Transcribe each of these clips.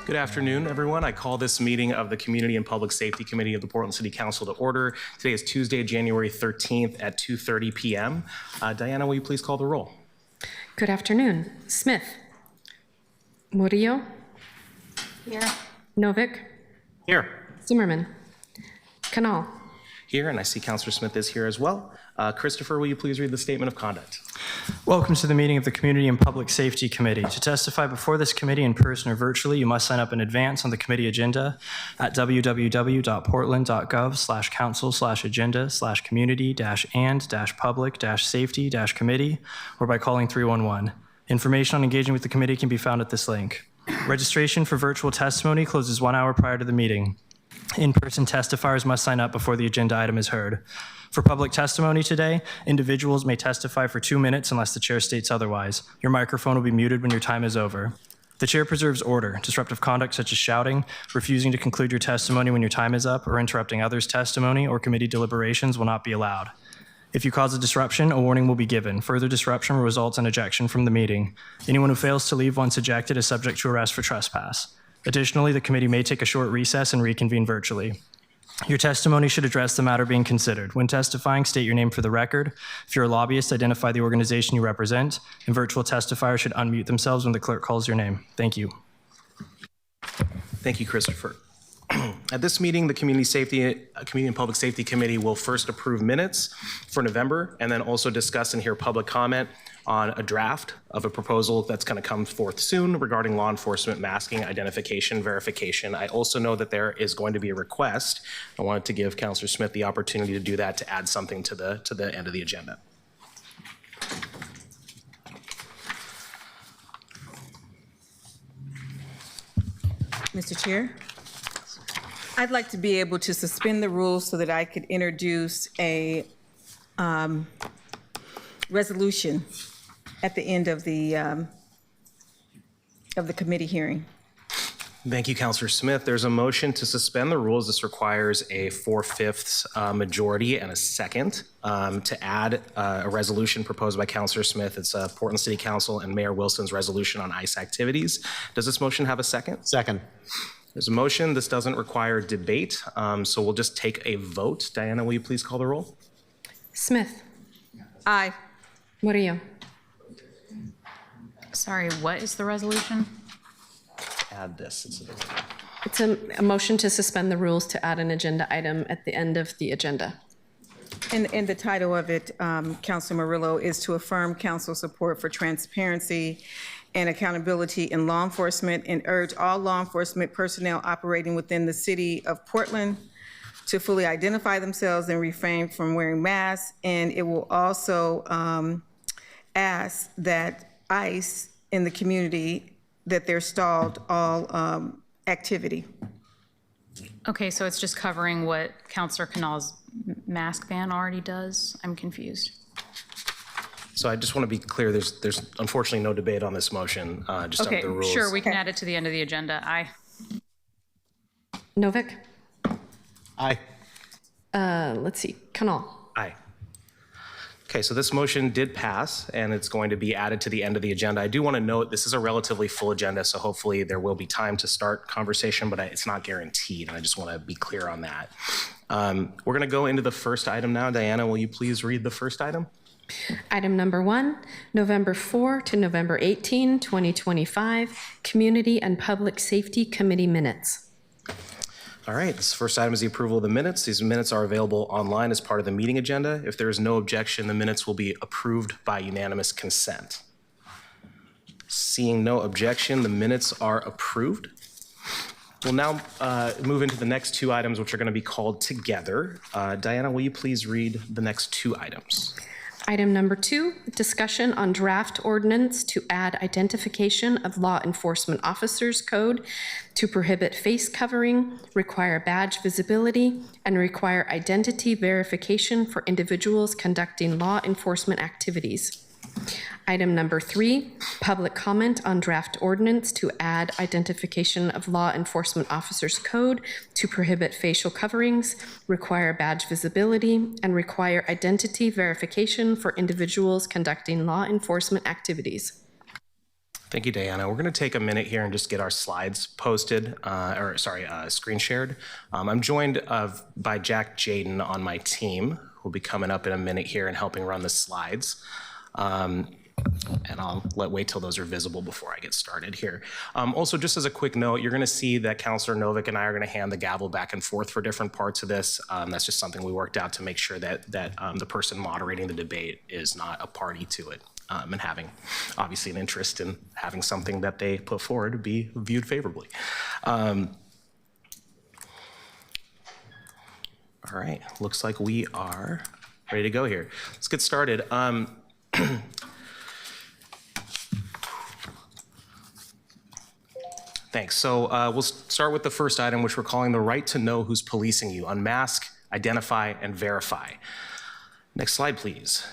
Good afternoon, everyone. I call this meeting of the Community and Public Safety Committee of the Portland City Council to order. Today is Tuesday, January 13th at 2:30 p.m. Diana, will you please call the roll? Good afternoon. Smith. Murillo. Here. Novick. Here. Zimmerman. Canal. Here, and I see Councilor Smith is here as well. Christopher, will you please read the statement of conduct? Welcome to the meeting of the Community and Public Safety Committee. To testify before this committee in person or virtually, you must sign up in advance on the committee agenda at www.portland.gov/council/agenda/community-and-public-safety-committee or by calling 311. Information on engaging with the committee can be found at this link. Registration for virtual testimony closes 1 hour prior to the meeting. In-person testifiers must sign up before the agenda item is heard. For public testimony today, individuals may testify for 2 minutes unless the chair states otherwise. Your microphone will be muted when your time is over. The chair preserves order. Disruptive conduct such as shouting, refusing to conclude your testimony when your time is up, or interrupting others' testimony or committee deliberations will not be allowed. If you cause a disruption, a warning will be given. Further disruption will result in ejection from the meeting. Anyone who fails to leave once ejected is subject to arrest for trespass. Additionally, the committee may take a short recess and reconvene virtually. Your testimony should address the matter being considered. When testifying, state your name for the record. If you're a lobbyist, identify the organization you represent, and virtual testifiers should unmute themselves when the clerk calls your name. Thank you. Thank you, Christopher. At this meeting, the Community and Public Safety Committee will first approve minutes for November and then also discuss and hear public comment on a draft of a proposal that's going to come forth soon regarding law enforcement masking, identification, verification. I also know that there is going to be a request. I wanted to give Councilor Smith the opportunity to do that, to add something to the end of the agenda. Mr. Chair, I'd like to be able to suspend the rules so that I could introduce a resolution at the end of the committee hearing. Thank you, Councilor Smith. There's a motion to suspend the rules. This requires a 4/5 majority and a second to add a resolution proposed by Councilor Smith. It's Portland City Council and Mayor Wilson's resolution on ICE activities. Does this motion have a second? Second. There's a motion. This doesn't require debate, so we'll just take a vote. Diana, will you please call the roll? Smith. Aye. Murillo. Sorry, what is the resolution? Add this. It's a motion to suspend the rules to add an agenda item at the end of the agenda. And the title of it, Councilor Murillo, is to affirm council support for transparency and accountability in law enforcement and urge all law enforcement personnel operating within the city of Portland to fully identify themselves and refrain from wearing masks. And it will also ask that ICE in the community, that they're stalled all activity. Okay, so it's just covering what Councilor Canal's mask ban already does? I'm confused. So I just want to be clear, there's unfortunately no debate on this motion, just Okay, under the rules. sure, we can add it to the end of the agenda. Aye. Novick. Aye. Let's see. Canal. Aye. Okay, so this motion did pass, and it's going to be added to the end of the agenda. I do want to note this is a relatively full agenda, so hopefully there will be time to start conversation, but it's not guaranteed, and I just want to be clear on that. We're going to go into the first item now. Diana, will you please read the first item? Item number 1, November 4 to November 18, 2025, Community and Public Safety Committee minutes. All right, this first item is the approval of the minutes. These minutes are available online as part of the meeting agenda. If there is no objection, the minutes will be approved by unanimous consent. Seeing no objection, the minutes are approved. We'll now move into the next 2 items, which are going to be called together. Diana, will you please read the next 2 items? Item number 2, discussion on draft ordinance to add identification of law enforcement officers code to prohibit face covering, require badge visibility, and require identity verification for individuals conducting law enforcement activities. Item number 3, public comment on draft ordinance to add identification of law enforcement officers code to prohibit facial coverings, require badge visibility, and require identity verification for individuals conducting law enforcement activities. Thank you, Diana. We're going to take a minute here and just get our slides posted, screen shared. I'm joined by Jack Jaden on my team, who'll be coming up in a minute here and helping run the slides. And I'll wait till those are visible before I get started here. Also, just as a quick note, you're going to see that Councilor Novick and I are going to hand the gavel back and forth for different parts of this. That's just something we worked out to make sure that the person moderating the debate is not a party to it, and having obviously an interest in having something that they put forward be viewed favorably. All right, looks like we are ready to go here. Let's get started. Thanks. So we'll start with the first item, which we're calling the right to know who's policing you. Unmask, identify, and verify. Next slide, please.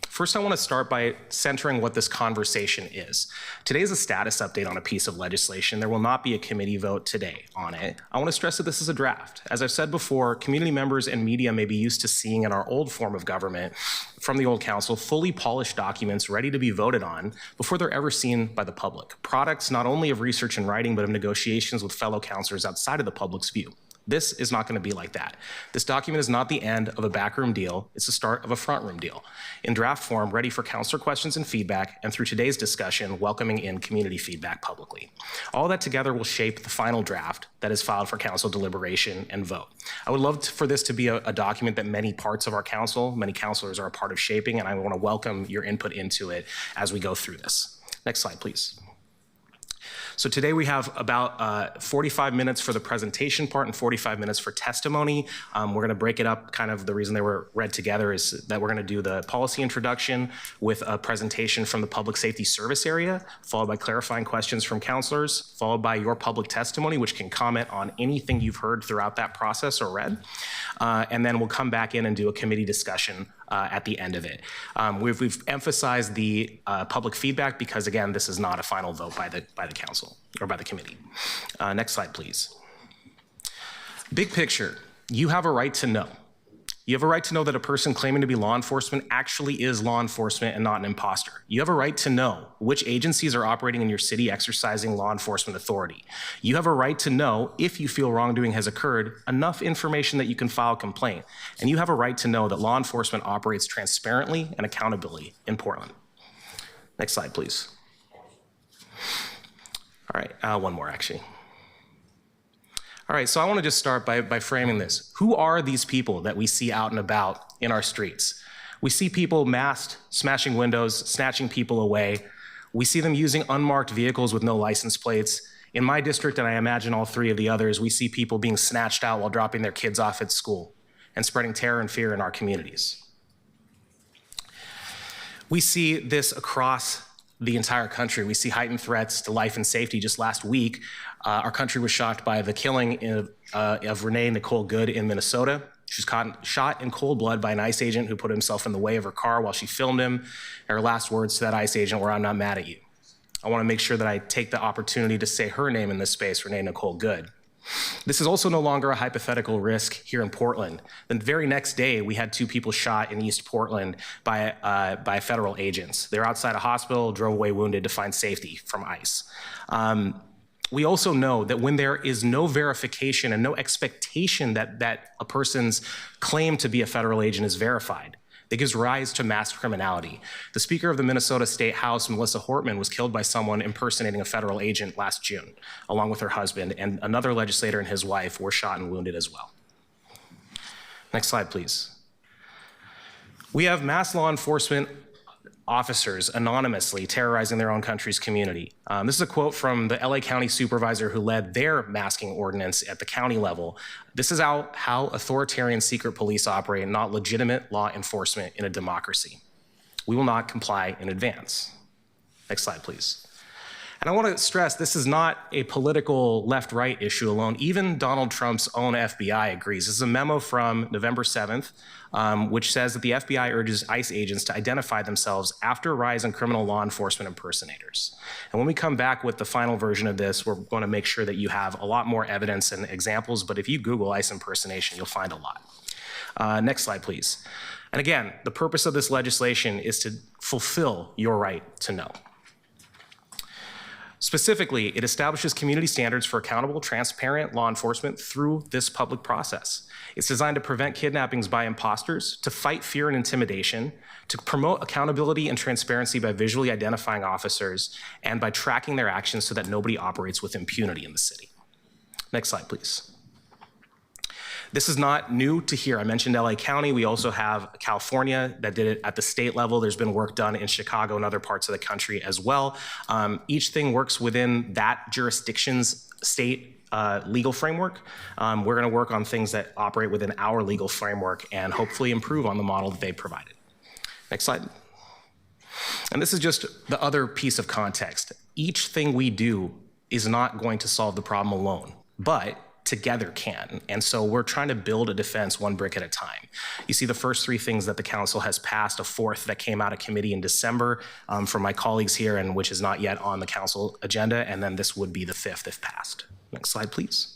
First, I want to start by centering what this conversation is. Today is a status update on a piece of legislation. There will not be a committee vote today on it. I want to stress that this is a draft. As I've said before, community members and media may be used to seeing in our old form of government from the old council fully polished documents ready to be voted on before they're ever seen by the public. Products not only of research and writing, but of negotiations with fellow councilors outside of the public's view. This is not going to be like that. This document is not the end of a backroom deal. It's the start of a front room deal. In draft form, ready for councilor questions and feedback, and through today's discussion, welcoming in community feedback publicly. All that together will shape the final draft that is filed for council deliberation and vote. I would love for this to be a document that many parts of our council, many councilors are a part of shaping, and I want to welcome your input into it as we go through this. Next slide, please. So today we have about 45 minutes for the presentation part and 45 minutes for testimony. We're going to break it up. Kind of the reason they were read together is that we're going to do the policy introduction with a presentation from the public safety service area, followed by clarifying questions from councilors, followed by your public testimony, which can comment on anything you've heard throughout that process or read. And then we'll come back in and do a committee discussion at the end of it. We've emphasized the public feedback because, again, this is not a final vote by the council or by the committee. Next slide, please. Big picture, you have a right to know. You have a right to know that a person claiming to be law enforcement actually is law enforcement and not an imposter. You have a right to know which agencies are operating in your city exercising law enforcement authority. You have a right to know, if you feel wrongdoing has occurred, enough information that you can file a complaint. And you have a right to know that law enforcement operates transparently and accountably in Portland. Next slide, please. All right, one more actually. All right, so I want to just start by framing this. Who are these people that we see out and about in our streets? We see people masked, smashing windows, snatching people away. We see them using unmarked vehicles with no license plates. In my district, and I imagine all three of the others, we see people being snatched out while dropping their kids off at school and spreading terror and fear in our communities. We see this across the entire country. We see heightened threats to life and safety. Just last week, our country was shocked by the killing of Renee Nicole Good in Minnesota. She was shot in cold blood by an ICE agent who put himself in the way of her car while she filmed him. And her last words to that ICE agent were, "I'm not mad at you." I want to make sure that I take the opportunity to say her name in this space, Renee Nicole Good. This is also no longer a hypothetical risk here in Portland. The very next day, we had 2 people shot in East Portland by federal agents. They were outside a hospital, drove away wounded to find safety from ICE. We also know that when there is no verification and no expectation that a person's claim to be a federal agent is verified, that gives rise to mass criminality. The Speaker of the Minnesota State House, Melissa Hortman, was killed by someone impersonating a federal agent last June, along with her husband, and another legislator and his wife were shot and wounded as well. Next slide, please. We have mass law enforcement officers anonymously terrorizing their own country's community. This is a quote from the LA County supervisor who led their masking ordinance at the county level. This is how authoritarian secret police operate, not legitimate law enforcement in a democracy. We will not comply in advance. Next slide, please. And I want to stress, this is not a political left-right issue alone. Even Donald Trump's own FBI agrees. This is a memo from November 7th, which says that the FBI urges ICE agents to identify themselves after a rise in criminal law enforcement impersonators. And when we come back with the final version of this, we're going to make sure that you have a lot more evidence and examples, but if you Google ICE impersonation, you'll find a lot. Next slide, please. And again, the purpose of this legislation is to fulfill your right to know. Specifically, it establishes community standards for accountable, transparent law enforcement through this public process. It's designed to prevent kidnappings by imposters, to fight fear and intimidation, to promote accountability and transparency by visually identifying officers, and by tracking their actions so that nobody operates with impunity in the city. Next slide, please. This is not new to here. I mentioned LA County. We also have California that did it at the state level. There's been work done in Chicago and other parts of the country as well. Each thing works within that jurisdiction's state legal framework. We're going to work on things that operate within our legal framework and hopefully improve on the model that they provided. Next slide. And this is just the other piece of context. Each thing we do is not going to solve the problem alone, but together can. And so we're trying to build a defense one brick at a time. You see the first three things that the council has passed, a fourth that came out of committee in December from my colleagues here, and which is not yet on the council agenda, and then this would be the fifth if passed. Next slide, please.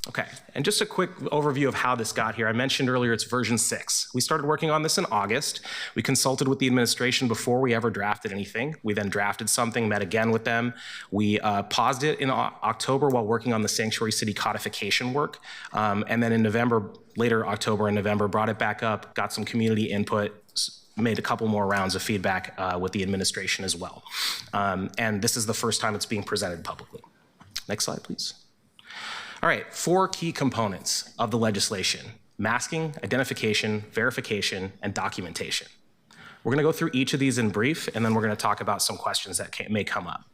Okay, and just a quick overview of how this got here. I mentioned earlier it's version 6. We started working on this in August. We consulted with the administration before we ever drafted anything. We then drafted something, met again with them. We paused it in October while working on the Sanctuary City codification work. And then in November, later October and November, brought it back up, got some community input, made a couple more rounds of feedback with the administration as well. And this is the first time it's being presented publicly. Next slide, please. All right, 4 key components of the legislation: masking, identification, verification, and documentation. We're gonna go through each of these in brief, and then we're gonna talk about some questions that may come up.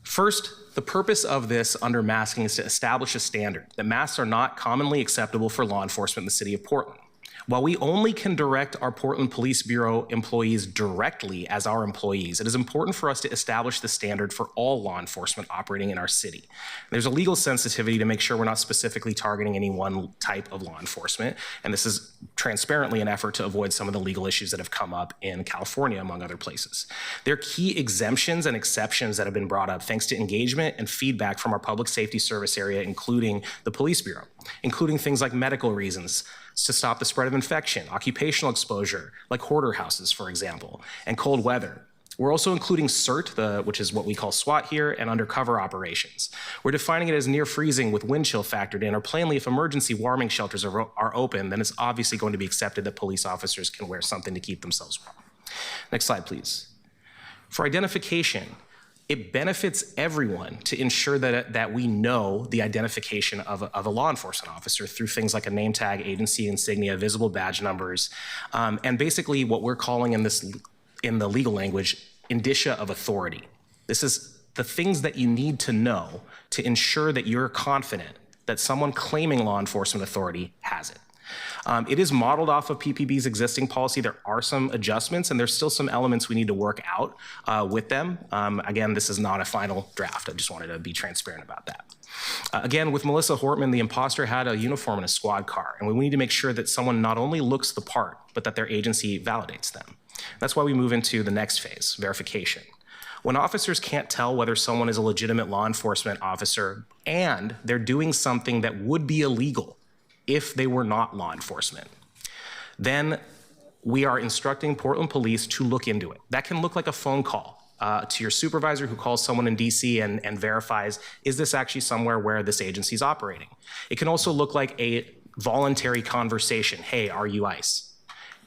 First, the purpose of this under masking is to establish a standard that masks are not commonly acceptable for law enforcement in the city of Portland. While we only can direct our Portland Police Bureau employees directly as our employees, it is important for us to establish the standard for all law enforcement operating in our city. There's a legal sensitivity to make sure we're not specifically targeting any one type of law enforcement, and this is transparently an effort to avoid some of the legal issues that have come up in California, among other places. There are key exemptions and exceptions that have been brought up thanks to engagement and feedback from our public safety service area, including the Police Bureau, including things like medical reasons, to stop the spread of infection, occupational exposure, like hoarder houses, for example, and cold weather. We're also including CERT, which is what we call SWAT here, and undercover operations. We're defining it as near freezing with wind chill factored in, or plainly if emergency warming shelters are open, then it's obviously going to be accepted that police officers can wear something to keep themselves warm. Next slide, please. For identification, it benefits everyone to ensure that we know the identification of a law enforcement officer through things like a name tag, agency insignia, visible badge numbers, and basically what we're calling in the legal language, indicia of authority. This is the things that you need to know to ensure that you're confident that someone claiming law enforcement authority has it. It is modeled off of PPB's existing policy. There are some adjustments, and there's still some elements we need to work out with them. Again, this is not a final draft. I just wanted to be transparent about that. Again, with Melissa Hortman, the imposter had a uniform and a squad car, and we need to make sure that someone not only looks the part, but that their agency validates them. That's why we move into the next phase, verification. When officers can't tell whether someone is a legitimate law enforcement officer and they're doing something that would be illegal if they were not law enforcement, then we are instructing Portland Police to look into it. That can look like a phone call to your supervisor who calls someone in DC and verifies, is this actually somewhere where this agency is operating? It can also look like a voluntary conversation. Hey, are you ICE?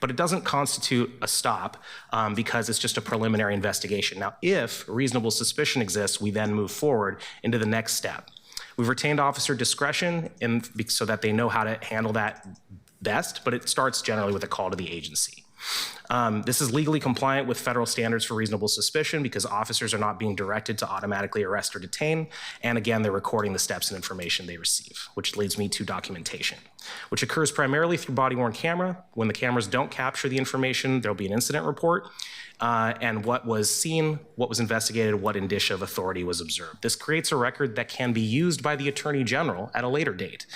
But it doesn't constitute a stop because it's just a preliminary investigation. Now, if reasonable suspicion exists, we then move forward into the next step. We've retained officer discretion so that they know how to handle that best, but it starts generally with a call to the agency. This is legally compliant with federal standards for reasonable suspicion because officers are not being directed to automatically arrest or detain. And again, they're recording the steps and information they receive, which leads me to documentation, which occurs primarily through body-worn camera. When the cameras don't capture the information, there'll be an incident report and what was seen, what was investigated, what indicia of authority was observed. This creates a record that can be used by the Attorney General at a later date,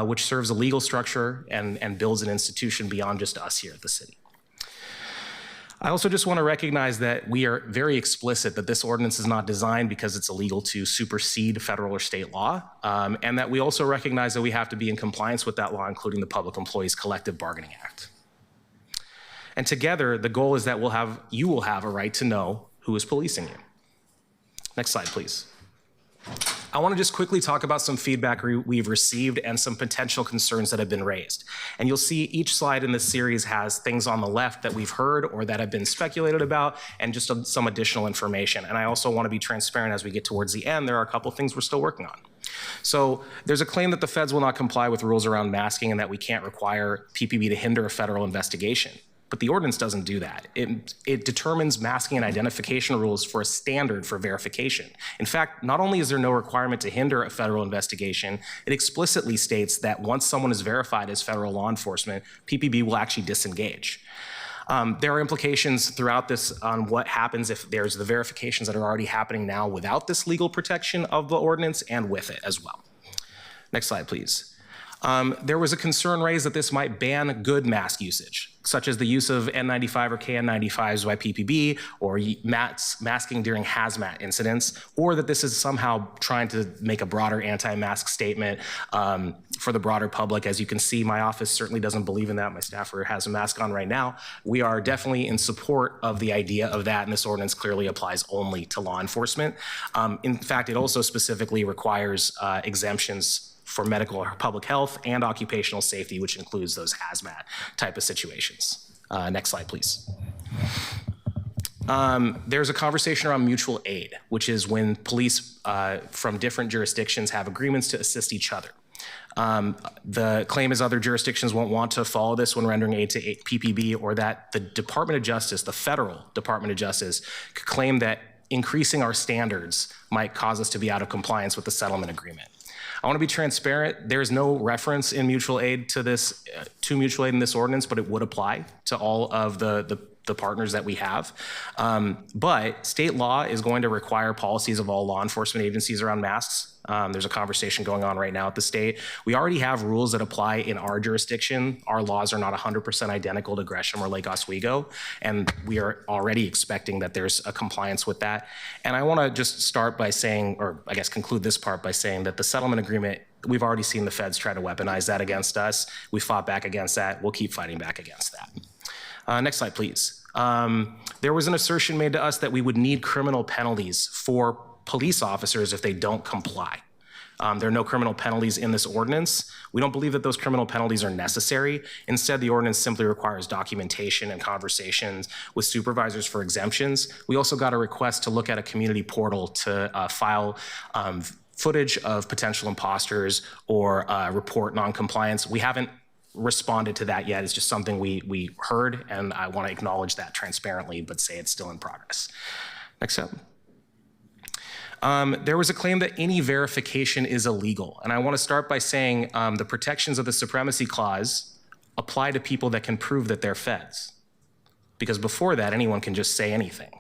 which serves a legal structure and builds an institution beyond just us here at the city. I also just want to recognize that we are very explicit that this ordinance is not designed because it's illegal to supersede federal or state law, and that we also recognize that we have to be in compliance with that law, including the Public Employees Collective Bargaining Act. And together, the goal is that you will have a right to know who is policing you. Next slide, please. I want to just quickly talk about some feedback we've received and some potential concerns that have been raised. And you'll see each slide in this series has things on the left that we've heard or that have been speculated about, and just some additional information. And I also want to be transparent as we get towards the end. There are a couple things we're still working on. So there's a claim that the feds will not comply with rules around masking and that we can't require PPB to hinder a federal investigation. But the ordinance doesn't do that. It determines masking and identification rules for a standard for verification. In fact, not only is there no requirement to hinder a federal investigation, it explicitly states that once someone is verified as federal law enforcement, PPB will actually disengage. There are implications throughout this on what happens if there's the verifications that are already happening now without this legal protection of the ordinance and with it as well. Next slide, please. There was a concern raised that this might ban good mask usage, such as the use of N95 or KN95s by PPB, or masking during hazmat incidents, or that this is somehow trying to make a broader anti-mask statement for the broader public. As you can see, my office certainly doesn't believe in that. My staffer has a mask on right now. We are definitely in support of the idea of that, and this ordinance clearly applies only to law enforcement. In fact, it also specifically requires exemptions for medical or public health and occupational safety, which includes those hazmat type of situations. Next slide, please. There's a conversation around mutual aid, which is when police from different jurisdictions have agreements to assist each other. The claim is other jurisdictions won't want to follow this when rendering aid to PPB, or that the Department of Justice, the federal Department of Justice, could claim that increasing our standards might cause us to be out of compliance with the settlement agreement. I want to be transparent. There's no reference in mutual aid to this, to mutual aid in this ordinance, but it would apply to all of the partners that we have. But state law is going to require policies of all law enforcement agencies around masks. There's a conversation going on right now at the state. We already have rules that apply in our jurisdiction. Our laws are not 100% identical to Gresham or Lake Oswego, and we are already expecting that there's a compliance with that. And I want to just start by saying, or I guess conclude this part by saying that the settlement agreement, we've already seen the feds try to weaponize that against us. We fought back against that. We'll keep fighting back against that. Next slide, please. There was an assertion made to us that we would need criminal penalties for police officers if they don't comply. There are no criminal penalties in this ordinance. We don't believe that those criminal penalties are necessary. Instead, the ordinance simply requires documentation and conversations with supervisors for exemptions. We also got a request to look at a community portal to file footage of potential imposters or report noncompliance. We haven't responded to that yet. It's just something we heard, and I want to acknowledge that transparently, but say it's still in progress. Next up. There was a claim that any verification is illegal, and I want to start by saying the protections of the Supremacy Clause apply to people that can prove that they're feds, because before that, anyone can just say anything.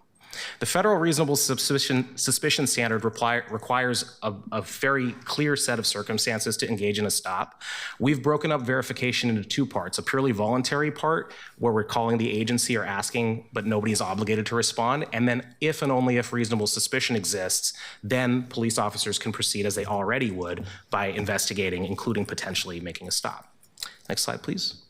The federal reasonable suspicion standard requires a very clear set of circumstances to engage in a stop. We've broken up verification into two parts: a purely voluntary part where we're calling the agency or asking, but nobody is obligated to respond. And then if and only if reasonable suspicion exists, then police officers can proceed as they already would by investigating, including potentially making a stop. Next slide, please.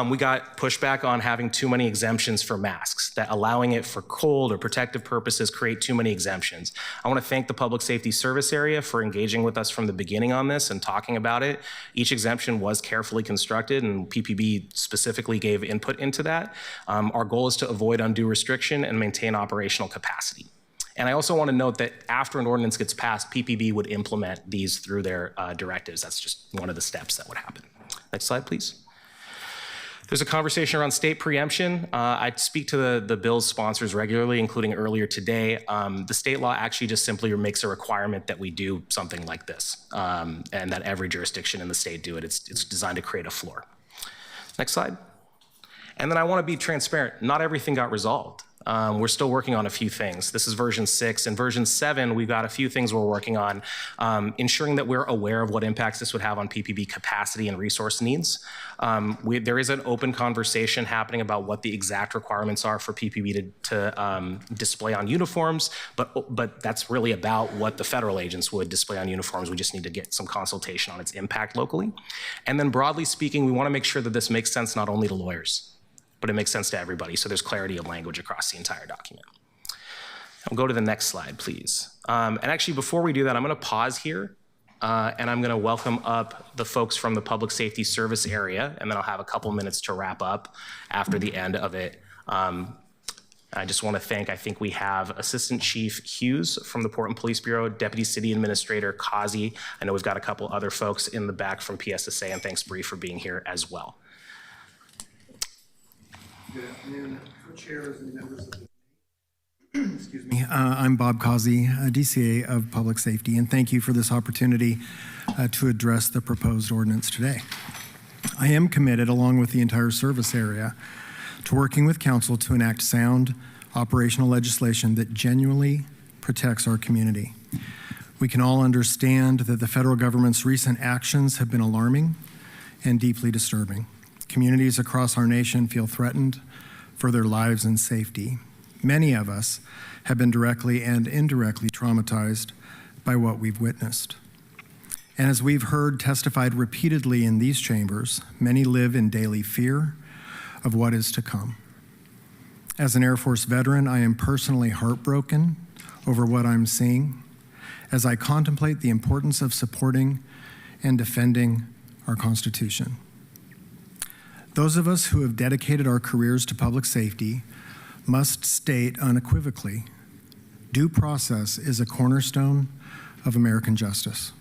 We got pushback on having too many exemptions for masks, that allowing it for cold or protective purposes create too many exemptions. I want to thank the Public Safety Service Area for engaging with us from the beginning on this and talking about it. Each exemption was carefully constructed, and PPB specifically gave input into that. Our goal is to avoid undue restriction and maintain operational capacity. And I also want to note that after an ordinance gets passed, PPB would implement these through their directives. That's just one of the steps that would happen. Next slide, please. There's a conversation around state preemption. I speak to the bill's sponsors regularly, including earlier today. The state law actually just simply makes a requirement that we do something like this, and that every jurisdiction in the state do it. It's designed to create a floor. Next slide. And then I want to be transparent. Not everything got resolved. We're still working on a few things. This is version 6. In version 7, we've got a few things we're working on, ensuring that we're aware of what impacts this would have on PPB capacity and resource needs. There is an open conversation happening about what the exact requirements are for PPB to display on uniforms, but that's really about what the federal agents would display on uniforms. We just need to get some consultation on its impact locally. And then broadly speaking, we want to make sure that this makes sense not only to lawyers, but it makes sense to everybody, so there's clarity of language across the entire document. We'll go to the next slide, please. And actually, before we do that, I'm going to pause here, and I'm going to welcome up the folks from the Public Safety Service area, and then I'll have a couple minutes to wrap up after the end of it. I just want to thank, I think we have Assistant Chief Hughes from the Portland Police Bureau, Deputy City Administrator Kazi. I know we've got a couple other folks in the back from PSSA, and thanks, Bree, for being here as well. Good afternoon, co-chairs and members of the excuse me. I'm Bob Kazi, DCA of Public Safety, and thank you for this opportunity to address the proposed ordinance today. I am committed, along with the entire service area, to working with council to enact sound operational legislation that genuinely protects our community. We can all understand that the federal government's recent actions have been alarming and deeply disturbing. Communities across our nation feel threatened for their lives and safety. Many of us have been directly and indirectly traumatized by what we've witnessed. And as we've heard testified repeatedly in these chambers, many live in daily fear of what is to come. As an Air Force veteran, I am personally heartbroken over what I'm seeing as I contemplate the importance of supporting and defending our Constitution. Those of us who have dedicated our careers to public safety must state unequivocally, due process is a cornerstone of American justice.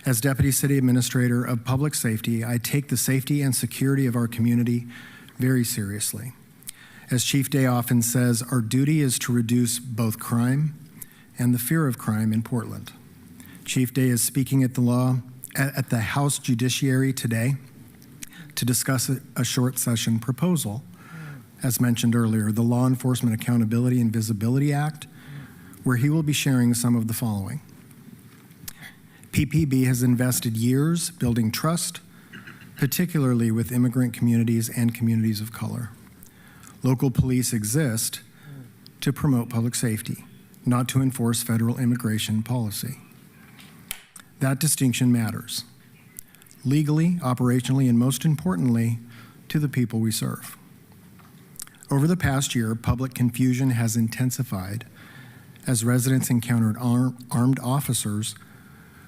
As Deputy City Administrator of Public Safety, I take the safety and security of our community very seriously. As Chief Day often says, our duty is to reduce both crime and the fear of crime in Portland. Chief Day is speaking at the House Judiciary today to discuss a short session proposal. As mentioned earlier, the Law Enforcement Accountability and Visibility Act, where he will be sharing some of the following. PPB has invested years building trust, particularly with immigrant communities and communities of color. Local police exist to promote public safety, not to enforce federal immigration policy. That distinction matters, legally, operationally, and most importantly, to the people we serve. Over the past year, public confusion has intensified as residents encountered armed officers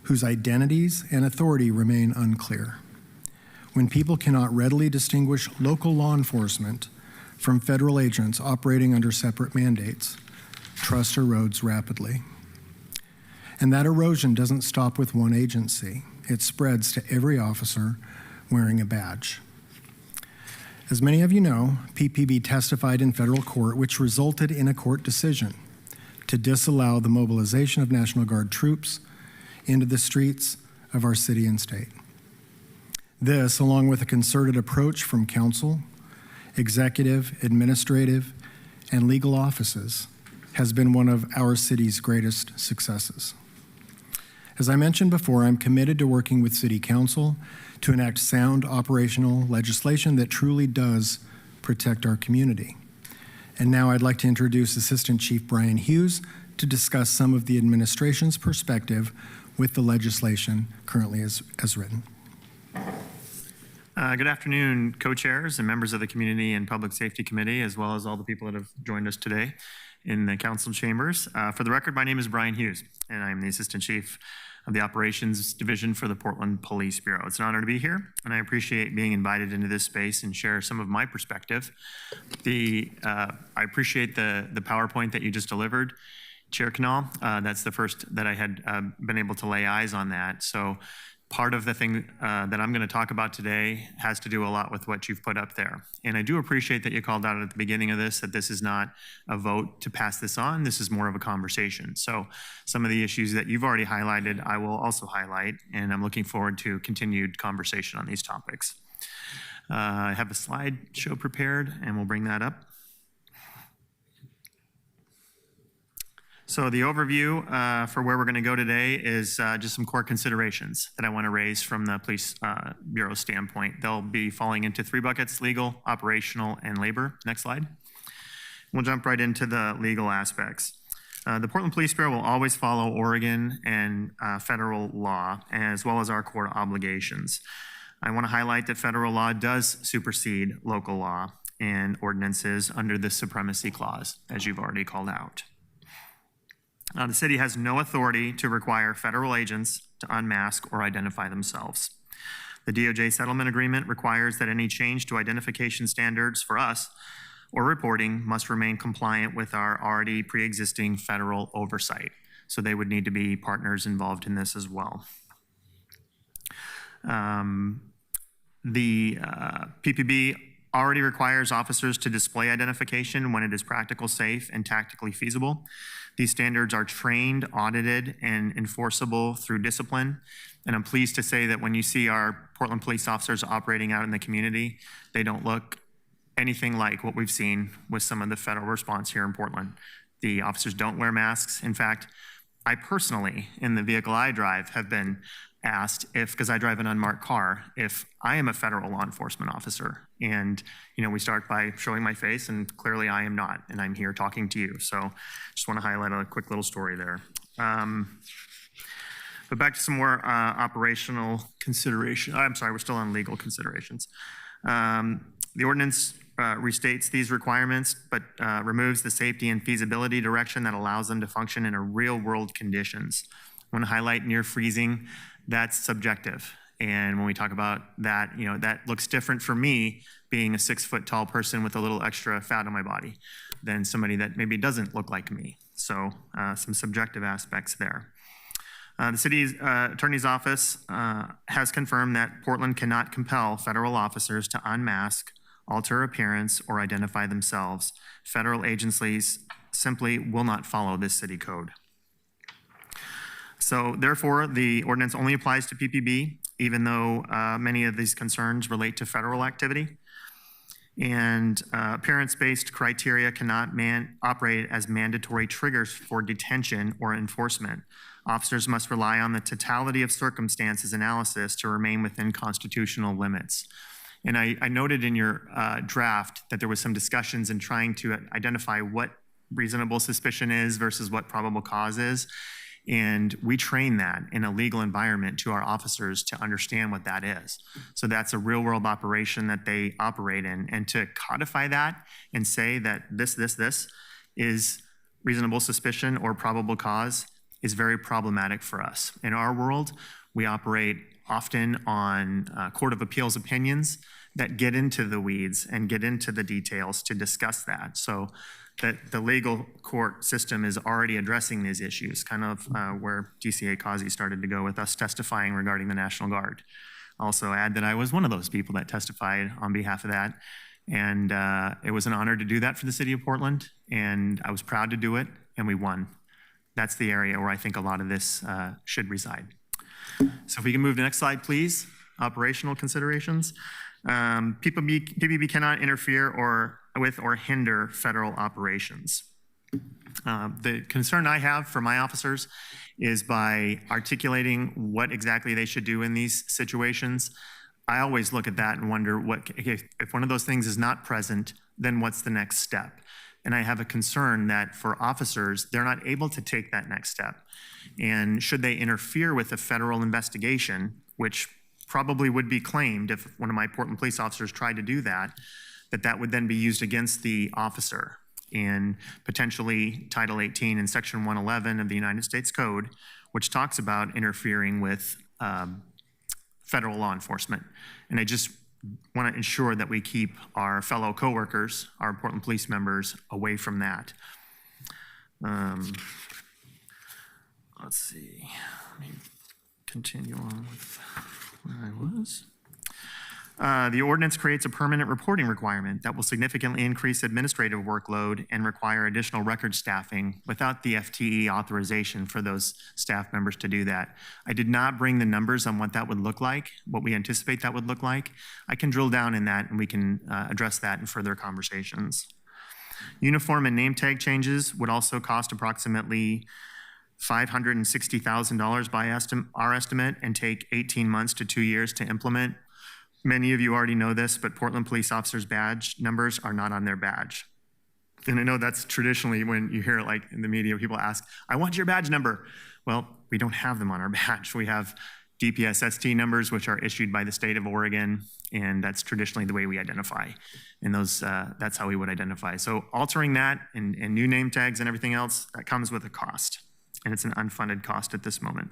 whose identities and authority remain unclear. When people cannot readily distinguish local law enforcement from federal agents operating under separate mandates, trust erodes rapidly. And that erosion doesn't stop with one agency. It spreads to every officer wearing a badge. As many of you know, PPB testified in federal court, which resulted in a court decision to disallow the mobilization of National Guard troops into the streets of our city and state. This, along with a concerted approach from council, executive, administrative, and legal offices, has been one of our city's greatest successes. As I mentioned before, I'm committed to working with City Council to enact sound operational legislation that truly does protect our community. And now I'd like to introduce Assistant Chief Brian Hughes to discuss some of the administration's perspective with the legislation currently as written. Good afternoon, co-chairs and members of the Community and Public Safety Committee, as well as all the people that have joined us today in the council chambers. For the record, my name is Brian Hughes, and I'm the Assistant Chief of the Operations Division for the Portland Police Bureau. It's an honor to be here, and I appreciate being invited into this space and share some of my perspective. I appreciate the PowerPoint that you just delivered, Chair Canal. That's the first that I had been able to lay eyes on that. So part of the thing that I'm going to talk about today has to do a lot with what you've put up there. And I do appreciate that you called out at the beginning of this that this is not a vote to pass this on. This is more of a conversation. So some of the issues that you've already highlighted, I will also highlight, and I'm looking forward to continued conversation on these topics. I have a slideshow prepared, and we'll bring that up. So the overview for where we're going to go today is just some core considerations that I want to raise from the Police Bureau standpoint. They'll be falling into three buckets: legal, operational, and labor. Next slide. We'll jump right into the legal aspects. The Portland Police Bureau will always follow Oregon and federal law, as well as our core obligations. I want to highlight that federal law does supersede local law and ordinances under the supremacy clause, as you've already called out. The city has no authority to require federal agents to unmask or identify themselves. The DOJ settlement agreement requires that any change to identification standards for us or reporting must remain compliant with our already pre-existing federal oversight. So they would need to be partners involved in this as well. The PPB already requires officers to display identification when it is practical, safe, and tactically feasible. These standards are trained, audited, and enforceable through discipline. And I'm pleased to say that when you see our Portland police officers operating out in the community, they don't look anything like what we've seen with some of the federal response here in Portland. The officers don't wear masks. In fact, I personally, in the vehicle I drive, have been asked if, because I drive an unmarked car, if I am a federal law enforcement officer. And, you know, we start by showing my face, and clearly I am not, and I'm here talking to you. So just want to highlight a quick little story there. But back to some more operational consideration. I'm sorry, we're still on legal considerations. The ordinance restates these requirements, but removes the safety and feasibility direction that allows them to function in a real-world conditions. I want to highlight near freezing. That's subjective. And when we talk about that, you know, that looks different for me being a 6 foot tall person with a little extra fat on my body than somebody that maybe doesn't look like me. So some subjective aspects there. The city attorney's office has confirmed that Portland cannot compel federal officers to unmask, alter appearance, or identify themselves. Federal agencies simply will not follow this city code. So therefore, the ordinance only applies to PPB, even though many of these concerns relate to federal activity. And appearance-based criteria cannot operate as mandatory triggers for detention or enforcement. Officers must rely on the totality of circumstances analysis to remain within constitutional limits. And I noted in your draft that there was some discussions in trying to identify what reasonable suspicion is versus what probable cause is. And we train that in a legal environment to our officers to understand what that is. So that's a real world operation that they operate in. And to codify that and say that this is reasonable suspicion or probable cause is very problematic for us. In our world, we operate often on Court of Appeals opinions that get into the weeds and get into the details to discuss that. So that the legal court system is already addressing these issues, kind of where DCA Causey started to go with us testifying regarding the National Guard. Also add that I was one of those people that testified on behalf of that. And it was an honor to do that for the city of Portland. And I was proud to do it, and we won. That's the area where I think a lot of this should reside. So if we can move to the next slide, please. Operational considerations. PPB cannot interfere with or hinder federal operations. The concern I have for my officers is by articulating what exactly they should do in these situations. I always look at that and wonder if one of those things is not present, then what's the next step? And I have a concern that for officers, they're not able to take that next step. And should they interfere with a federal investigation, which probably would be claimed if one of my Portland police officers tried to do that, that would then be used against the officer. And potentially Title 18 and Section 111 of the United States Code, which talks about interfering with federal law enforcement. And I just want to ensure that we keep our fellow coworkers, our Portland police members, away from that. Let's see. Let me continue on with where I was. The ordinance creates a permanent reporting requirement that will significantly increase administrative workload and require additional record staffing without the FTE authorization for those staff members to do that. I did not bring the numbers on what that would look like, what we anticipate that would look like. I can drill down in that and we can address that in further conversations. Uniform and name tag changes would also cost approximately $560,000 by our estimate and take 18 months to 2 years to implement. Many of you already know this, but Portland police officers' badge numbers are not on their badge. And I know that's traditionally when you hear it like in the media, people ask, I want your badge number. Well, we don't have them on our badge. We have DPSST numbers, which are issued by the state of Oregon, and that's traditionally the way we identify. And that's how we would identify. So altering that and new name tags and everything else, that comes with a cost, and it's an unfunded cost at this moment.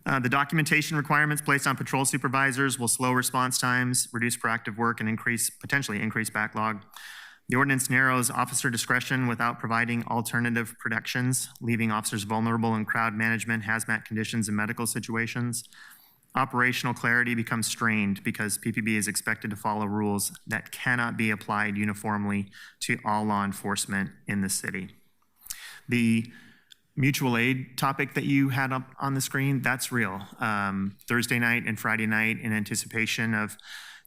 The documentation requirements placed on patrol supervisors will slow response times, reduce proactive work, and potentially increase backlog. The ordinance narrows officer discretion without providing alternative protections, leaving officers vulnerable in crowd management, hazmat conditions, and medical situations. Operational clarity becomes strained because PPB is expected to follow rules that cannot be applied uniformly to all law enforcement in the city. The mutual aid topic that you had up on the screen, that's real. Thursday night and Friday night, in anticipation of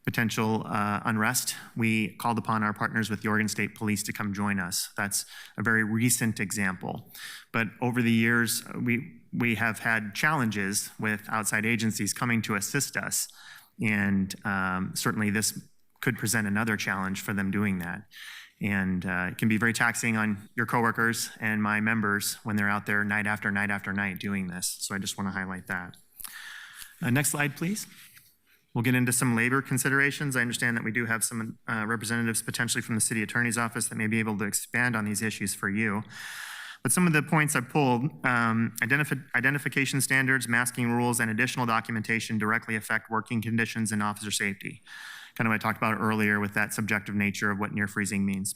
potential unrest, we called upon our partners with the Oregon State Police to come join us. That's a very recent example. But over the years, we have had challenges with outside agencies coming to assist us. And certainly this could present another challenge for them doing that. And it can be very taxing on your coworkers and my members when they're out there night after night after night doing this. So I just want to highlight that. Next slide, please. We'll get into some labor considerations. I understand that we do have some representatives potentially from the city attorney's office that may be able to expand on these issues for you. But some of the points I pulled, identification standards, masking rules, and additional documentation directly affect working conditions and officer safety. Kind of what I talked about earlier with that subjective nature of what near freezing means.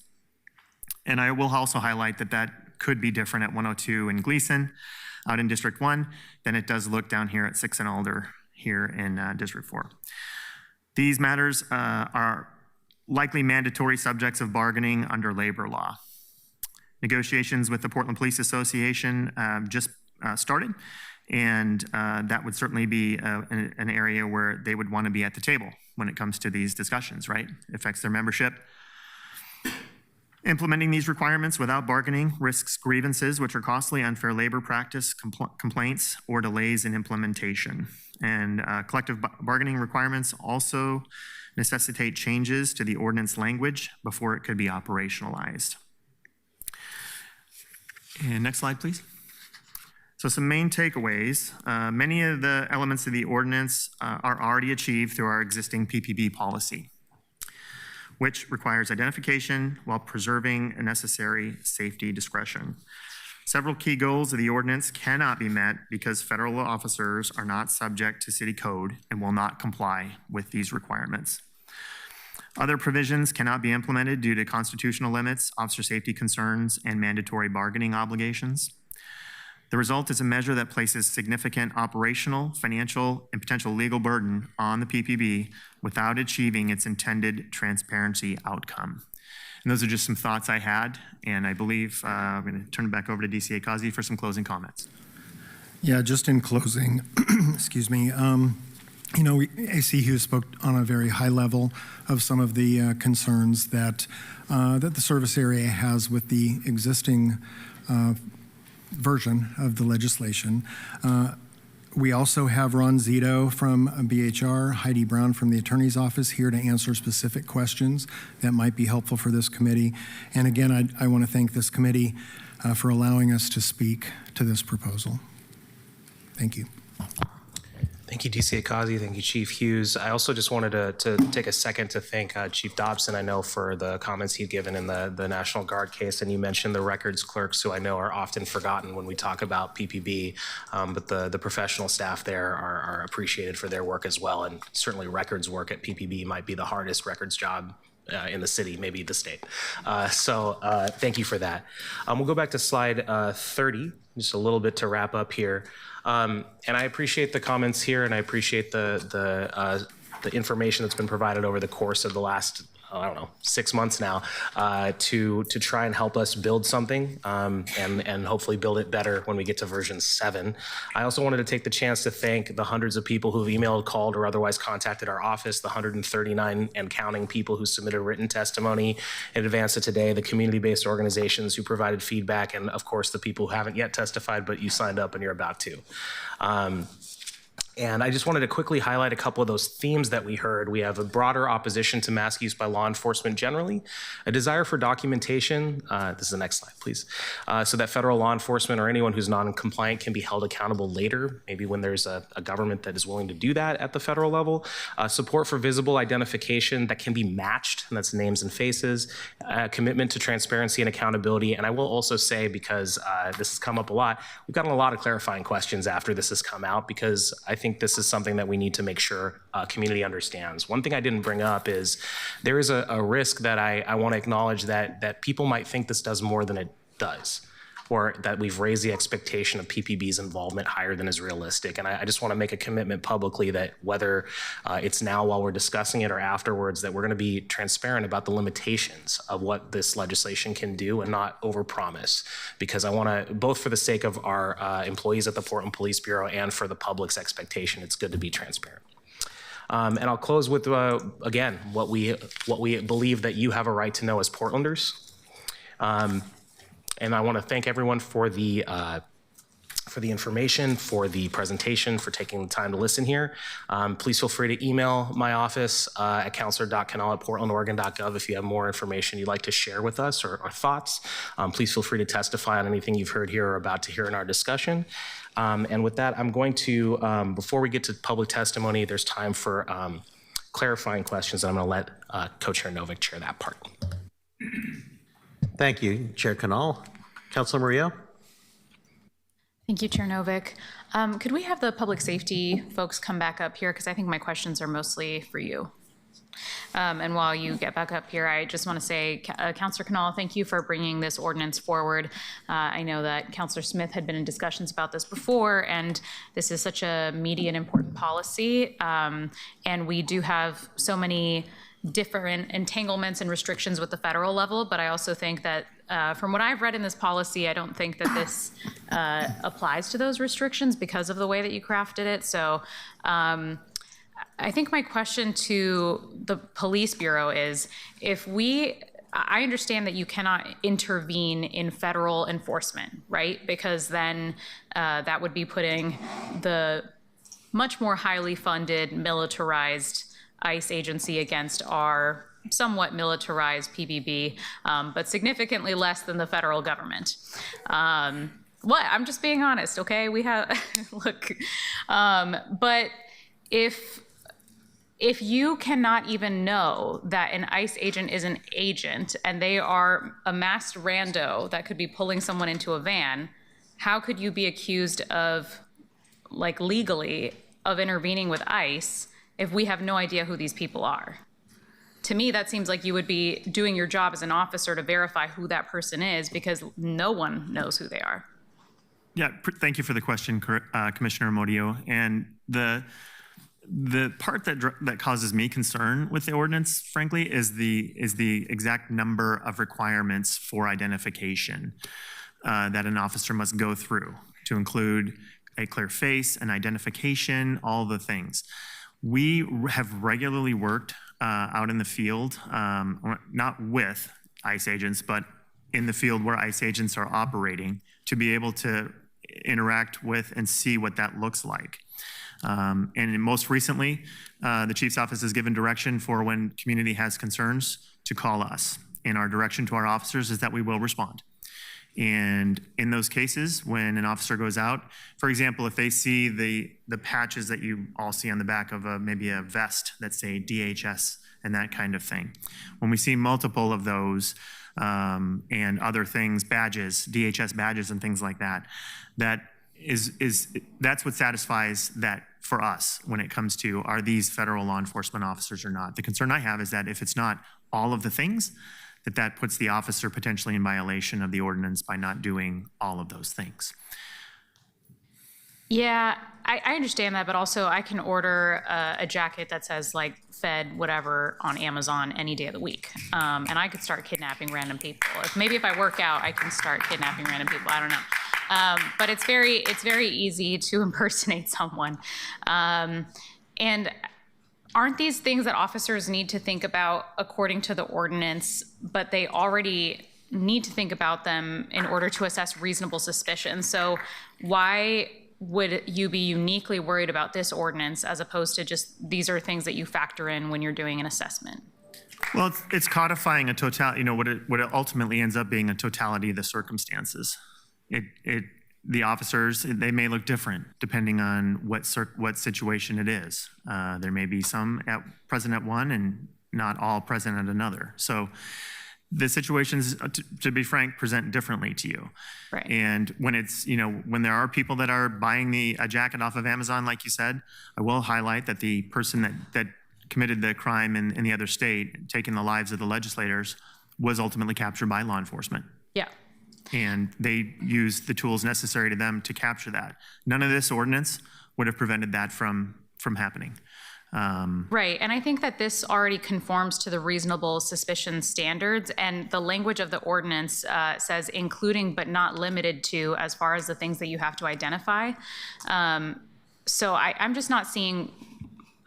And I will also highlight that that could be different at 102 in Gleason, out in District 1, than it does look down here at 6 and Alder here in District 4. These matters are likely mandatory subjects of bargaining under labor law. Negotiations with the Portland Police Association just started, and that would certainly be an area where they would want to be at the table when it comes to these discussions, right? It affects their membership. Implementing these requirements without bargaining risks grievances, which are costly, unfair labor practice, complaints, or delays in implementation. And collective bargaining requirements also necessitate changes to the ordinance language before it could be operationalized. And next slide, please. So some main takeaways. Many of the elements of the ordinance are already achieved through our existing PPB policy, which requires identification while preserving a necessary safety discretion. Several key goals of the ordinance cannot be met because federal officers are not subject to city code and will not comply with these requirements. Other provisions cannot be implemented due to constitutional limits, officer safety concerns, and mandatory bargaining obligations. The result is a measure that places significant operational, financial, and potential legal burden on the PPB without achieving its intended transparency outcome. And those are just some thoughts I had, and I believe I'm going to turn it back over to DCA Kazi for some closing comments. Yeah, just in closing, excuse me, you know, AC Hughes spoke on a very high level of some of the concerns that that the service area has with the existing version of the legislation. We also have Ron Zito from BHR, Heidi Brown from the Attorney's Office here to answer specific questions that might be helpful for this committee. And again, I want to thank this committee for allowing us to speak to this proposal. Thank you. Thank you, DCA Kazi. Thank you, Chief Hughes. I also just wanted to take a second to thank Chief Dobson, I know, for the comments he'd given in the National Guard case. And you mentioned the records clerks, who I know are often forgotten when we talk about PPB, but the professional staff there are appreciated for their work as well. And certainly records work at PPB might be the hardest records job in the city, maybe the state. So thank you for that. We'll go back to slide 30, just a little bit to wrap up here. And I appreciate the comments here, and I appreciate the information that's been provided over the course of the last, I don't know, 6 months now, to try and help us build something and hopefully build it better when we get to version 7. I also wanted to take the chance to thank the hundreds of people who've emailed, called, or otherwise contacted our office, the 139 and counting people who submitted written testimony in advance of today, the community-based organizations who provided feedback, and of course the people who haven't yet testified, but you signed up and you're about to. And I just wanted to quickly highlight a couple of those themes that we heard. We have a broader opposition to mask use by law enforcement generally, a desire for documentation, this is the next slide, please, so that federal law enforcement or anyone who's non-compliant can be held accountable later, maybe when there's a government that is willing to do that at the federal level, support for visible identification that can be matched, and that's names and faces, commitment to transparency and accountability. And I will also say, because this has come up a lot, we've gotten a lot of clarifying questions after this has come out, because I think this is something that we need to make sure community understands. One thing I didn't bring up is there is a risk that I want to acknowledge that people might think this does more than it does, or that we've raised the expectation of PPB's involvement higher than is realistic. And I just want to make a commitment publicly that whether it's now while we're discussing it or afterwards, that we're going to be transparent about the limitations of what this legislation can do and not overpromise. Because I want to, both for the sake of our employees at the Portland Police Bureau and for the public's expectation, it's good to be transparent. And I'll close with, again, what we believe that you have a right to know as Portlanders. And I want to thank everyone for the information, for the presentation, for taking the time to listen here. Please feel free to email my office at counselor.canal@portlandoregon.gov if you have more information you'd like to share with us or thoughts. Please feel free to testify on anything you've heard here or about to hear in our discussion. And with that, I'm going to, before we get to public testimony, there's time for clarifying questions. I'm going to let Co-Chair Novick chair that part. Thank you, Chair Canal. Councilor Murillo? Thank you, Chair Novick. Could we have the public safety folks come back up here? Because I think my questions are mostly for you. And while you get back up here, I just want to say, Councilor Canal, thank you for bringing this ordinance forward. I know that Councilor Smith had been in discussions about this before, and this is such a meaty and important policy. And we do have so many different entanglements and restrictions with the federal level, but I also think that from what I've read in this policy, I don't think that this applies to those restrictions because of the way that you crafted it. So I think my question to the Police Bureau is, I understand that you cannot intervene in federal enforcement, right? Because then that would be putting the much more highly funded, militarized ICE agency against our somewhat militarized PBB, but significantly less than the federal government. What? I'm just being honest, okay? We have, look, but if you cannot even know that an ICE agent is an agent and they are a masked rando that could be pulling someone into a van, how could you be accused of, like, legally of intervening with ICE if we have no idea who these people are? To me, that seems like you would be doing your job as an officer to verify who that person is, because no one knows who they are. Yeah, thank you for the question, Commissioner Murillo. And the part that causes me concern with the ordinance, frankly, is the exact number of requirements for identification that an officer must go through, to include a clear face, an identification, all the things. We have regularly worked out in the field, not with ICE agents, but in the field where ICE agents are operating, to be able to interact with and see what that looks like. And most recently, the Chief's Office has given direction for when community has concerns to call us. And our direction to our officers is that we will respond. And in those cases, when an officer goes out, for example, if they see the patches that you all see on the back of maybe a vest that say DHS and that kind of thing, when we see multiple of those and other things, badges, DHS badges and things like that, that's what satisfies that for us when it comes to, are these federal law enforcement officers or not? The concern I have is that if it's not all of the things, that puts the officer potentially in violation of the ordinance by not doing all of those things. Yeah, I understand that, but also I can order a jacket that says, like, Fed whatever on Amazon any day of the week, and I could start kidnapping random people. Maybe if I work out, I can start kidnapping random people. I don't know, but it's very easy to impersonate someone, and aren't these things that officers need to think about according to the ordinance, but they already need to think about them in order to assess reasonable suspicion? So why would you be uniquely worried about this ordinance as opposed to just these are things that you factor in when you're doing an assessment? Well, it's codifying a total, what it ultimately ends up being a totality of the circumstances. The officers, they may look different depending on what situation it is. There may be some present at one and not all present at another. So the situations, to be frank, present differently to you. Right. And when when there are people that are buying a jacket off of Amazon, like you said, I will highlight that the person that committed the crime in the other state, taking the lives of the legislators, was ultimately captured by law enforcement. Yeah. And they used the tools necessary to them to capture that. None of this ordinance would have prevented that from happening. Right, and I think that this already conforms to the reasonable suspicion standards, and the language of the ordinance says including but not limited to, as far as the things that you have to identify. So I'm just not seeing,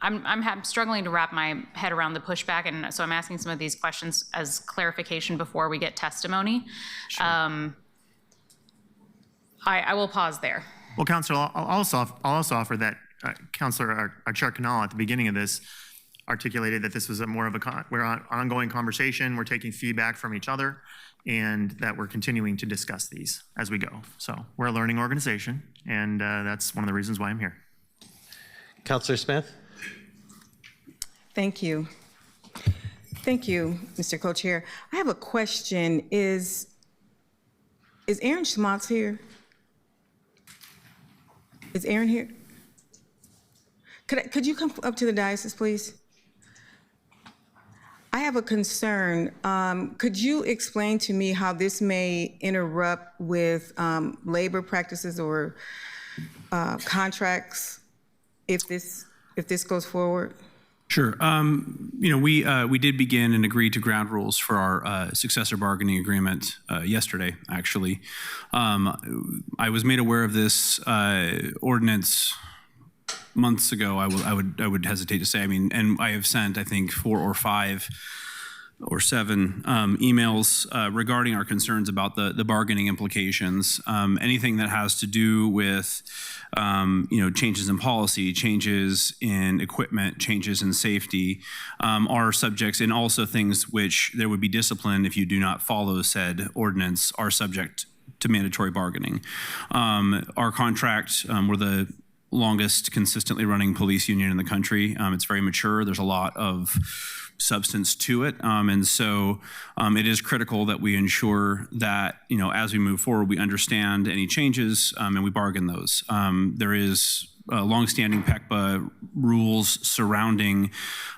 I'm struggling to wrap my head around the pushback, and so I'm asking some of these questions as clarification before we get testimony. Sure. I will pause there. Well, Councilor, I'll also offer that Councilor, our Chair Canal at the beginning of this articulated that this was more of we're on ongoing conversation, we're taking feedback from each other, and that we're continuing to discuss these as we go. So we're a learning organization, and that's one of the reasons why I'm here. Councilor Smith? Thank you. Thank you, Mr. Co-Chair. I have a question. Is Aaron Schmaltz here? Is Aaron here? Could you come up to the dais, please? I have a concern. Could you explain to me how this may interrupt with labor practices or contracts if this goes forward? Sure. We did begin and agree to ground rules for our successor bargaining agreement yesterday, actually. I was made aware of this ordinance months ago. I would hesitate to say. I mean, and I have sent, I think, 4 or 5 or 7 emails regarding our concerns about the bargaining implications. Anything that has to do with changes in policy, changes in equipment, changes in safety are subjects, and also things which there would be discipline if you do not follow said ordinance are subject to mandatory bargaining. Our contract, we're the longest consistently running police union in the country. It's very mature. There's a lot of substance to it. And so it is critical that we ensure that, as we move forward, we understand any changes and we bargain those. There is longstanding PECBA rules surrounding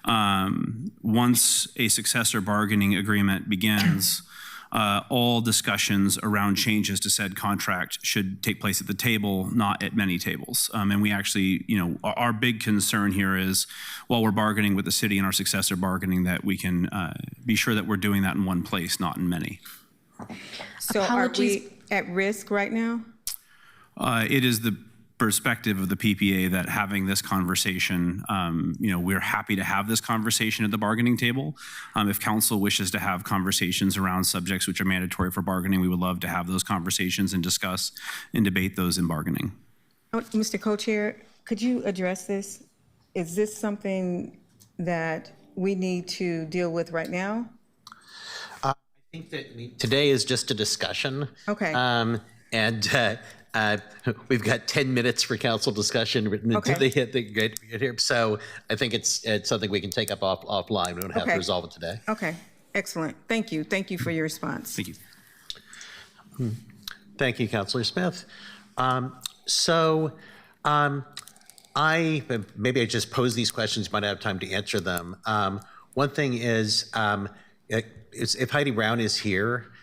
once a successor bargaining agreement begins, all discussions around changes to said contract should take place at the table, not at many tables. And we actually, our big concern here is while we're bargaining with the city and our successor bargaining, that we can be sure that we're doing that in one place, not in many. So are we at risk right now? It is the perspective of the PPA that having this conversation, we're happy to have this conversation at the bargaining table. If council wishes to have conversations around subjects which are mandatory for bargaining, we would love to have those conversations and discuss and debate those in bargaining. Mr. Co-Chair, could you address this? Is this something that we need to deal with right now? I think that today is just a discussion. Okay. We've got 10 minutes for council discussion written until they get here. So I think it's something we can take up offline. We don't have to resolve it today. Okay, excellent. Thank you. Thank you for your response. Thank you. Thank you, Councilor Smith. Maybe I just pose these questions, might have time to answer them. One thing is, if Heidi Brown is here,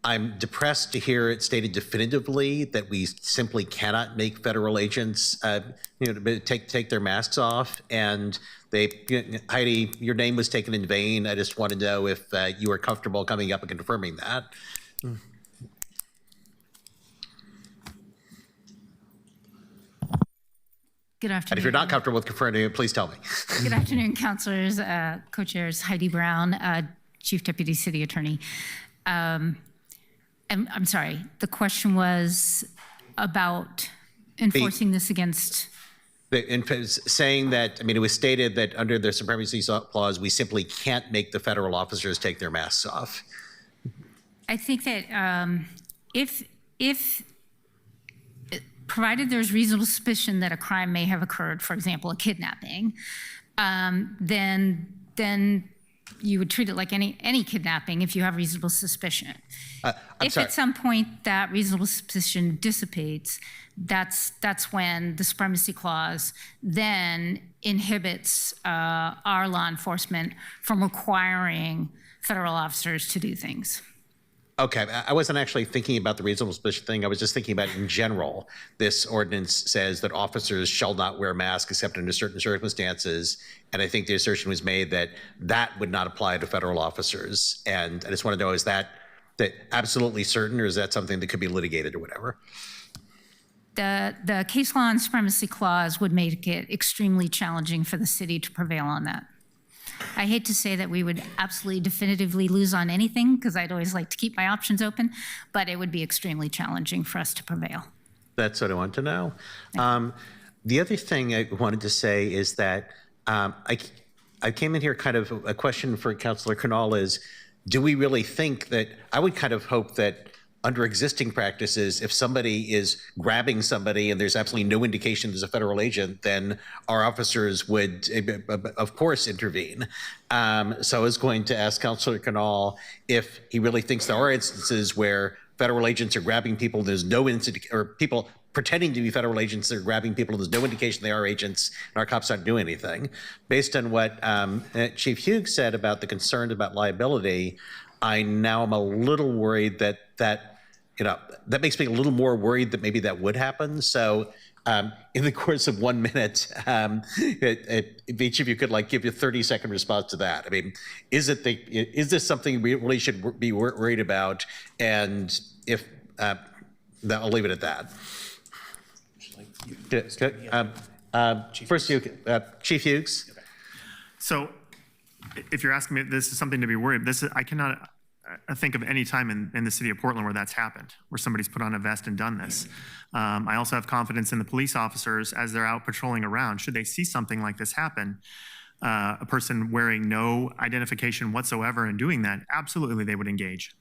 I'm depressed to hear it stated definitively that we simply cannot make federal agents, take their masks off. And Heidi, your name was taken in vain. I just want to know if you are comfortable coming up and confirming that. Good afternoon. And if you're not comfortable with confirming it, please tell me. Good afternoon, councilors, co-chairs Heidi Brown, Chief Deputy City Attorney. And I'm sorry, the question was about enforcing this against? Saying that, I mean, it was stated that under the supremacy clause, we simply can't make the federal officers take their masks off. I think that if provided there's reasonable suspicion that a crime may have occurred, for example, a kidnapping, then you would treat it like any kidnapping if you have reasonable suspicion. If at some point that reasonable suspicion dissipates, that's when the supremacy clause then inhibits our law enforcement from requiring federal officers to do things. Okay, I wasn't actually thinking about the reasonable suspicion thing. I was just thinking about in general. This ordinance says that officers shall not wear masks except under certain circumstances. And I think the assertion was made that that would not apply to federal officers. And I just want to know, is that absolutely certain, or is that something that could be litigated or whatever? The case law and supremacy clause would make it extremely challenging for the city to prevail on that. I hate to say that we would absolutely definitively lose on anything, because I'd always like to keep my options open, but it would be extremely challenging for us to prevail. That's what I want to know. The other thing I wanted to say is that I came in here kind of a question for Councilor Canal is, do we really think that, I would kind of hope that under existing practices, if somebody is grabbing somebody and there's absolutely no indication there's a federal agent, then our officers would, of course, intervene. So I was going to ask Councilor Canal if he really thinks there are instances where federal agents are grabbing people, there's no incident, or people pretending to be federal agents that are grabbing people, there's no indication they are agents, and our cops aren't doing anything. Based on what Chief Hughes said about the concern about liability, I now am a little worried that that makes me a little more worried that maybe that would happen. So in the course of 1 minute, if each of you could give a 30-second response to that. I mean, is this something we really should be worried about? And if, I'll leave it at that. First, Chief Hughes. So if you're asking me if this is something to be worried, I cannot think of any time in the city of Portland where that's happened, where somebody's put on a vest and done this. I also have confidence in the police officers as they're out patrolling around. Should they see something like this happen, a person wearing no identification whatsoever and doing that, absolutely they would engage.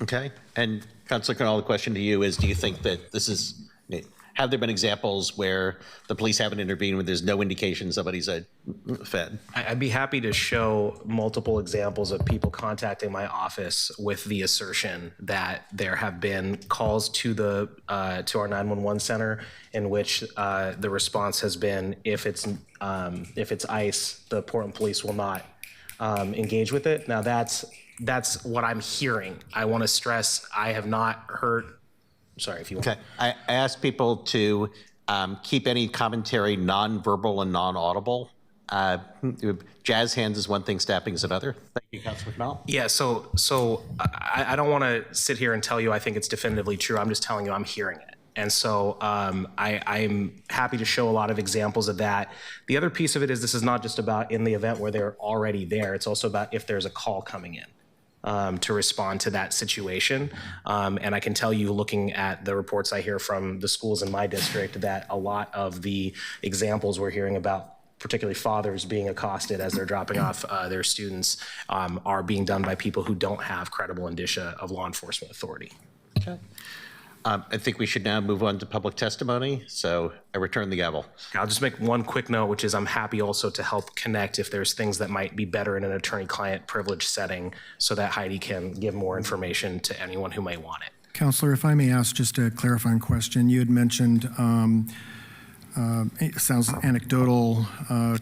Okay. And Councilor Canal, the question to you is, do you think that this is, have there been examples where the police haven't intervened when there's no indication somebody's a Fed? I'd be happy to show multiple examples of people contacting my office with the assertion that there have been calls to to our 911 center in which the response has been, if it's ICE, the Portland police will not engage with it. Now that's what I'm hearing. I want to stress I have not heard. Sorry, if you want. Okay. I asked people to keep any commentary non-verbal and non-audible. Jazz hands is one thing, stabbing is another. Thank you, Councilor Canal. Yeah, so I don't want to sit here and tell you I think it's definitively true. I'm just telling you I'm hearing it. And so I'm happy to show a lot of examples of that. The other piece of it is this is not just about in the event where they're already there. It's also about if there's a call coming in. To respond to that situation. And I can tell you, looking at the reports I hear from the schools in my district, that a lot of the examples we're hearing about, particularly fathers being accosted as they're dropping off their students, are being done by people who don't have credible indicia of law enforcement authority. Okay. I think we should now move on to public testimony. So I return the gavel. I'll just make one quick note, which is I'm happy also to help connect if there's things that might be better in an attorney-client privilege setting so that Heidi can give more information to anyone who might want it. Counselor, if I may ask just a clarifying question. You had mentioned, it sounds anecdotal,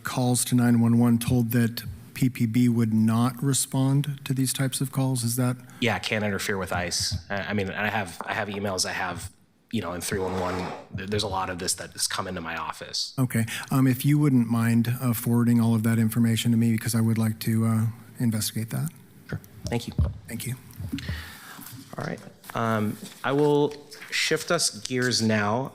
calls to 911 told that PPB would not respond to these types of calls. Is that? Yeah, can't interfere with ICE. I mean, I have emails I have, in 311. There's a lot of this that has come into my office. Okay. If you wouldn't mind forwarding all of that information to me, because I would like to investigate that. Sure. Thank you. Thank you. All right. I will shift us gears now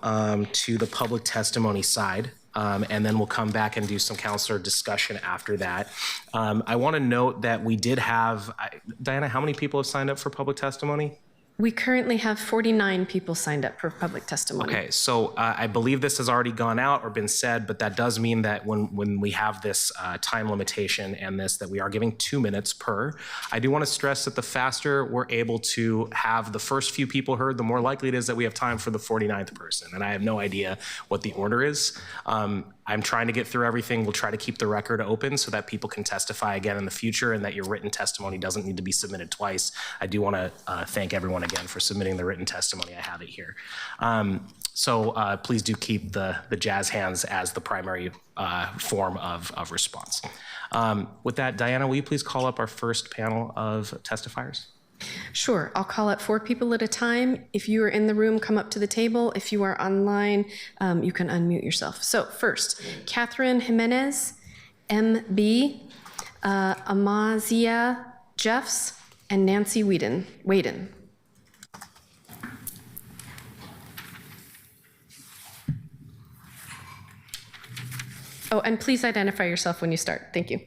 to the public testimony side. And then we'll come back and do some counselor discussion after that. I want to note that we did have, Diana, how many people have signed up for public testimony? We currently have 49 people signed up for public testimony. Okay, so I believe this has already gone out or been said, but that does mean that when we have this time limitation and that we are giving 2 minutes per. I do want to stress that the faster we're able to have the first few people heard, the more likely it is that we have time for the 49th person. And I have no idea what the order is. I'm trying to get through everything. We'll try to keep the record open so that people can testify again in the future and that your written testimony doesn't need to be submitted twice. I do want to thank everyone again for submitting the written testimony. I have it here. So please do keep the jazz hands as the primary form of response. With that, Diana, will you please call up our first panel of testifiers? Sure, I'll call up 4 people at a time. If you are in the room, come up to the table. If you are online, you can unmute yourself. So first, Catherine Jimenez, MB, Amazia Jeffs, and Nancy Whedon. Oh, and please identify yourself when you start. Thank you.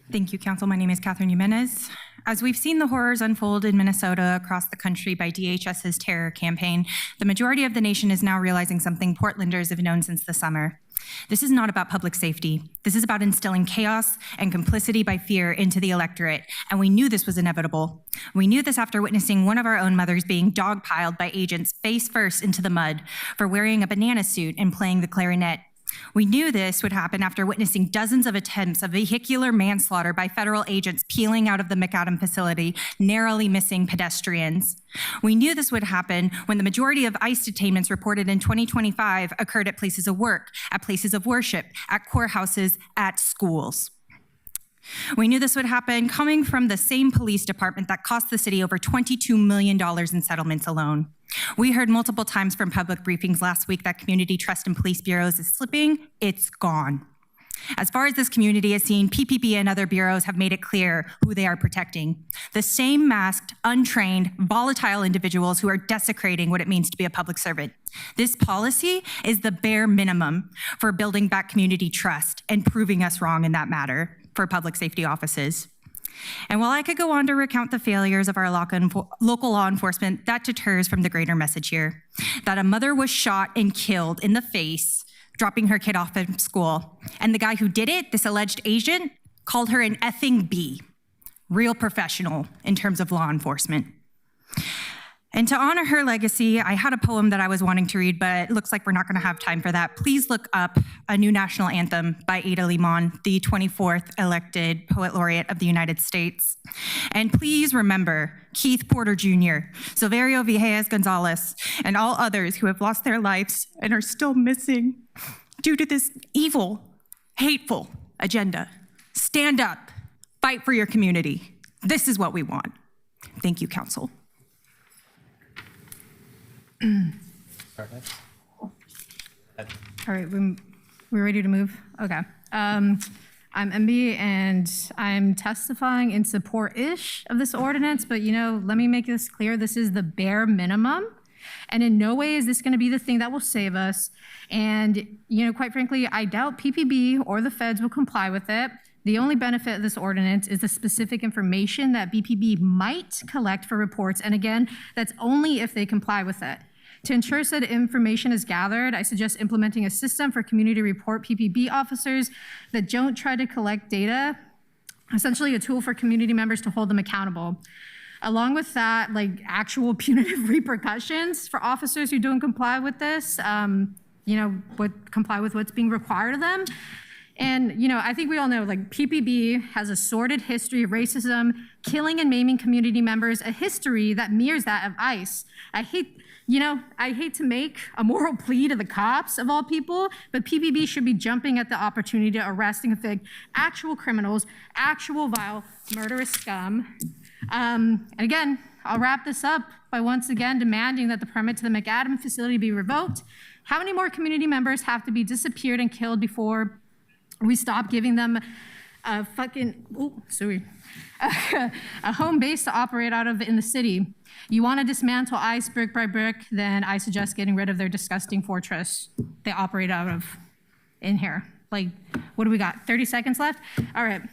Thank you, Council. My name is Catherine Jimenez. As we've seen the horrors unfold in Minnesota across the country by DHS's terror campaign, the majority of the nation is now realizing something Portlanders have known since the summer. This is not about public safety. This is about instilling chaos and complicity by fear into the electorate, and we knew this was inevitable. We knew this after witnessing one of our own mothers being dogpiled by agents face first into the mud for wearing a banana suit and playing the clarinet. We knew this would happen after witnessing dozens of attempts of vehicular manslaughter by federal agents peeling out of the McAdam facility, narrowly missing pedestrians. We knew this would happen when the majority of ICE detainments reported in 2025 occurred at places of work, at places of worship, at courthouses, at schools. We knew this would happen coming from the same police department that cost the city over $22 million in settlements alone. We heard multiple times from public briefings last week that community trust in police bureaus is slipping. It's gone. As far as this community has seen, PPB and other bureaus have made it clear who they are protecting. The same masked, untrained, volatile individuals who are desecrating what it means to be a public servant. This policy is the bare minimum for building back community trust and proving us wrong in that matter for public safety offices. And while I could go on to recount the failures of our local law enforcement, that deters from the greater message here, that a mother was shot and killed in the face, dropping her kid off at school. And the guy who did it, this alleged agent, called her an effing B. Real professional in terms of law enforcement. And to honor her legacy, I had a poem that I was wanting to read, but it looks like we're not going to have time for that. Please look up A New National Anthem by Ada Limon, the 24th elected Poet Laureate of the United States. And please remember Keith Porter Jr., Silverio Villegas Gonzalez, and all others who have lost their lives and are still missing due to this evil, hateful agenda. Stand up, fight for your community. This is what we want. Thank you, Council. All right, we're ready to move? Okay. I'm MB, and I'm testifying in support-ish of this ordinance, but let me make this clear. This is the bare minimum, and in no way is this going to be the thing that will save us. And, quite frankly, I doubt PPB or the feds will comply with it. The only benefit of this ordinance is the specific information that BPB might collect for reports, and again, that's only if they comply with it. To ensure said information is gathered, I suggest implementing a system for community report PPB officers that don't try to collect data, essentially a tool for community members to hold them accountable. Along with that, actual punitive repercussions for officers who don't comply with this, comply with what's being required of them. And, I think we all know, PPB has a sordid history of racism, killing and maiming community members, a history that mirrors that of ICE. I hate to make a moral plea to the cops of all people, but PPB should be jumping at the opportunity to arrest and convict actual criminals, actual vile, murderous scum. And again, I'll wrap this up by once again demanding that the permit to the McAdam facility be revoked. How many more community members have to be disappeared and killed before we stop giving them a home base to operate out of in the city? You want to dismantle ICE brick by brick, then I suggest getting rid of their disgusting fortress they operate out of in here. What do we got? 30 seconds left? All right.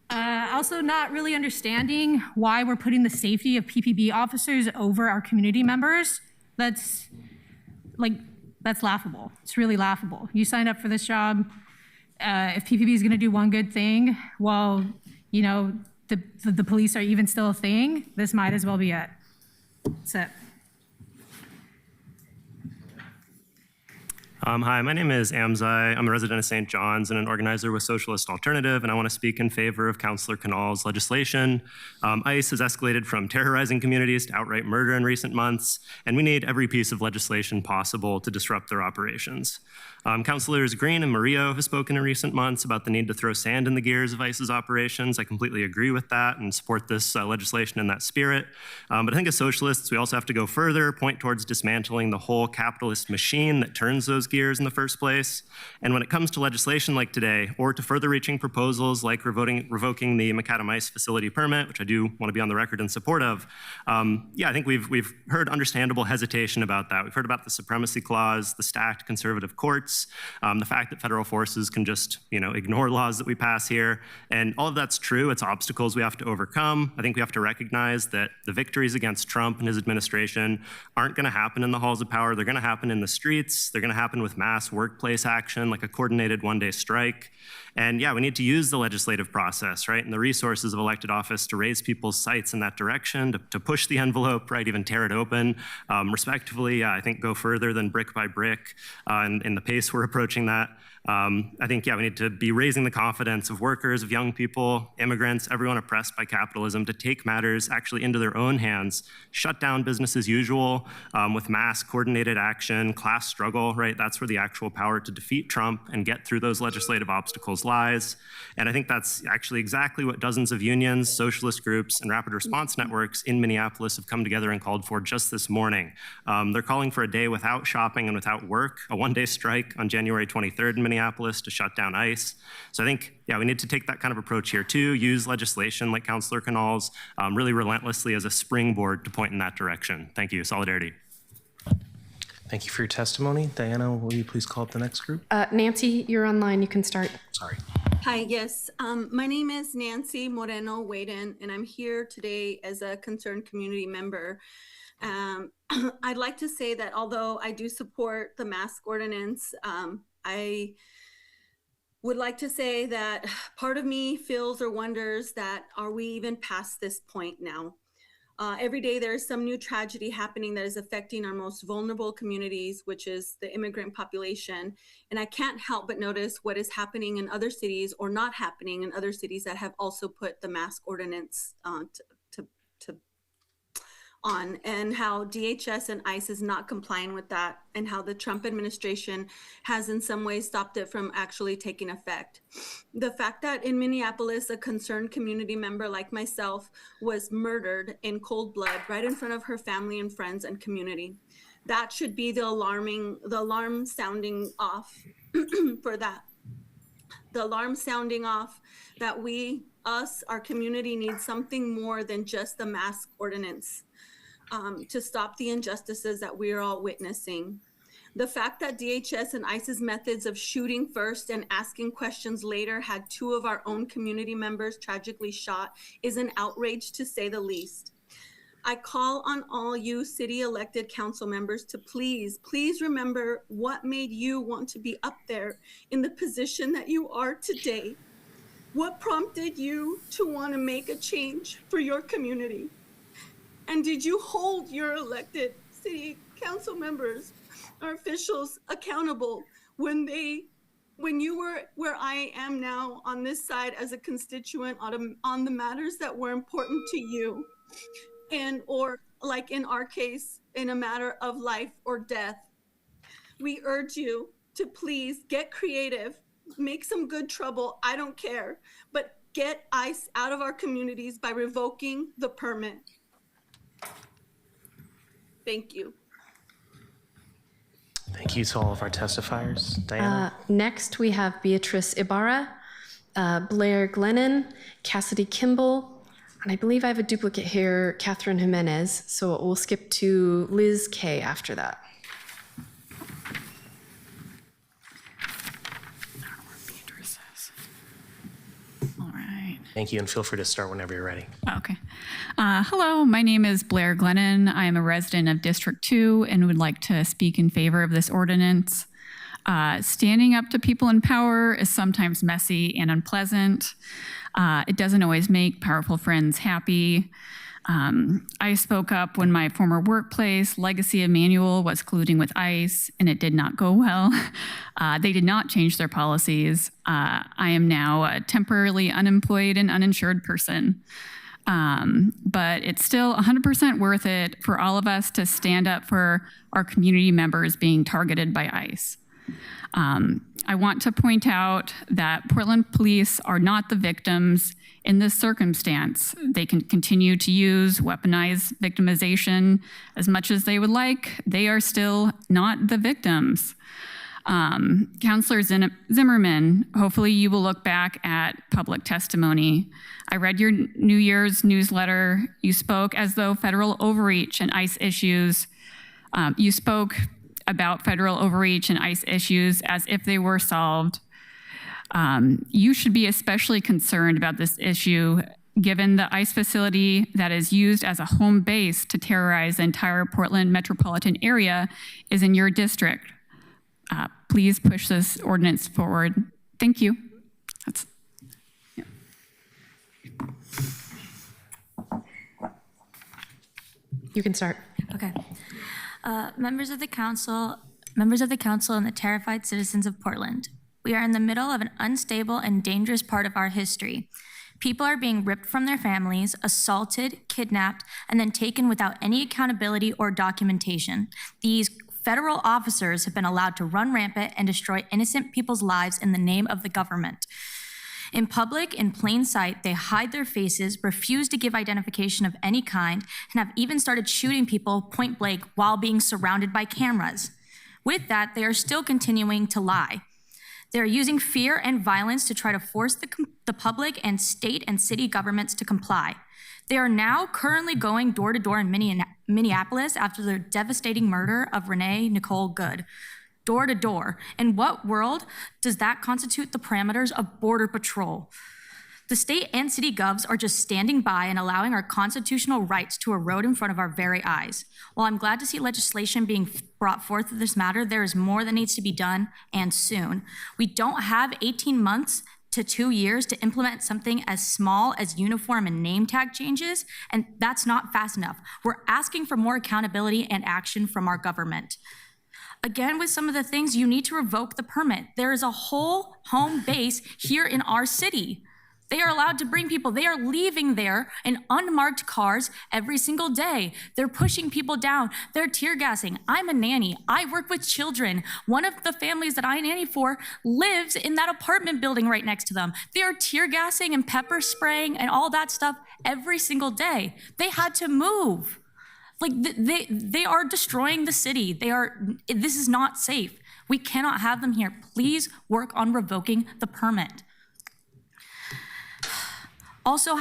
Also not really understanding why we're putting the safety of PPB officers over our community members. That's laughable. It's really laughable. You signed up for this job. If PPB is going to do one good thing, well, you know, the police are even still a thing, this might as well be it. That's it. Hi, my name is Amzai. I'm a resident of St. John's and an organizer with Socialist Alternative, and I want to speak in favor of Councillor Canal's legislation. ICE has escalated from terrorizing communities to outright murder in recent months, and we need every piece of legislation possible to disrupt their operations. Councillors Green and Murillo have spoken in recent months about the need to throw sand in the gears of ICE's operations. I completely agree with that and support this legislation in that spirit. But I think as socialists, we also have to go further, point towards dismantling the whole capitalist machine that turns those gears in the first place. And when it comes to legislation like today, or to further reaching proposals like revoking the Macadam ICE facility permit, which I do want to be on the record in support of, yeah, I think we've heard understandable hesitation about that. We've heard about the supremacy clause, the stacked conservative courts, the fact that federal forces can just, ignore laws that we pass here. And all of that's true. It's obstacles we have to overcome. I think we have to recognize that the victories against Trump and his administration aren't going to happen in the halls of power. They're going to happen in the streets. They're going to happen with mass workplace action, like a coordinated one-day strike. And yeah, we need to use the legislative process, right, and the resources of elected office to raise people's sights in that direction, to push the envelope, right, even tear it open. Respectively, I think go further than brick by brick in the pace we're approaching that. I think, yeah, we need to be raising the confidence of workers, of young people, immigrants, everyone oppressed by capitalism to take matters actually into their own hands, shut down business as usual with mass coordinated action, class struggle, right? That's where the actual power to defeat Trump and get through those legislative obstacles lies. And I think that's actually exactly what dozens of unions, socialist groups, and rapid response networks in Minneapolis have come together and called for just this morning. They're calling for a day without shopping and without work, a one-day strike on January 23rd in Minneapolis to shut down ICE. So I think, yeah, we need to take that kind of approach here too, use legislation like Councillor Canal's really relentlessly as a springboard to point in that direction. Thank you. Solidarity. Thank you for your testimony. Diana, will you please call up the next group? Nancy, you're online. You can start. Sorry. Hi, yes. My name is Nancy Moreno Waden, and I'm here today as a concerned community member. I'd like to say that although I do support the mask ordinance, I would like to say that part of me feels or wonders that are we even past this point now? Every day there is some new tragedy happening that is affecting our most vulnerable communities, which is the immigrant population. And I can't help but notice what is happening in other cities or not happening in other cities that have also put the mask ordinance on, and how DHS and ICE is not complying with that, and how the Trump administration has in some ways stopped it from actually taking effect. The fact that in Minneapolis, a concerned community member like myself was murdered in cold blood right in front of her family and friends and community, that should be the alarm sounding off for that. The alarm sounding off that our community needs something more than just the mask ordinance. To stop the injustices that we are all witnessing. The fact that DHS and ICE's methods of shooting first and asking questions later had 2 of our own community members tragically shot is an outrage, to say the least. I call on all you city elected council members to please remember what made you want to be up there in the position that you are today. What prompted you to want to make a change for your community? And did you hold your elected city council members or officials accountable when you were where I am now on this side as a constituent on the matters that were important to you, and or like in our case, in a matter of life or death? We urge you to please get creative, make some good trouble, I don't care, but get ICE out of our communities by revoking the permit. Thank you. Thank you to all of our testifiers. Diana? Next, we have Beatrice Ibarra, Blair Glennon, Cassidy Kimball, and I believe I have a duplicate here, Catherine Jimenez. So we'll skip to Liz Kay after that. All right. Thank you, and feel free to start whenever you're ready. Okay. Hello, my name is Blair Glennon. I am a resident of District 2 and would like to speak in favor of this ordinance. Standing up to people in power is sometimes messy and unpleasant. It doesn't always make powerful friends happy. I spoke up when my former workplace, Legacy Emmanuel, was colluding with ICE, and it did not go well. They did not change their policies. I am now a temporarily unemployed and uninsured person. But it's still 100% worth it for all of us to stand up for our community members being targeted by ICE. I want to point out that Portland police are not the victims in this circumstance. They can continue to use weaponized victimization as much as they would like. They are still not the victims. Counselor Zimmerman, hopefully you will look back at public testimony. I read your New Year's newsletter. You spoke as though federal overreach and ICE issues, you spoke about federal overreach and ICE issues as if they were solved. You should be especially concerned about this issue given the ICE facility that is used as a home base to terrorize the entire Portland metropolitan area is in your district. Please push this ordinance forward. Thank you. You can start. Okay. Members of the council, and the terrified citizens of Portland. We are in the middle of an unstable and dangerous part of our history. People are being ripped from their families, assaulted, kidnapped, and then taken without any accountability or documentation. These federal officers have been allowed to run rampant and destroy innocent people's lives in the name of the government. In public, in plain sight, they hide their faces, refuse to give identification of any kind, and have even started shooting people point blank while being surrounded by cameras. With that, they are still continuing to lie. They are using fear and violence to try to force the public and state and city governments to comply. They are now currently going door to door in Minneapolis after the devastating murder of Renee Nicole Good. Door to door. In what world does that constitute the parameters of Border Patrol? The state and city govs are just standing by and allowing our constitutional rights to erode in front of our very eyes. While I'm glad to see legislation being brought forth in this matter, there is more that needs to be done, and soon. We don't have 18 months to 2 years to implement something as small as uniform and name tag changes, and that's not fast enough. We're asking for more accountability and action from our government. Again, with some of the things, you need to revoke the permit. There is a whole home base here in our city. They are allowed to bring people. They are leaving there in unmarked cars every single day. They're pushing people down. They're tear gassing. I'm a nanny. I work with children. One of the families that I nanny for lives in that apartment building right next to them. They are tear gassing and pepper spraying and all that stuff every single day. They had to move. Like they are destroying the city. This is not safe. We cannot have them here. Please work on revoking the permit. Also,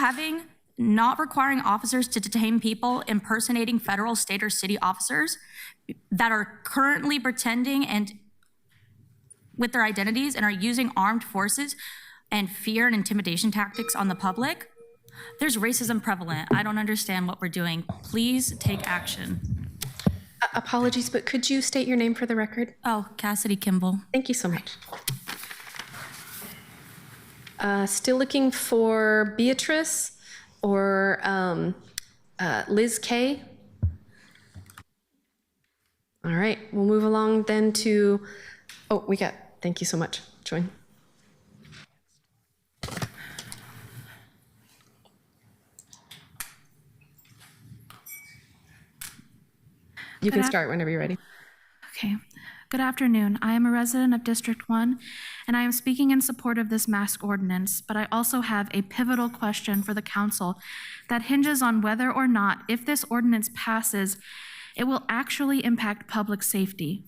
not requiring officers to detain people impersonating federal, state, or city officers that are currently pretending and with their identities and are using armed forces and fear and intimidation tactics on the public. There's racism prevalent. I don't understand what we're doing. Please take action. Apologies, but could you state your name for the record? Oh, Cassidy Kimball. Thank you so much. Still looking for Beatrice or Liz Kay. All right, we'll move along then to, thank you so much. Join. You can start whenever you're ready. Okay. Good afternoon. I am a resident of District 1, and I am speaking in support of this mask ordinance, but I also have a pivotal question for the council that hinges on whether or not, if this ordinance passes, it will actually impact public safety.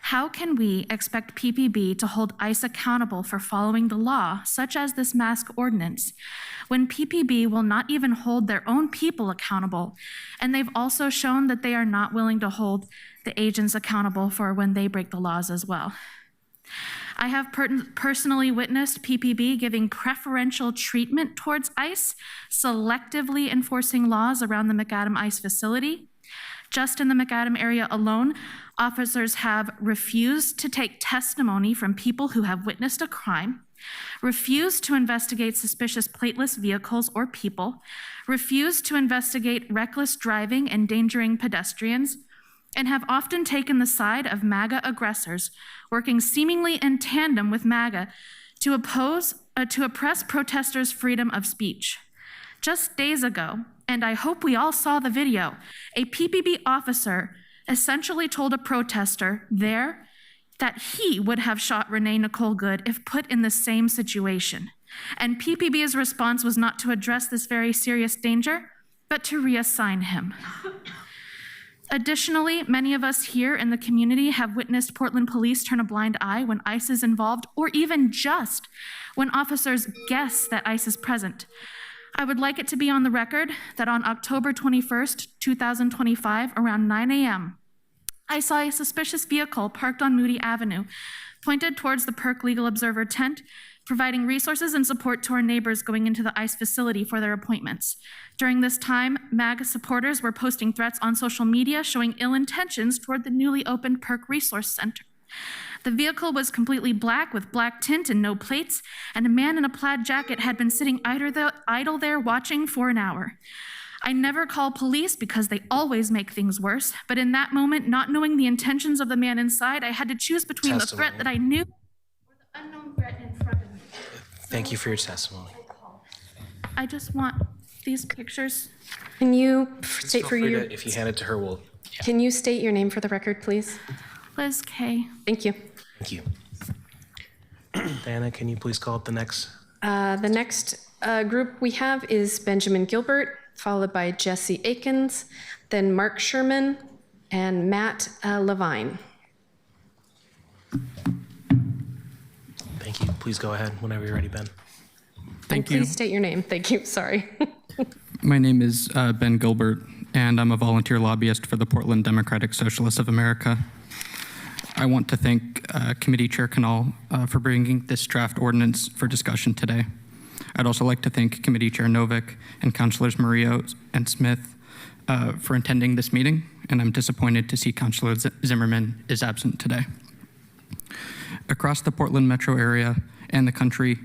How can we expect PPB to hold ICE accountable for following the law, such as this mask ordinance, when PPB will not even hold their own people accountable? And they've also shown that they are not willing to hold the agents accountable for when they break the laws as well. I have personally witnessed PPB giving preferential treatment towards ICE, selectively enforcing laws around the McAdam ICE facility. Just in the McAdam area alone, officers have refused to take testimony from people who have witnessed a crime, refused to investigate suspicious plateless vehicles or people, refused to investigate reckless driving endangering pedestrians, and have often taken the side of MAGA aggressors, working seemingly in tandem with MAGA to oppress protesters' freedom of speech. Just days ago, and I hope we all saw the video, a PPB officer essentially told a protester there that he would have shot Renee Nicole Good if put in the same situation. And PPB's response was not to address this very serious danger, but to reassign him. Additionally, many of us here in the community have witnessed Portland police turn a blind eye when ICE is involved, or even just when officers guess that ICE is present. I would like it to be on the record that on October 21st, 2025, around 9 a.m., I saw a suspicious vehicle parked on Moody Avenue, pointed towards the Perk Legal Observer tent, providing resources and support to our neighbors going into the ICE facility for their appointments. During this time, MAGA supporters were posting threats on social media showing ill intentions toward the newly opened Perk Resource Center. The vehicle was completely black with black tint and no plates, and a man in a plaid jacket had been sitting idle there watching for an hour. I never call police because they always make things worse, but in that moment, not knowing the intentions of the man inside, I had to choose between the threat that I knew or the unknown threat in front of me. Thank you for your testimony. I just want these pictures. Can you state for your... If you hand it to her, we'll... Can you state your name for the record, please? Liz Kay. Thank you. Thank you. Diana, can you please call up the next? The next group we have is Benjamin Gilbert, followed by Jesse Akins, then Mark Sherman, and Matt Levine. Thank you. Please go ahead whenever you're ready, Ben. Thank you. Please state your name. Thank you. Sorry. My name is Ben Gilbert, and I'm a volunteer lobbyist for the Portland Democratic Socialists of America. I want to thank Committee Chair Canal for bringing this draft ordinance for discussion today. I'd also like to thank Committee Chair Novick and Councilors Murillo and Smith for attending this meeting, and I'm disappointed to see Councilor Zimmerman is absent today. Across the Portland metro area and the country,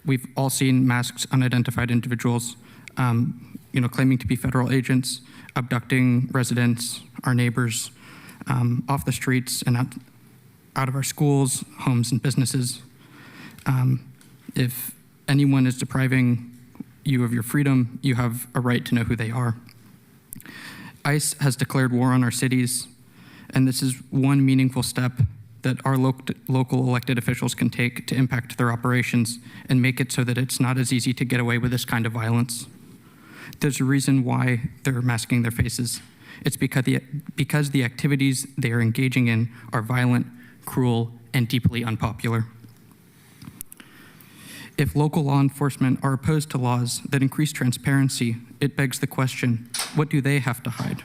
we've all seen masked unidentified individuals claiming to be federal agents, abducting residents, our neighbors, off the streets and out of our schools, homes, and businesses. If anyone is depriving you of your freedom, you have a right to know who they are. ICE has declared war on our cities, and this is one meaningful step that our local elected officials can take to impact their operations and make it so that it's not as easy to get away with this kind of violence. There's a reason why they're masking their faces. It's because the activities they are engaging in are violent, cruel, and deeply unpopular. If local law enforcement are opposed to laws that increase transparency, it begs the question, what do they have to hide?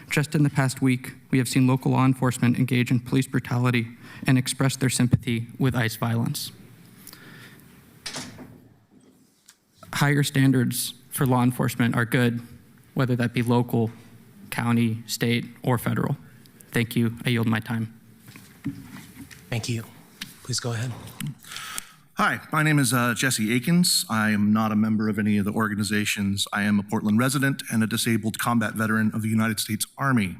Just in the past week, we have seen local law enforcement engage in police brutality and express their sympathy with ICE violence. Higher standards for law enforcement are good, whether that be local, county, state, or federal. Thank you. I yield my time. Thank you. Please go ahead. Hi, my name is Jesse Akins. I am not a member of any of the organizations. I am a Portland resident and a disabled combat veteran of the United States Army.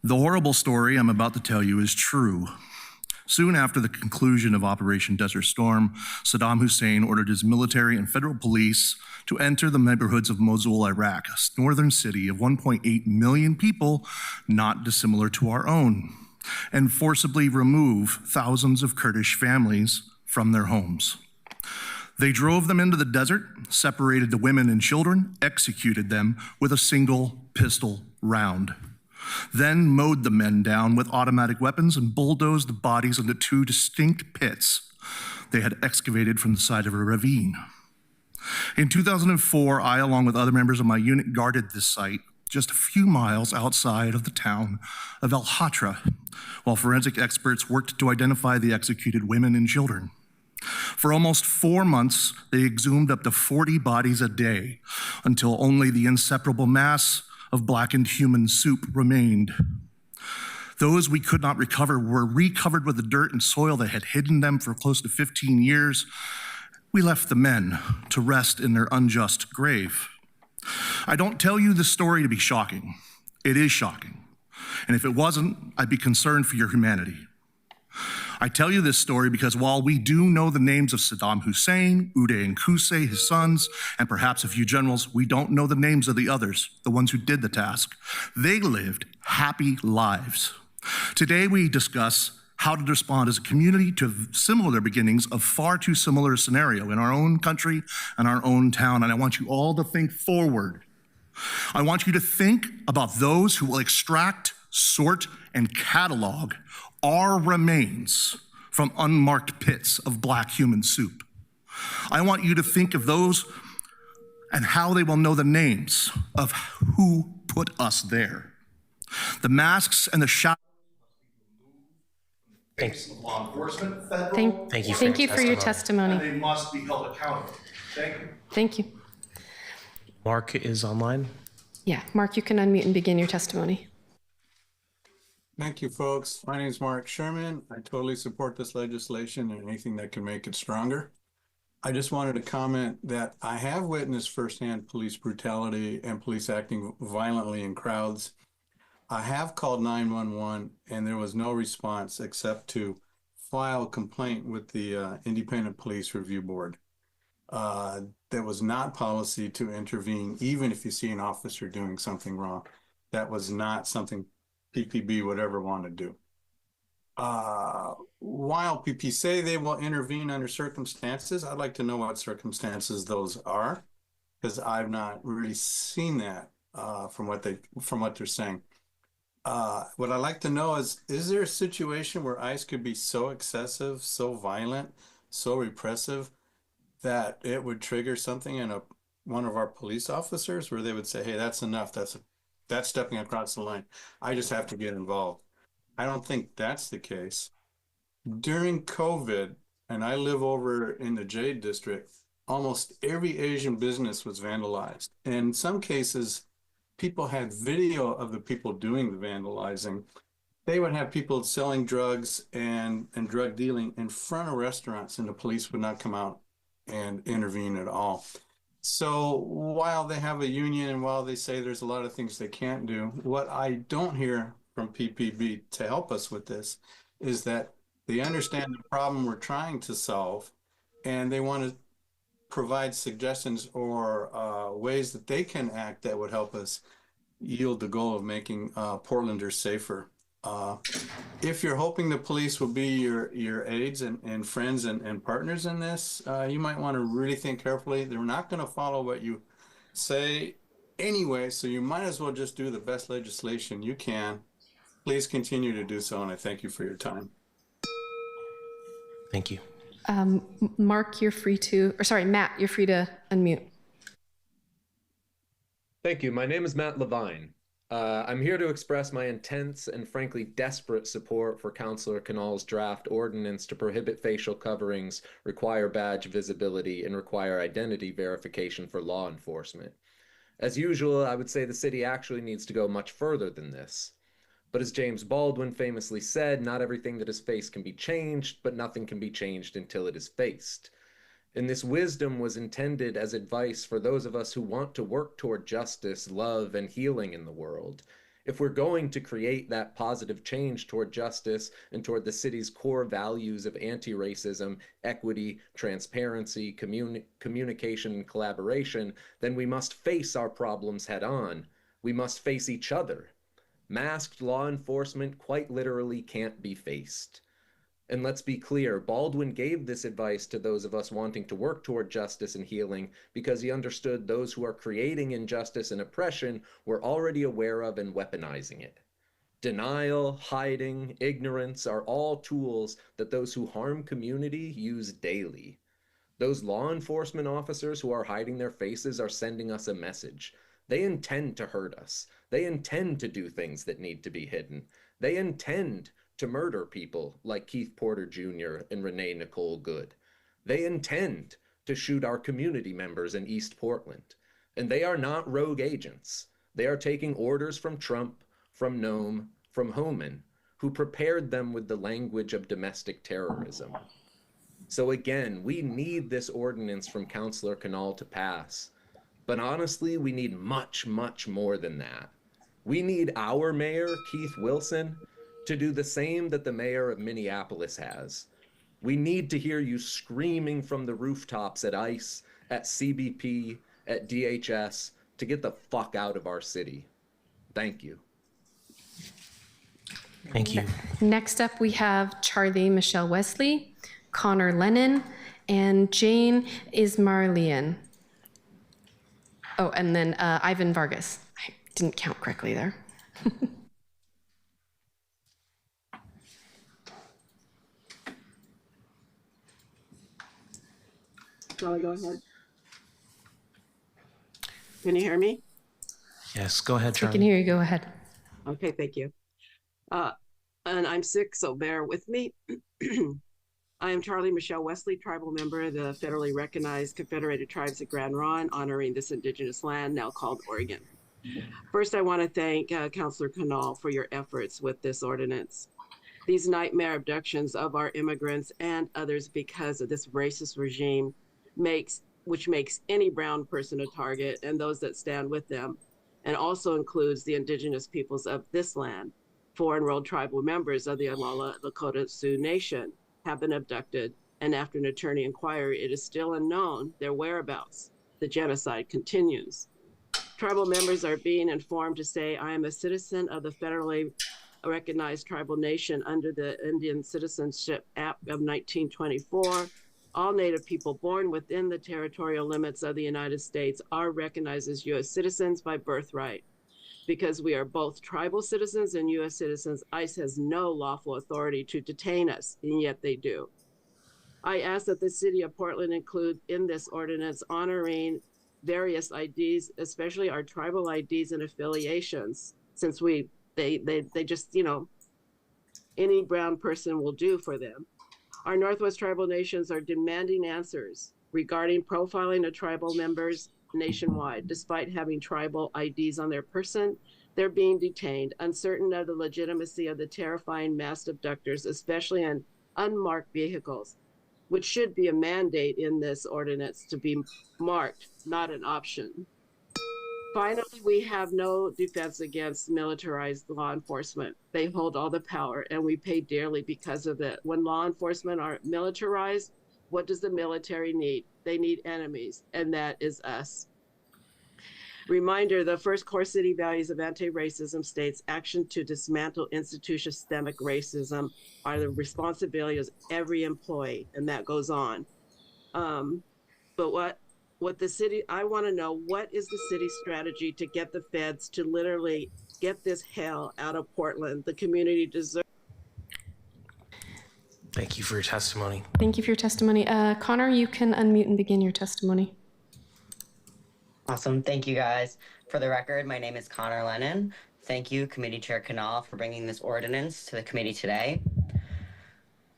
The horrible story I'm about to tell you is true. Soon after the conclusion of Operation Desert Storm, Saddam Hussein ordered his military and federal police to enter the neighborhoods of Mosul, Iraq, a northern city of 1.8 million people, not dissimilar to our own, and forcibly remove thousands of Kurdish families from their homes. They drove them into the desert, separated the women and children, executed them with a single pistol round, then mowed the men down with automatic weapons and bulldozed the bodies into two distinct pits they had excavated from the side of a ravine. In 2004, I, along with other members of my unit, guarded this site just a few miles outside of the town of El Hatra, while forensic experts worked to identify the executed women and children. For almost 4 months, they exhumed up to 40 bodies a day until only the inseparable mass of blackened human soup remained. Those we could not recover were recovered with the dirt and soil that had hidden them for close to 15 years. We left the men to rest in their unjust grave. I don't tell you this story to be shocking. It is shocking. And if it wasn't, I'd be concerned for your humanity. I tell you this story because while we do know the names of Saddam Hussein, Uday Nkuse, his sons, and perhaps a few generals, we don't know the names of the others, the ones who did the task. They lived happy lives. Today we discuss how to respond as a community to similar beginnings of far too similar a scenario in our own country and our own town. And I want you all to think forward. I want you to think about those who will extract, sort, and catalog our remains from unmarked pits of black human soup. I want you to think of those and how they will know the names of who put us there. The masks and the shadows. Thank you. Law enforcement, federal, Thank you Thank you for your and testimony. they must be held accountable. Thank you. Thank you. Mark is online. Yeah, Mark, you can unmute and begin your testimony. Thank you, folks. My name is Mark Sherman. I totally support this legislation and anything that can make it stronger. I just wanted to comment that I have witnessed firsthand police brutality and police acting violently in crowds. I have called 911 and there was no response except to file a complaint with the Independent Police Review Board. There was not policy to intervene, even if you see an officer doing something wrong. That was not something PPB would ever want to do. While PP say they will intervene under circumstances, I'd like to know what circumstances those are, because I've not really seen that from what they're saying. What I'd like to know is there a situation where ICE could be so excessive, so violent, so repressive that it would trigger something in one of our police officers where they would say, hey, that's enough, that's stepping across the line, I just have to get involved? I don't think that's the case. During COVID, and I live over in the Jade District, almost every Asian business was vandalized. In some cases, people had video of the people doing the vandalizing. They would have people selling drugs and drug dealing in front of restaurants, and the police would not come out and intervene at all. So while they have a union and while they say there's a lot of things they can't do, what I don't hear from PPB to help us with this is that they understand the problem we're trying to solve, and they want to provide suggestions or ways that they can act that would help us yield the goal of making Portlanders safer. If you're hoping the police will be your aides and friends and partners in this, you might want to really think carefully. They're not going to follow what you say anyway, so you might as well just do the best legislation you can. Please continue to do so, and I thank you for your time. Thank you. Mark, you're free to, or sorry, Matt, you're free to unmute. Thank you. My name is Matt Levine. I'm here to express my intense and frankly desperate support for Councillor Canal's draft ordinance to prohibit facial coverings, require badge visibility, and require identity verification for law enforcement. As usual, I would say the city actually needs to go much further than this. But as James Baldwin famously said, not everything that is faced can be changed, but nothing can be changed until it is faced. And this wisdom was intended as advice for those of us who want to work toward justice, love, and healing in the world. If we're going to create that positive change toward justice and toward the city's core values of anti-racism, equity, transparency, communication, and collaboration, then we must face our problems head on. We must face each other. Masked law enforcement quite literally can't be faced. And let's be clear, Baldwin gave this advice to those of us wanting to work toward justice and healing because he understood those who are creating injustice and oppression were already aware of and weaponizing it. Denial, hiding, ignorance are all tools that those who harm community use daily. Those law enforcement officers who are hiding their faces are sending us a message. They intend to hurt us. They intend to do things that need to be hidden. They intend to murder people like Keith Porter Jr. and Renee Nicole Good. They intend to shoot our community members in East Portland. And they are not rogue agents. They are taking orders from Trump, from Noam, from Homan, who prepared them with the language of domestic terrorism. So again, we need this ordinance from Councillor Knoll to pass. But honestly, we need much, much more than that. We need our mayor, Keith Wilson, to do the same that the mayor of Minneapolis has. We need to hear you screaming from the rooftops at ICE, at CBP, at DHS to get the fuck out of our city. Thank you. Thank you. Next up, we have Charlie Michelle Wesley, Connor Lennon, and Jane Ismarlian. Oh, and then Ivan Vargas. I didn't count correctly there. Shall I go ahead? Can you hear me? Yes, go ahead, I Charlie. can hear you. Go ahead. Okay, thank you. And I'm sick, so bear with me. I am Charlie Michelle Wesley, tribal member of the federally recognized Confederated Tribes of Grand Ronde, honoring this indigenous land now called Oregon. First, I want to thank Councillor Knoll for your efforts with this ordinance. These nightmare abductions of our immigrants and others because of this racist regime which makes any brown person a target and those that stand with them, and also includes the indigenous peoples of this land. 4 enrolled tribal members of the Oglala Lakota Sioux Nation have been abducted, and after an attorney inquiry, it is still unknown their whereabouts. The genocide continues. Tribal members are being informed to say, I am a citizen of the federally recognized tribal nation under the Indian Citizenship Act of 1924. All Native people born within the territorial limits of the United States are recognized as U.S. citizens by birthright. Because we are both tribal citizens and U.S. citizens, ICE has no lawful authority to detain us, and yet they do. I ask that the city of Portland include in this ordinance honoring various IDs, especially our tribal IDs and affiliations, since they just, any brown person will do for them. Our Northwest tribal nations are demanding answers regarding profiling of tribal members nationwide. Despite having tribal IDs on their person, they're being detained, uncertain of the legitimacy of the terrifying mass abductors, especially in unmarked vehicles, which should be a mandate in this ordinance to be marked, not an option. Finally, we have no defense against militarized law enforcement. They hold all the power, and we pay dearly because of it. When law enforcement are militarized, what does the military need? They need enemies, and that is us. Reminder, the first core city values of anti-racism states action to dismantle institutional systemic racism are the responsibility of every employee, and that goes on. But what the city, I want to know, what is the city's strategy to get the feds to literally get this hell out of Portland? The community deserves. Thank you for your testimony. Thank you for your testimony. Connor, you can unmute and begin your testimony. Awesome. Thank you, guys. For the record, my name is Connor Lennon. Thank you, Committee Chair Knoll, for bringing this ordinance to the committee today.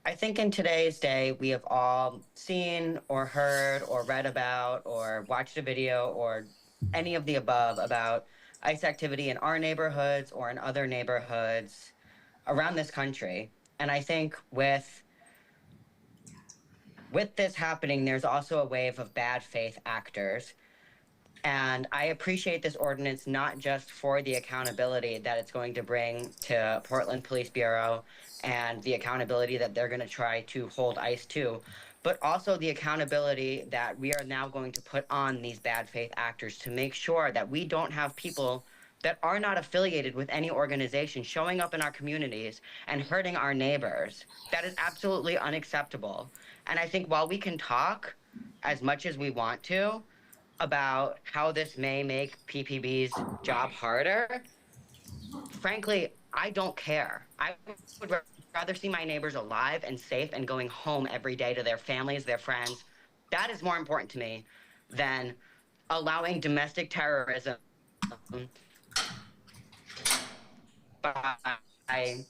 I think in today's day, we have all seen or heard or read about or watched a video or any of the above about ICE activity in our neighborhoods or in other neighborhoods around this country. And I think with this happening, there's also a wave of bad faith actors. And I appreciate this ordinance not just for the accountability that it's going to bring to Portland Police Bureau and the accountability that they're going to try to hold ICE to, but also the accountability that we are now going to put on these bad faith actors to make sure that we don't have people that are not affiliated with any organization showing up in our communities and hurting our neighbors. That is absolutely unacceptable. And I think while we can talk as much as we want to about how this may make PPB's job harder, frankly, I don't care. I would rather see my neighbors alive and safe and going home every day to their families, their friends. That is more important to me than allowing domestic terrorism I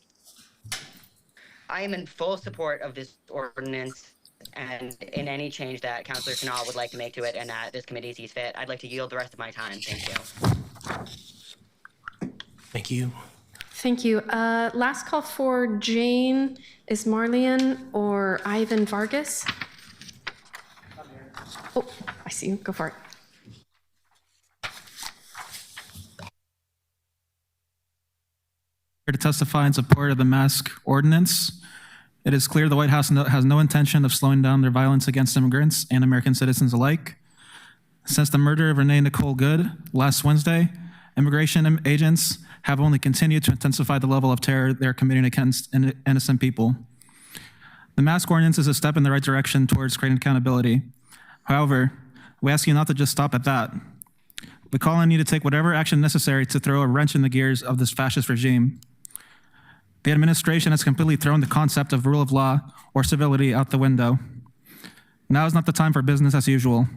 am in full support of this ordinance and in any change that Councilor Canal would like to make to it and that this committee sees fit. I'd like to yield the rest of my time. Thank you. Thank you. Thank you. Last call for Jane is Marlian or Ivan Vargas. Oh, I see you. Go for it. Here to testify in support of the mask ordinance. It is clear the White House has no intention of slowing down their violence against immigrants and American citizens alike. Since the murder of Renee Nicole Good last Wednesday, immigration agents have only continued to intensify the level of terror they're committing against innocent people. The mask ordinance is a step in the right direction towards creating accountability. However, we ask you not to just stop at that. We call on you to take whatever action necessary to throw a wrench in the gears of this fascist regime. The administration has completely thrown the concept of rule of law or civility out the window. Now is not the time for business as usual.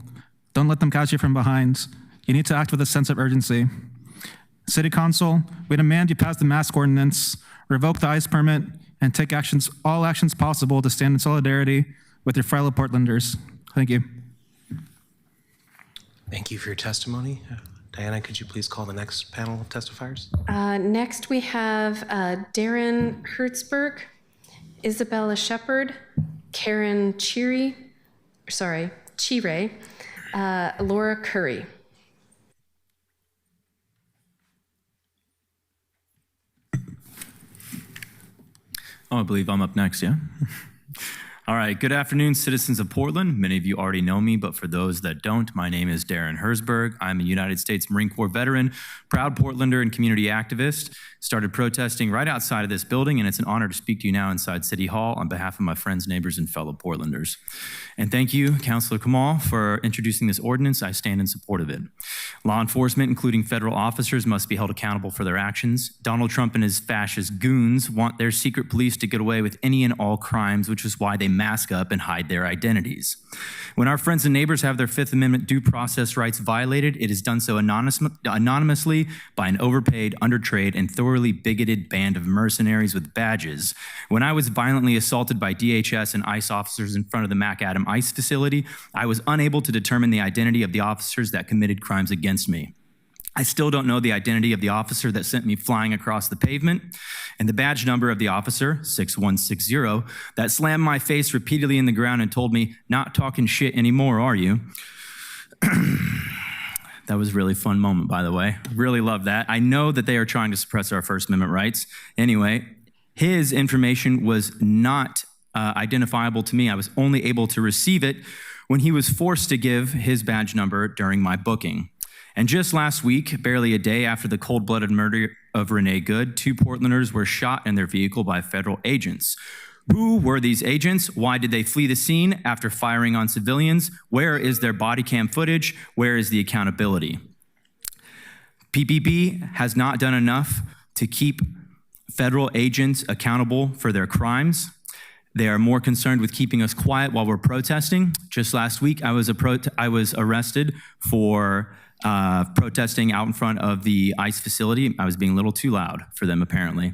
Don't let them catch you from behind. You need to act with a sense of urgency. City Council, we demand you pass the mask ordinance, revoke the ICE permit, and take all actions possible to stand in solidarity with your fellow Portlanders. Thank you. Thank you for your testimony. Diana, could you please call the next panel of testifiers? Next, we have Darren Hertzberg, Isabella Shepard, Karen Chire, Laura Curry. Oh, I believe I'm up next, yeah? All right, good afternoon, citizens of Portland. Many of you already know me, but for those that don't, my name is Darren Hertzberg. I'm a United States Marine Corps veteran, proud Portlander and community activist. Started protesting right outside of this building, and it's an honor to speak to you now inside City Hall on behalf of my friends, neighbors, and fellow Portlanders. And thank you, Councilor Kamal, for introducing this ordinance. I stand in support of it. Law enforcement, including federal officers, must be held accountable for their actions. Donald Trump and his fascist goons want their secret police to get away with any and all crimes, which is why they mask up and hide their identities. When our friends and neighbors have their Fifth Amendment due process rights violated, it is done so anonymously by an overpaid, undertrade, and thoroughly bigoted band of mercenaries with badges. When I was violently assaulted by DHS and ICE officers in front of the McAdam ICE facility, I was unable to determine the identity of the officers that committed crimes against me. I still don't know the identity of the officer that sent me flying across the pavement, and the badge number of the officer, 6160, that slammed my face repeatedly in the ground and told me, "Not talking shit anymore, are you?" That was a really fun moment, by the way. Really love that. I know that they are trying to suppress our First Amendment rights. Anyway, his information was not identifiable to me. I was only able to receive it when he was forced to give his badge number during my booking. And just last week, barely a day after the cold-blooded murder of Renee Good, 2 Portlanders were shot in their vehicle by federal agents. Who were these agents? Why did they flee the scene after firing on civilians? Where is their body cam footage? Where is the accountability? PPB has not done enough to keep federal agents accountable for their crimes. They are more concerned with keeping us quiet while we're protesting. Just last week, I was arrested for protesting out in front of the ICE facility. I was being a little too loud for them, apparently.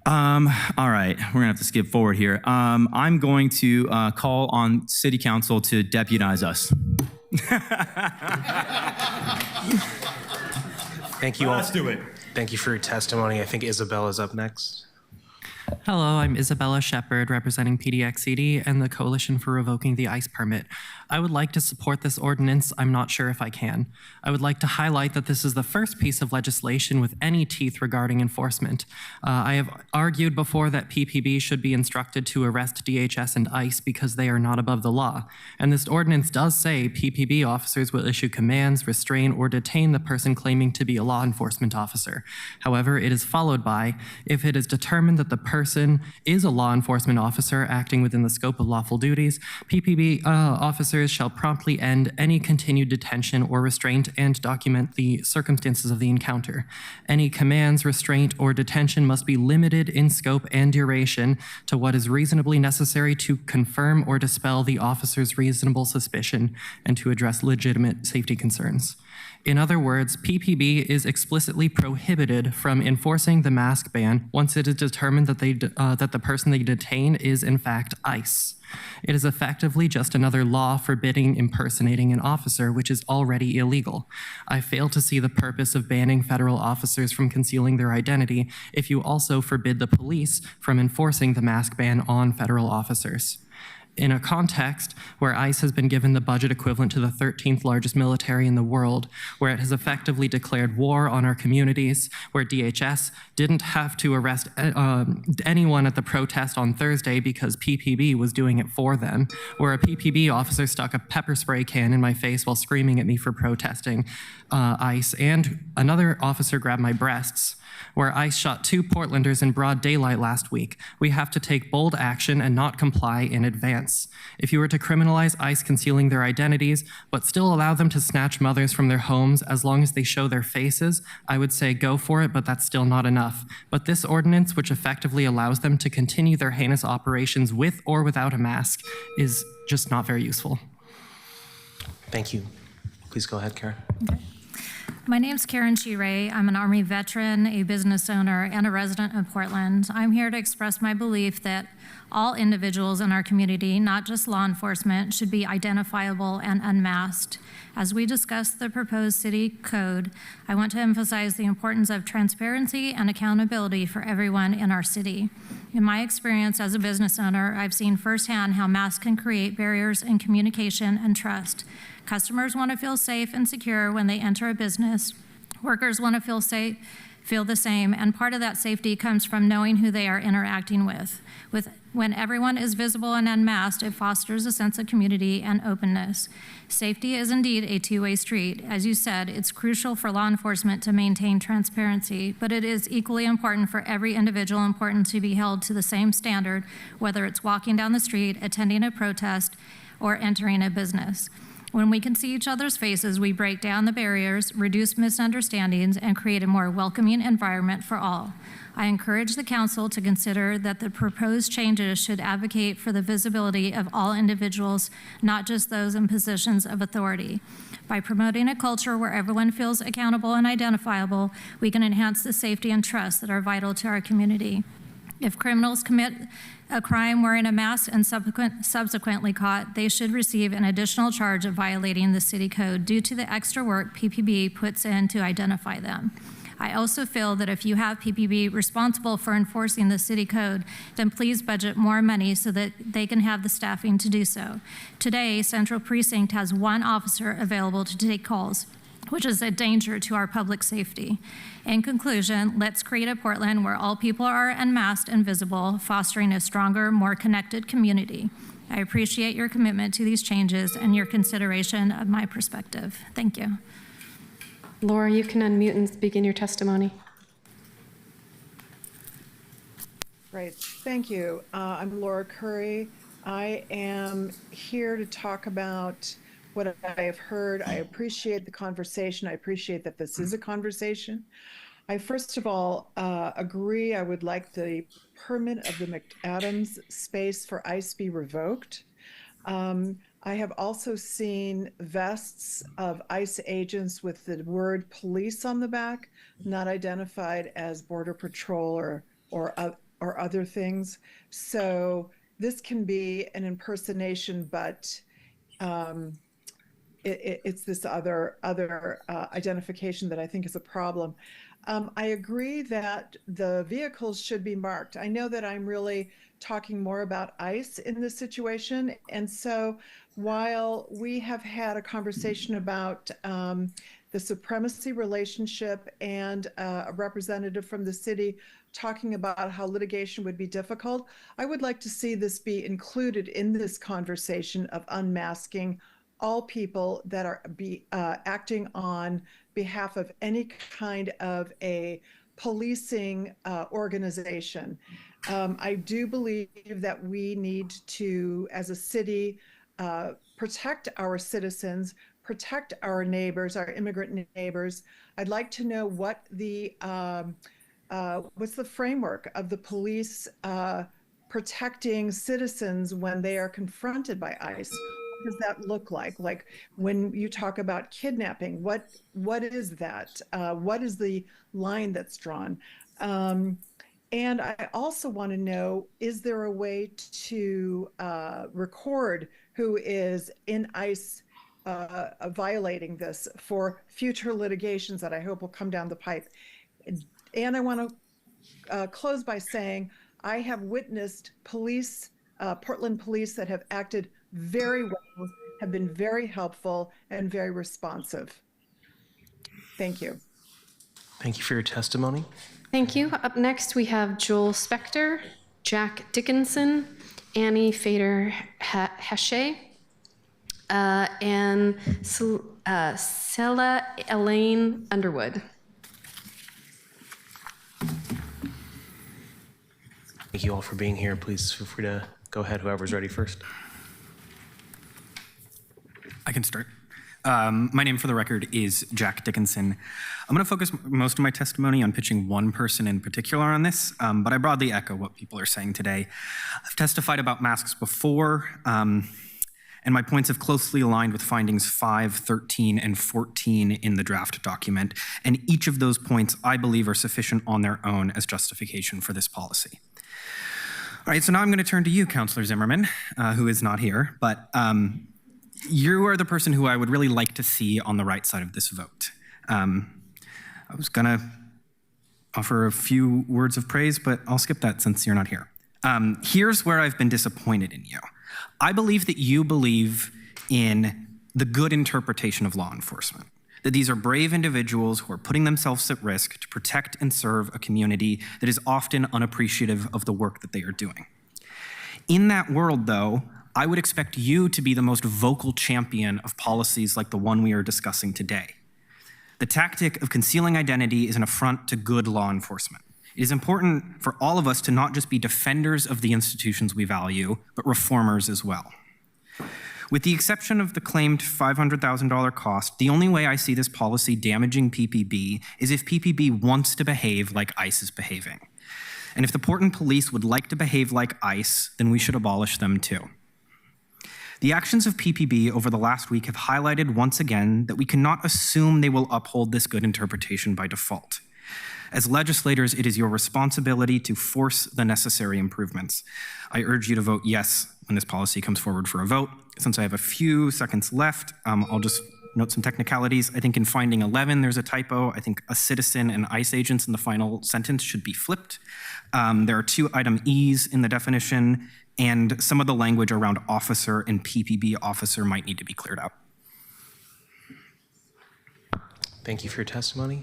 All right, we're gonna have to skip forward here. I'm going to call on City Council to deputize us. Thank you all. Let's do it. Thank you for your testimony. I think Isabella's up next. Hello, I'm Isabella Shepard, representing PDX-CD and the Coalition for Revoking the ICE Permit. I would like to support this ordinance. I'm not sure if I can. I would like to highlight that this is the first piece of legislation with any teeth regarding enforcement. I have argued before that PPB should be instructed to arrest DHS and ICE because they are not above the law. And this ordinance does say PPB officers will issue commands, restrain, or detain the person claiming to be a law enforcement officer. However, it is followed by, if it is determined that the person is a law enforcement officer acting within the scope of lawful duties, PPB officers shall promptly end any continued detention or restraint and document the circumstances of the encounter. Any commands, restraint, or detention must be limited in scope and duration to what is reasonably necessary to confirm or dispel the officer's reasonable suspicion and to address legitimate safety concerns. In other words, PPB is explicitly prohibited from enforcing the mask ban once it is determined that that the person they detain is in fact ICE. It is effectively just another law forbidding impersonating an officer, which is already illegal. I fail to see the purpose of banning federal officers from concealing their identity if you also forbid the police from enforcing the mask ban on federal officers. In a context where ICE has been given the budget equivalent to the 13th largest military in the world, where it has effectively declared war on our communities, where DHS didn't have to arrest anyone at the protest on Thursday because PPB was doing it for them, where a PPB officer stuck a pepper spray can in my face while screaming at me for protesting ICE, and another officer grabbed my breasts, where ICE shot 2 Portlanders in broad daylight last week. We have to take bold action and not comply in advance. If you were to criminalize ICE concealing their identities, but still allow them to snatch mothers from their homes as long as they show their faces, I would say go for it, but that's still not enough. But this ordinance, which effectively allows them to continue their heinous operations with or without a mask, is just not very useful. Thank you. Please go ahead, Karen. My name's Karen Shirey. I'm an Army veteran, a business owner, and a resident of Portland. I'm here to express my belief that all individuals in our community, not just law enforcement, should be identifiable and unmasked. As we discuss the proposed city code, I want to emphasize the importance of transparency and accountability for everyone in our city. In my experience as a business owner, I've seen firsthand how masks can create barriers in communication and trust. Customers want to feel safe and secure when they enter a business. Workers want to feel the same, and part of that safety comes from knowing who they are interacting with. When everyone is visible and unmasked, it fosters a sense of community and openness. Safety is indeed a two-way street. As you said, it's crucial for law enforcement to maintain transparency, but it is equally important for every individual to be held to the same standard, whether it's walking down the street, attending a protest, or entering a business. When we can see each other's faces, we break down the barriers, reduce misunderstandings, and create a more welcoming environment for all. I encourage the council to consider that the proposed changes should advocate for the visibility of all individuals, not just those in positions of authority. By promoting a culture where everyone feels accountable and identifiable, we can enhance the safety and trust that are vital to our community. If criminals commit a crime wearing a mask and subsequently caught, they should receive an additional charge of violating the city code due to the extra work PPB puts in to identify them. I also feel that if you have PPB responsible for enforcing the city code, then please budget more money so that they can have the staffing to do so. Today, Central Precinct has 1 officer available to take calls, which is a danger to our public safety. In conclusion, let's create a Portland where all people are unmasked and visible, fostering a stronger, more connected community. I appreciate your commitment to these changes and your consideration of my perspective. Thank you. Laura, you can unmute and begin your testimony. Great, thank you. I'm Laura Curry. I am here to talk about what I have heard. I appreciate the conversation. I appreciate that this is a conversation. I first of all agree I would like the permit of the McAdams space for ICE be revoked. I have also seen vests of ICE agents with the word police on the back, not identified as Border Patrol or other things. So this can be an impersonation, but it's this other identification that I think is a problem. I agree that the vehicles should be marked. I know that I'm really talking more about ICE in this situation. And so while we have had a conversation about the supremacy relationship and a representative from the city talking about how litigation would be difficult, I would like to see this be included in this conversation of unmasking all people that are acting on behalf of any kind of a policing organization. I do believe that we need to, as a city, protect our citizens, protect our neighbors, our immigrant neighbors. I'd like to know what the what's the framework of the police protecting citizens when they are confronted by ICE does that look like? Like when you talk about kidnapping, what is that? What is the line that's drawn? And I also want to know, is there a way to record who is in ICE violating this for future litigations that I hope will come down the pipe? And I want to close by saying I have witnessed police, Portland police that have acted very well, have been very helpful and very responsive. Thank you. Thank you for your testimony. Thank you. Up next, we have Joel Spector, Jack Dickinson, Annie Fader-Heshe, and Sela Elaine Underwood. Thank you all for being here. Please feel free to go ahead, whoever's ready first. I can start. My name for the record is Jack Dickinson. I'm going to focus most of my testimony on pitching one person in particular on this, but I broadly echo what people are saying today. I've testified about masks before, and my points have closely aligned with findings 5, 13, and 14 in the draft document, and each of those points I believe are sufficient on their own as justification for this policy. All right, so now I'm going to turn to you, Councillor Zimmerman, who is not here, but you are the person who I would really like to see on the right side of this vote. I was going to offer a few words of praise, but I'll skip that since you're not here. Here's where I've been disappointed in you. I believe that you believe in the good interpretation of law enforcement, that these are brave individuals who are putting themselves at risk to protect and serve a community that is often unappreciative of the work that they are doing. In that world, though, I would expect you to be the most vocal champion of policies like the one we are discussing today. The tactic of concealing identity is an affront to good law enforcement. It is important for all of us to not just be defenders of the institutions we value, but reformers as well. With the exception of the claimed $500,000 cost, the only way I see this policy damaging PPB is if PPB wants to behave like ICE is behaving. And if the Portland Police would like to behave like ICE, then we should abolish them too. The actions of PPB over the last week have highlighted once again that we cannot assume they will uphold this good interpretation by default. As legislators, it is your responsibility to force the necessary improvements. I urge you to vote yes when this policy comes forward for a vote. Since I have a few seconds left, I'll just note some technicalities. I think in finding 11, there's a typo. I think a citizen and ICE agents in the final sentence should be flipped. There are 2 item E's in the definition, and some of the language around officer and PPB officer might need to be cleared out. Thank you for your testimony.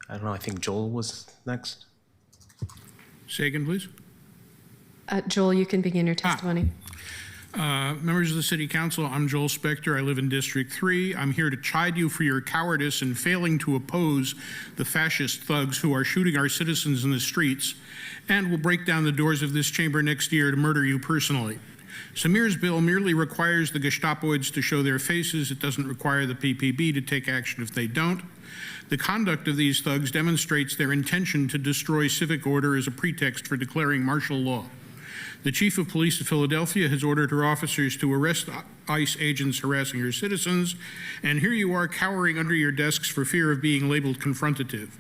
I don't know, I think Joel was next. Say again, please. Joel, you can begin your testimony. Members of the City Council, I'm Joel Spector. I live in District 3. I'm here to chide you for your cowardice in failing to oppose the fascist thugs who are shooting our citizens in the streets and will break down the doors of this chamber next year to murder you personally. Samir's bill merely requires the Gestapoids to show their faces. It doesn't require the PPB to take action if they don't. The conduct of these thugs demonstrates their intention to destroy civic order as a pretext for declaring martial law. The Chief of Police of Philadelphia has ordered her officers to arrest ICE agents harassing her citizens, and here you are cowering under your desks for fear of being labeled confrontative.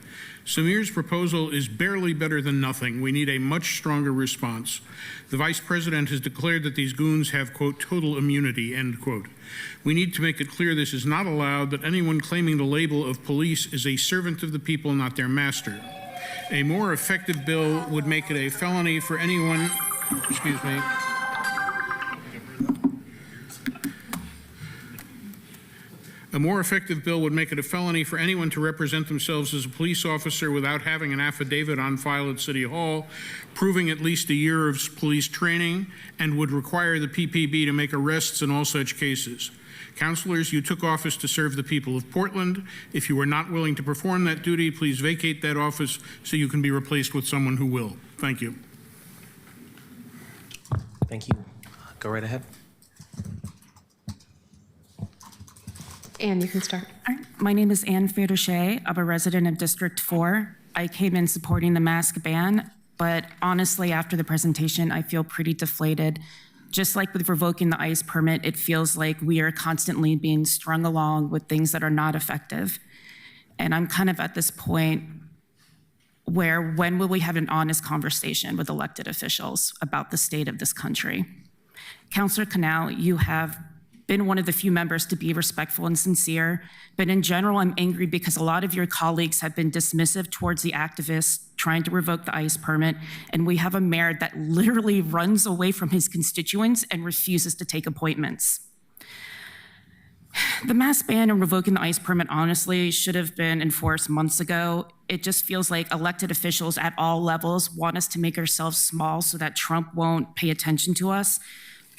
Samir's proposal is barely better than nothing. We need a much stronger response. The Vice President has declared that these goons have, quote, total immunity, end quote. We need to make it clear this is not allowed, that anyone claiming the label of police is a servant of the people, not their master. A more effective bill would make it a felony for anyone, excuse me. A more effective bill would make it a felony for anyone to represent themselves as a police officer without having an affidavit on file at City Hall, proving at least a year of police training, and would require the PPB to make arrests in all such cases. Councilors, you took office to serve the people of Portland. If you are not willing to perform that duty, please vacate that office so you can be replaced with someone who will. Thank you. Thank you. Go right ahead. Anne, you can start. My name is Anne Fader-Heshe. I'm a resident of District 4. I came in supporting the mask ban, but honestly, after the presentation, I feel pretty deflated Just like with revoking the ICE permit, it feels like we are constantly being strung along with things that are not effective. And I'm kind of at this point where when will we have an honest conversation with elected officials about the state of this country? Councillor Canal, you have been one of the few members to be respectful and sincere, but in general, I'm angry because a lot of your colleagues have been dismissive towards the activists trying to revoke the ICE permit, and we have a mayor that literally runs away from his constituents and refuses to take appointments. The mass ban and revoking the ICE permit honestly should have been enforced months ago. It just feels like elected officials at all levels want us to make ourselves small so that Trump won't pay attention to us.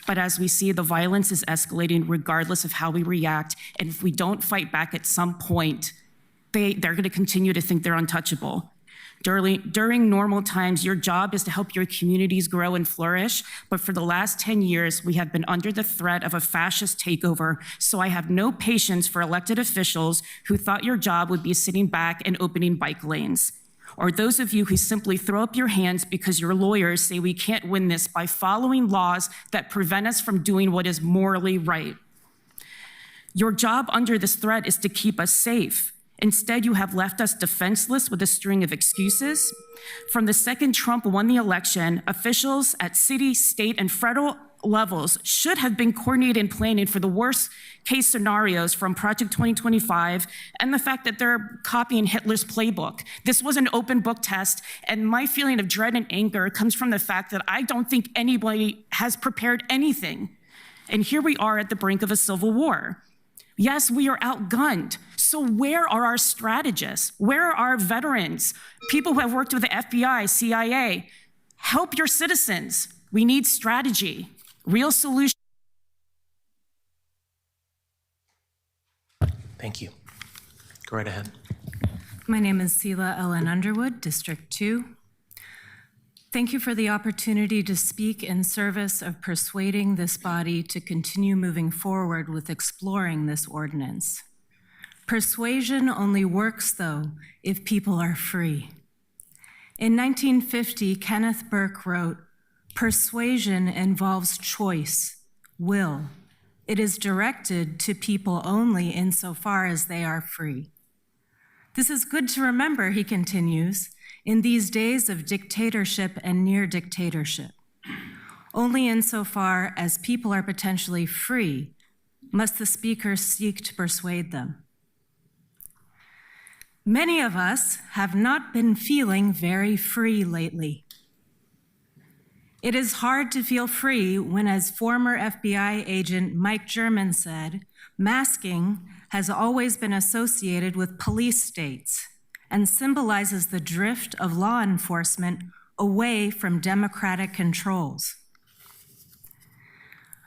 But as we see, the violence is escalating regardless of how we react. And if we don't fight back at some point, they're going to continue to think they're untouchable. During normal times, your job is to help your communities grow and flourish. But for the last 10 years, we have been under the threat of a fascist takeover. So I have no patience for elected officials who thought your job would be sitting back and opening bike lanes. Or those of you who simply throw up your hands because your lawyers say we can't win this by following laws that prevent us from doing what is morally right. Your job under this threat is to keep us safe. Instead, you have left us defenseless with a string of excuses. From the second Trump won the election, officials at city, state, and federal levels should have been coordinating and planning for the worst case scenarios from Project 2025 and the fact that they're copying Hitler's playbook. This was an open book test, and my feeling of dread and anger comes from the fact that I don't think anybody has prepared anything. And here we are at the brink of a civil war. Yes, we are outgunned. So where are our strategists? Where are our veterans? People who have worked with the FBI, CIA? Help your citizens. We need strategy, real solutions. Thank you. Go right ahead. My name is Sela Ellen Underwood, District 2. Thank you for the opportunity to speak in service of persuading this body to continue moving forward with exploring this ordinance. Persuasion only works, though, if people are free. In 1950, Kenneth Burke wrote, "Persuasion involves choice, will. It is directed to people only insofar as they are free." This is good to remember, he continues, in these days of dictatorship and near dictatorship. Only insofar as people are potentially free must the speaker seek to persuade them. Many of us have not been feeling very free lately. It is hard to feel free when, as former FBI agent Mike German said, masking has always been associated with police states and symbolizes the drift of law enforcement away from democratic controls.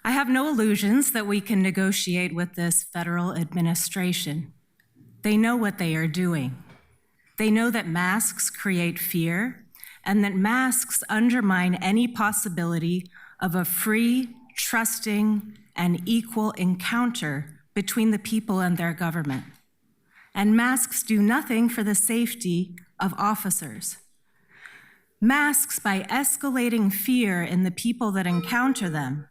I have no illusions that we can negotiate with this federal administration. They know what they are doing. They know that masks create fear and that masks undermine any possibility of a free, trusting, and equal encounter between the people and their government. And masks do nothing for the safety of officers. Masks, by escalating fear in the people that encounter them,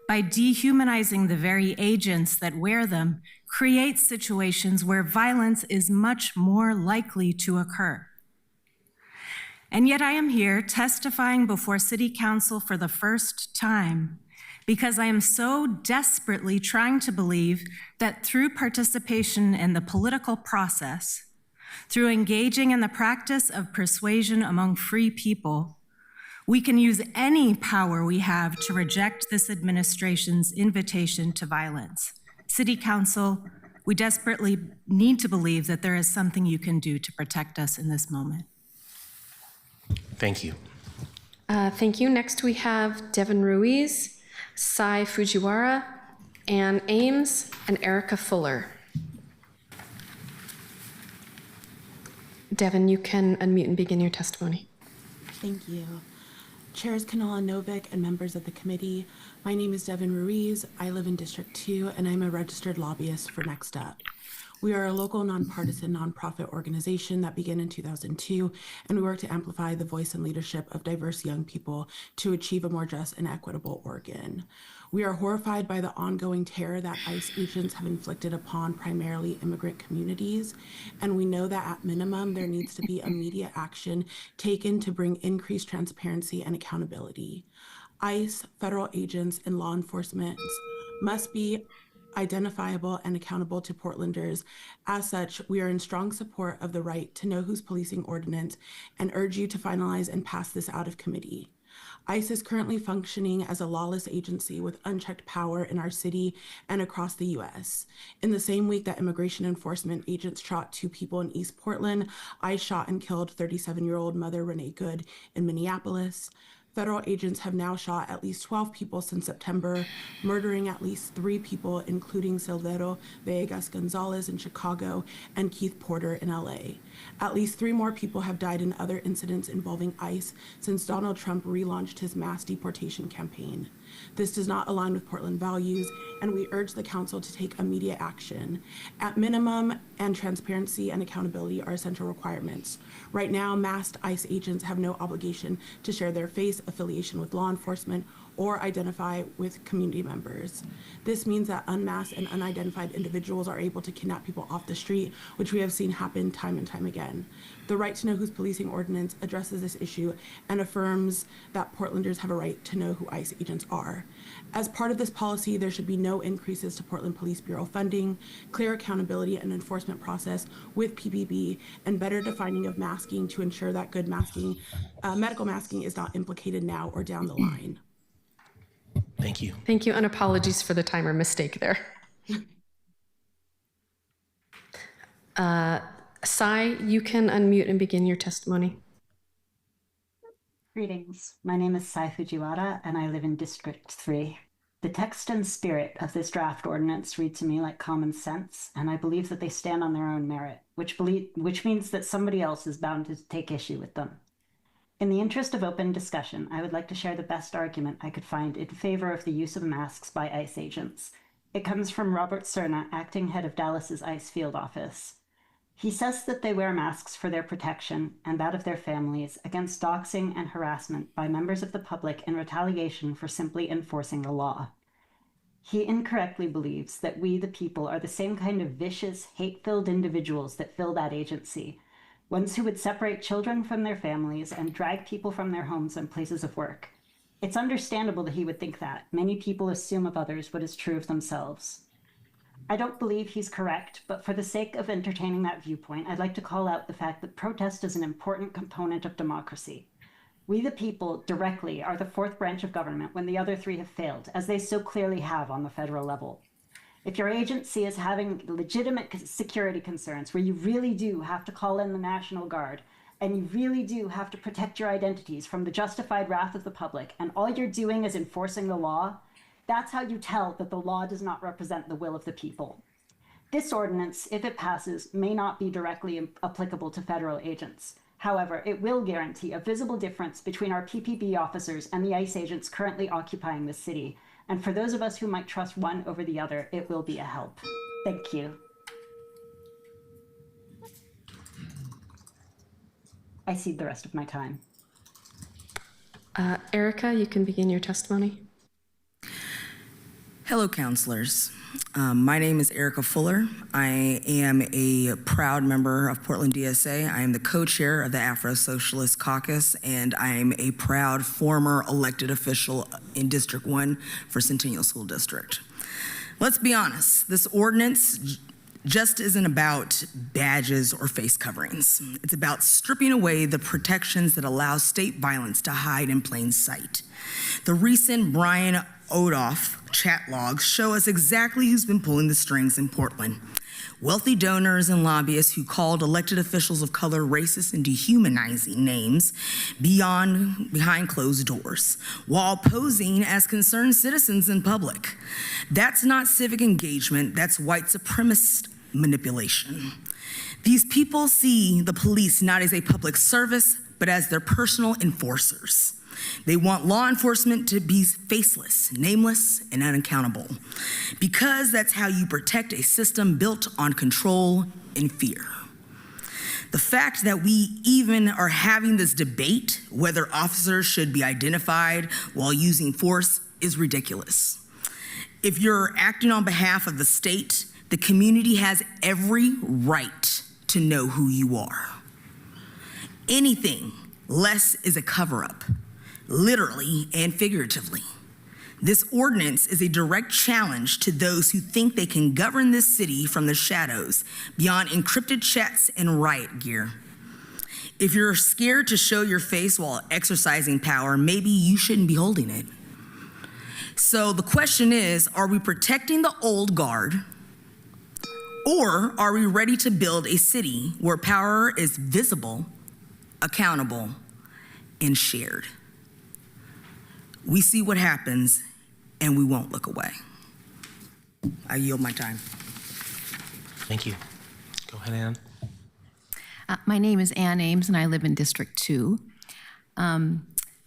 by dehumanizing the very agents that wear them, create situations where violence is much more likely to occur. And yet I am here testifying before City Council for the first time because I am so desperately trying to believe that through participation in the political process, through engaging in the practice of persuasion among free people, we can use any power we have to reject this administration's invitation to violence. City Council, we desperately need to believe that there is something you can do to protect us in this moment. Thank you. Thank you. Next we have Devin Ruiz, Sai Fujiwara, Ann Ames, and Erica Fuller. Devin, you can unmute and begin your testimony. Thank you. Chairs Canal and Novick and members of the committee, my name is Devin Ruiz. I live in District 2 and I'm a registered lobbyist for Next Up. We are a local nonpartisan nonprofit organization that began in 2002, and we work to amplify the voice and leadership of diverse young people to achieve a more just and equitable Oregon. We are horrified by the ongoing terror that ICE agents have inflicted upon primarily immigrant communities, and we know that at minimum there needs to be immediate action taken to bring increased transparency and accountability. ICE, federal agents, and law enforcement must be identifiable and accountable to Portlanders. As such, we are in strong support of the right to know who's policing ordinance and urge you to finalize and pass this out of committee. ICE is currently functioning as a lawless agency with unchecked power in our city and across the U.S. In the same week that immigration enforcement agents shot 2 people in East Portland, ICE shot and killed 37-year-old mother Renee Good in Minneapolis. Federal agents have now shot at least 12 people since September, murdering at least 3 people, including Silvero Villegas Gonzalez in Chicago and Keith Porter in LA. At least 3 more people have died in other incidents involving ICE since Donald Trump relaunched his mass deportation campaign. This does not align with Portland values, and we urge the council to take immediate action. At minimum, and transparency and accountability are essential requirements. Right now, masked ICE agents have no obligation to share their face, affiliation with law enforcement, or identify with community members. This means that unmasked and unidentified individuals are able to kidnap people off the street, which we have seen happen time and time again. The Right to Know Who's Policing ordinance addresses this issue and affirms that Portlanders have a right to know who ICE agents are. As part of this policy, there should be no increases to Portland Police Bureau funding, clear accountability and enforcement process with PPB, and better defining of masking to ensure that good masking, medical masking is not implicated now or down the line. Thank you. Thank you, and apologies for the timer mistake there. Sai, you can unmute and begin your testimony. Greetings. My name is Sai Fujiwara, and I live in District 3. The text and spirit of this draft ordinance read to me like common sense, and I believe that they stand on their own merit, which means that somebody else is bound to take issue with them. In the interest of open discussion, I would like to share the best argument I could find in favor of the use of masks by ICE agents. It comes from Robert Cerna, acting head of Dallas's ICE field office. He says that they wear masks for their protection and that of their families against doxing and harassment by members of the public in retaliation for simply enforcing the law. He incorrectly believes that we, the people, are the same kind of vicious, hate-filled individuals that fill that agency, ones who would separate children from their families and drag people from their homes and places of work. It's understandable that he would think that. Many people assume of others what is true of themselves. I don't believe he's correct, but for the sake of entertaining that viewpoint, I'd like to call out the fact that protest is an important component of democracy. We, the people, directly are the 4th branch of government when the other 3 have failed, as they so clearly have on the federal level. If your agency is having legitimate security concerns where you really do have to call in the National Guard, and you really do have to protect your identities from the justified wrath of the public, and all you're doing is enforcing the law, that's how you tell that the law does not represent the will of the people. This ordinance, if it passes, may not be directly applicable to federal agents. However, it will guarantee a visible difference between our PPB officers and the ICE agents currently occupying the city. And for those of us who might trust one over the other, it will be a help. Thank you. I cede the rest of my time. Erica, you can begin your testimony. Hello, counselors. My name is Erica Fuller. I am a proud member of Portland DSA. I am the co-chair of the Afro-Socialist Caucus, and I am a proud former elected official in District 1 for Centennial School District. Let's be honest, this ordinance just isn't about badges or face coverings. It's about stripping away the protections that allow state violence to hide in plain sight. The recent Brian Odoff chat logs show us exactly who's been pulling the strings in Portland. Wealthy donors and lobbyists who called elected officials of color racist and dehumanizing names behind closed doors, while posing as concerned citizens in public. That's not civic engagement, that's white supremacist manipulation. These people see the police not as a public service, but as their personal enforcers. They want law enforcement to be faceless, nameless, and unaccountable, because that's how you protect a system built on control and fear. The fact that we even are having this debate whether officers should be identified while using force is ridiculous. If you're acting on behalf of the state, the community has every right to know who you are. Anything less is a cover-up, literally and figuratively. This ordinance is a direct challenge to those who think they can govern this city from the shadows beyond encrypted chats and riot gear. If you're scared to show your face while exercising power, maybe you shouldn't be holding it. So the question is, are we protecting the old guard, or are we ready to build a city where power is visible, accountable, and shared? We see what happens, and we won't look away. I yield my time. Thank you. Go ahead, Ann. My name is Ann Ames, and I live in District 2.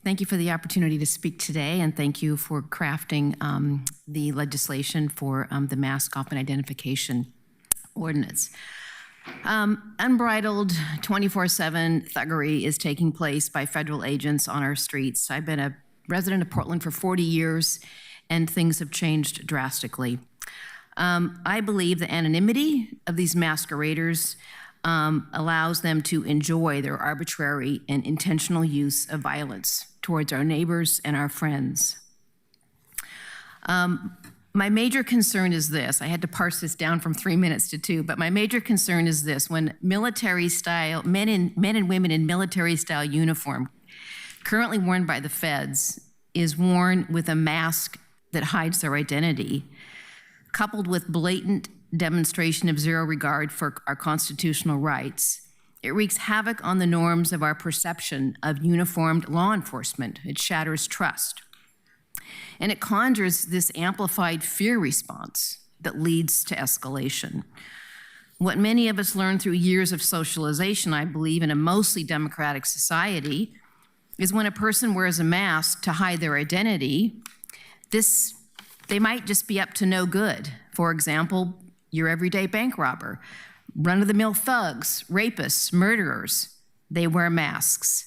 Thank you for the opportunity to speak today, and thank you for crafting the legislation for the mask off and identification ordinance. Unbridled 24/7 thuggery is taking place by federal agents on our streets. I've been a resident of Portland for 40 years, and things have changed drastically. I believe the anonymity of these masqueraders allows them to enjoy their arbitrary and intentional use of violence towards our neighbors and our friends. My major concern is this. I had to parse this down from 3 minutes to 2, but my major concern is this. When military style, men and women in military style uniform, currently worn by the feds, is worn with a mask that hides their identity, coupled with blatant demonstration of zero regard for our constitutional rights, it wreaks havoc on the norms of our perception of uniformed law enforcement. It shatters trust. And it conjures this amplified fear response that leads to escalation. What many of us learned through years of socialization, I believe, in a mostly democratic society, is when a person wears a mask to hide their identity, they might just be up to no good. For example, your everyday bank robber, run-of-the-mill thugs, rapists, murderers, they wear masks.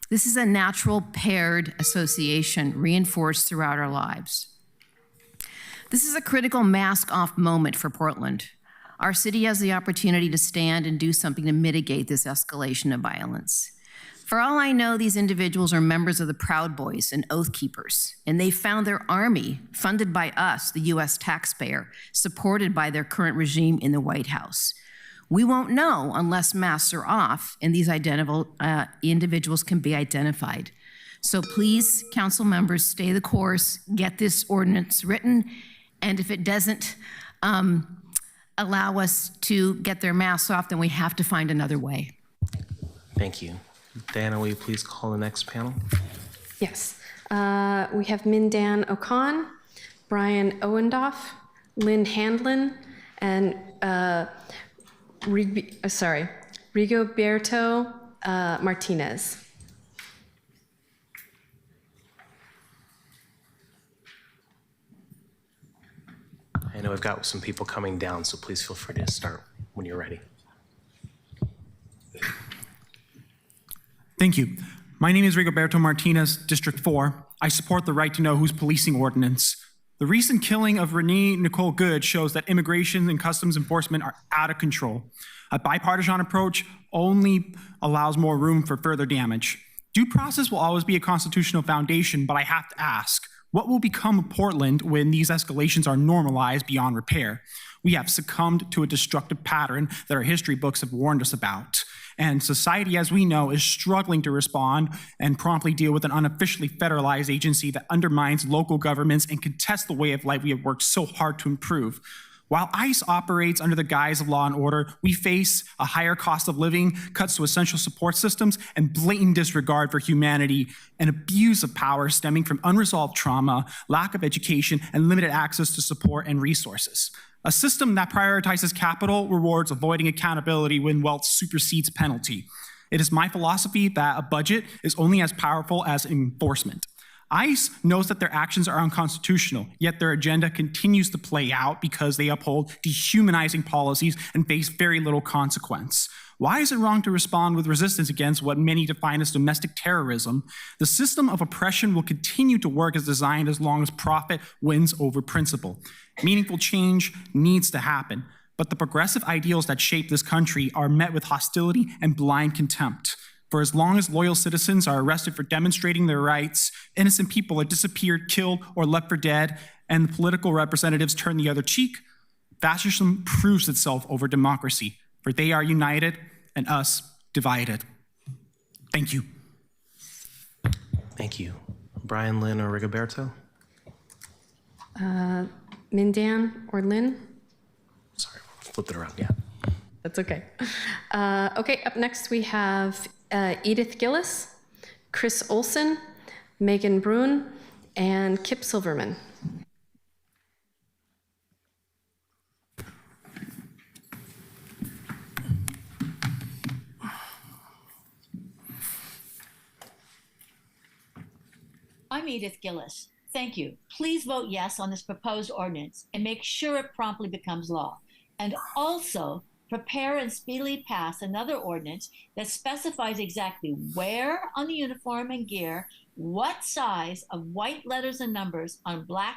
This is a natural paired association reinforced throughout our lives. This is a critical mask-off moment for Portland. Our city has the opportunity to stand and do something to mitigate this escalation of violence. For all I know, these individuals are members of the Proud Boys and Oath Keepers, and they found their army, funded by us, the US taxpayer, supported by their current regime in the White House. We won't know unless masks are off and these individuals can be identified. So please, council members, stay the course, get this ordinance written, and if it doesn't allow us to get their masks off, then we have to find another way. Thank you. Diana, will you please call the next panel? Yes. We have Mindan Okan, Brian Owendoff, Lynn Handlin, and Rigoberto Martinez. I know we've got some people coming down, so please feel free to start when you're ready. Thank you. My name is Rigoberto Martinez, District 4. I support the right to know who's policing ordinance. The recent killing of Renee Nicole Good shows that immigration and customs enforcement are out of control. A bipartisan approach only allows more room for further damage. Due process will always be a constitutional foundation, but I have to ask, what will become of Portland when these escalations are normalized beyond repair? We have succumbed to a destructive pattern that our history books have warned us about. And society, as we know, is struggling to respond and promptly deal with an unofficially federalized agency that undermines local governments and contests the way of life we have worked so hard to improve. While ICE operates under the guise of law and order, we face a higher cost of living, cuts to essential support systems, and blatant disregard for humanity and abuse of power stemming from unresolved trauma, lack of education, and limited access to support and resources. A system that prioritizes capital rewards avoiding accountability when wealth supersedes penalty. It is my philosophy that a budget is only as powerful as enforcement. ICE knows that their actions are unconstitutional, yet their agenda continues to play out because they uphold dehumanizing policies and face very little consequence. Why is it wrong to respond with resistance against what many define as domestic terrorism? The system of oppression will continue to work as designed as long as profit wins over principle. Meaningful change needs to happen, but the progressive ideals that shape this country are met with hostility and blind contempt. For as long as loyal citizens are arrested for demonstrating their rights, innocent people are disappeared, killed, or left for dead, and the political representatives turn the other cheek, fascism proves itself over democracy, for they are united and us divided. Thank you. Thank you. Brian, Lynn, or Rigoberto? Mindan or Lynn? Sorry, flipped it around, yeah. That's okay. Okay, up next we have Edith Gillis, Chris Olson, Megan Bruin, and Kip Silverman. I'm Edith Gillis. Thank you. Please vote yes on this proposed ordinance and make sure it promptly becomes law. And also prepare and speedily pass another ordinance that specifies exactly where on the uniform and gear, what size of white letters and numbers on black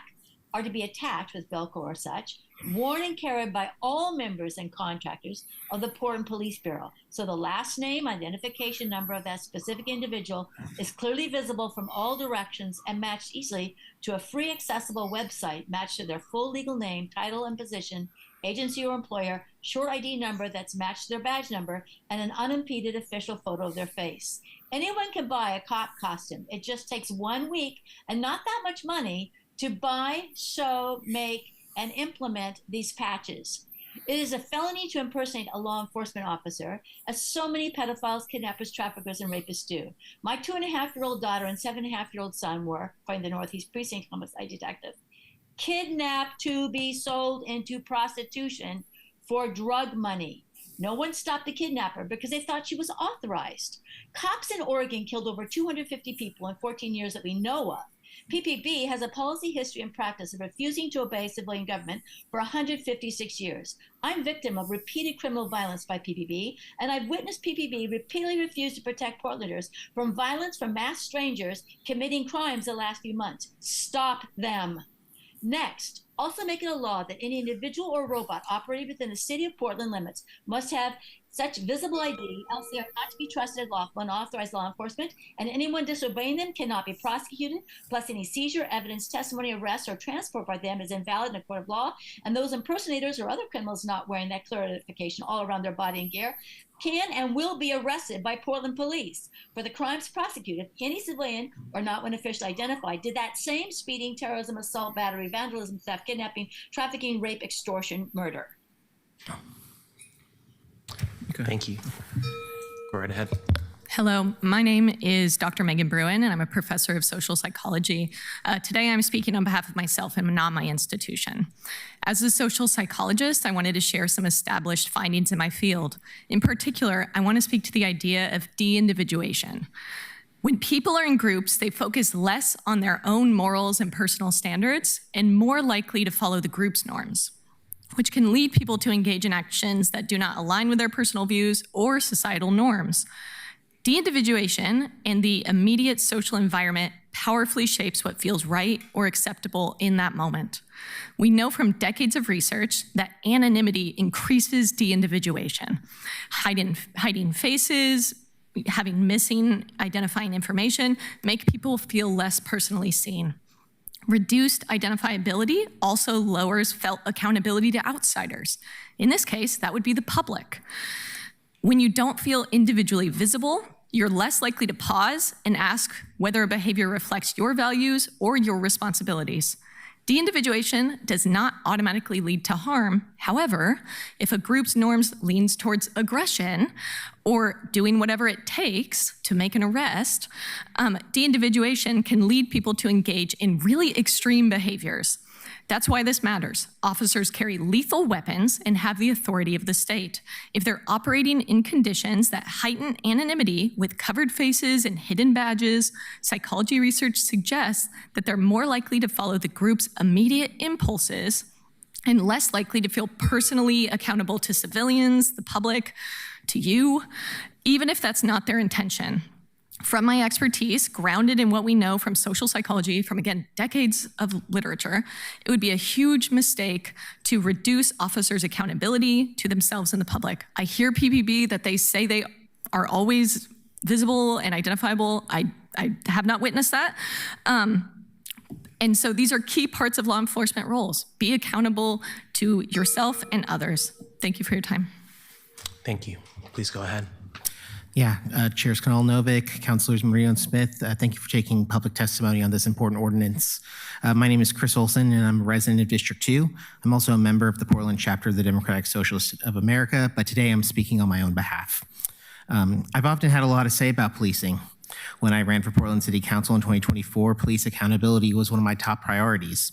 are to be attached with Velcro or such, worn and carried by all members and contractors of the Portland Police Bureau. So the last name, identification number of that specific individual is clearly visible from all directions and matched easily to a free accessible website matched to their full legal name, title and position, agency or employer, short ID number that's matched to their badge number, and an unimpeded official photo of their face. Anyone can buy a cop costume. It just takes 1 week and not that much money to buy, sew, make, and implement these patches. It is a felony to impersonate a law enforcement officer, as so many pedophiles, kidnappers, traffickers, and rapists do. My 2.5-year-old daughter and 7.5-year-old son were, according to the Northeast Precinct homicide detective, kidnapped to be sold into prostitution for drug money. No one stopped the kidnapper because they thought she was authorized. Cops in Oregon killed over 250 people in 14 years that we know of. PPB has a policy history and practice of refusing to obey civilian government for 156 years. I'm victim of repeated criminal violence by PPB, and I've witnessed PPB repeatedly refuse to protect Portlanders from violence from mass strangers committing crimes the last few months. Stop them. Next, also make it a law that any individual or robot operating within the city of Portland limits must have such visible ID, else they are not to be trusted, lawful, and authorized law enforcement, and anyone disobeying them cannot be prosecuted, plus any seizure, evidence, testimony, arrest, or transport by them is invalid in a court of law, and those impersonators or other criminals not wearing that clear identification all around their body and gear can and will be arrested by Portland police for the crimes prosecuted if any civilian or not when officially identified did that same speeding, terrorism, assault, battery, vandalism, theft, kidnapping, trafficking, rape, extortion, murder. Okay. Thank you. Go right ahead. Hello, my name is Dr. Megan Bruin, and I'm a professor of social psychology. Today I'm speaking on behalf of myself and not my institution. As a social psychologist, I wanted to share some established findings in my field. In particular, I want to speak to the idea of de-individuation. When people are in groups, they focus less on their own morals and personal standards and more likely to follow the group's norms, which can lead people to engage in actions that do not align with their personal views or societal norms. De-individuation and the immediate social environment powerfully shapes what feels right or acceptable in that moment. We know from decades of research that anonymity increases de-individuation. Hiding faces, having missing identifying information make people feel less personally seen. Reduced identifiability also lowers felt accountability to outsiders. In this case, that would be the public. When you don't feel individually visible, you're less likely to pause and ask whether a behavior reflects your values or your responsibilities. De-individuation does not automatically lead to harm. However, if a group's norms leans towards aggression or doing whatever it takes to make an arrest, de-individuation can lead people to engage in really extreme behaviors. That's why this matters. Officers carry lethal weapons and have the authority of the state. If they're operating in conditions that heighten anonymity with covered faces and hidden badges, psychology research suggests that they're more likely to follow the group's immediate impulses and less likely to feel personally accountable to civilians, the public, to you, even if that's not their intention. From my expertise, grounded in what we know from social psychology, from again, decades of literature, it would be a huge mistake to reduce officers' accountability to themselves and the public. I hear PPB that they say they are always visible and identifiable. I have not witnessed that. And so these are key parts of law enforcement roles. Be accountable to yourself and others. Thank you for your time. Thank you. Please go ahead. Yeah, Chairs Kanal Novick, Councilors Murillo and Smith, thank you for taking public testimony on this important ordinance. My name is Chris Olson, and I'm a resident of District 2. I'm also a member of the Portland chapter of the Democratic Socialists of America, but today I'm speaking on my own behalf. I've often had a lot to say about policing. When I ran for Portland City Council in 2024, police accountability was one of my top priorities.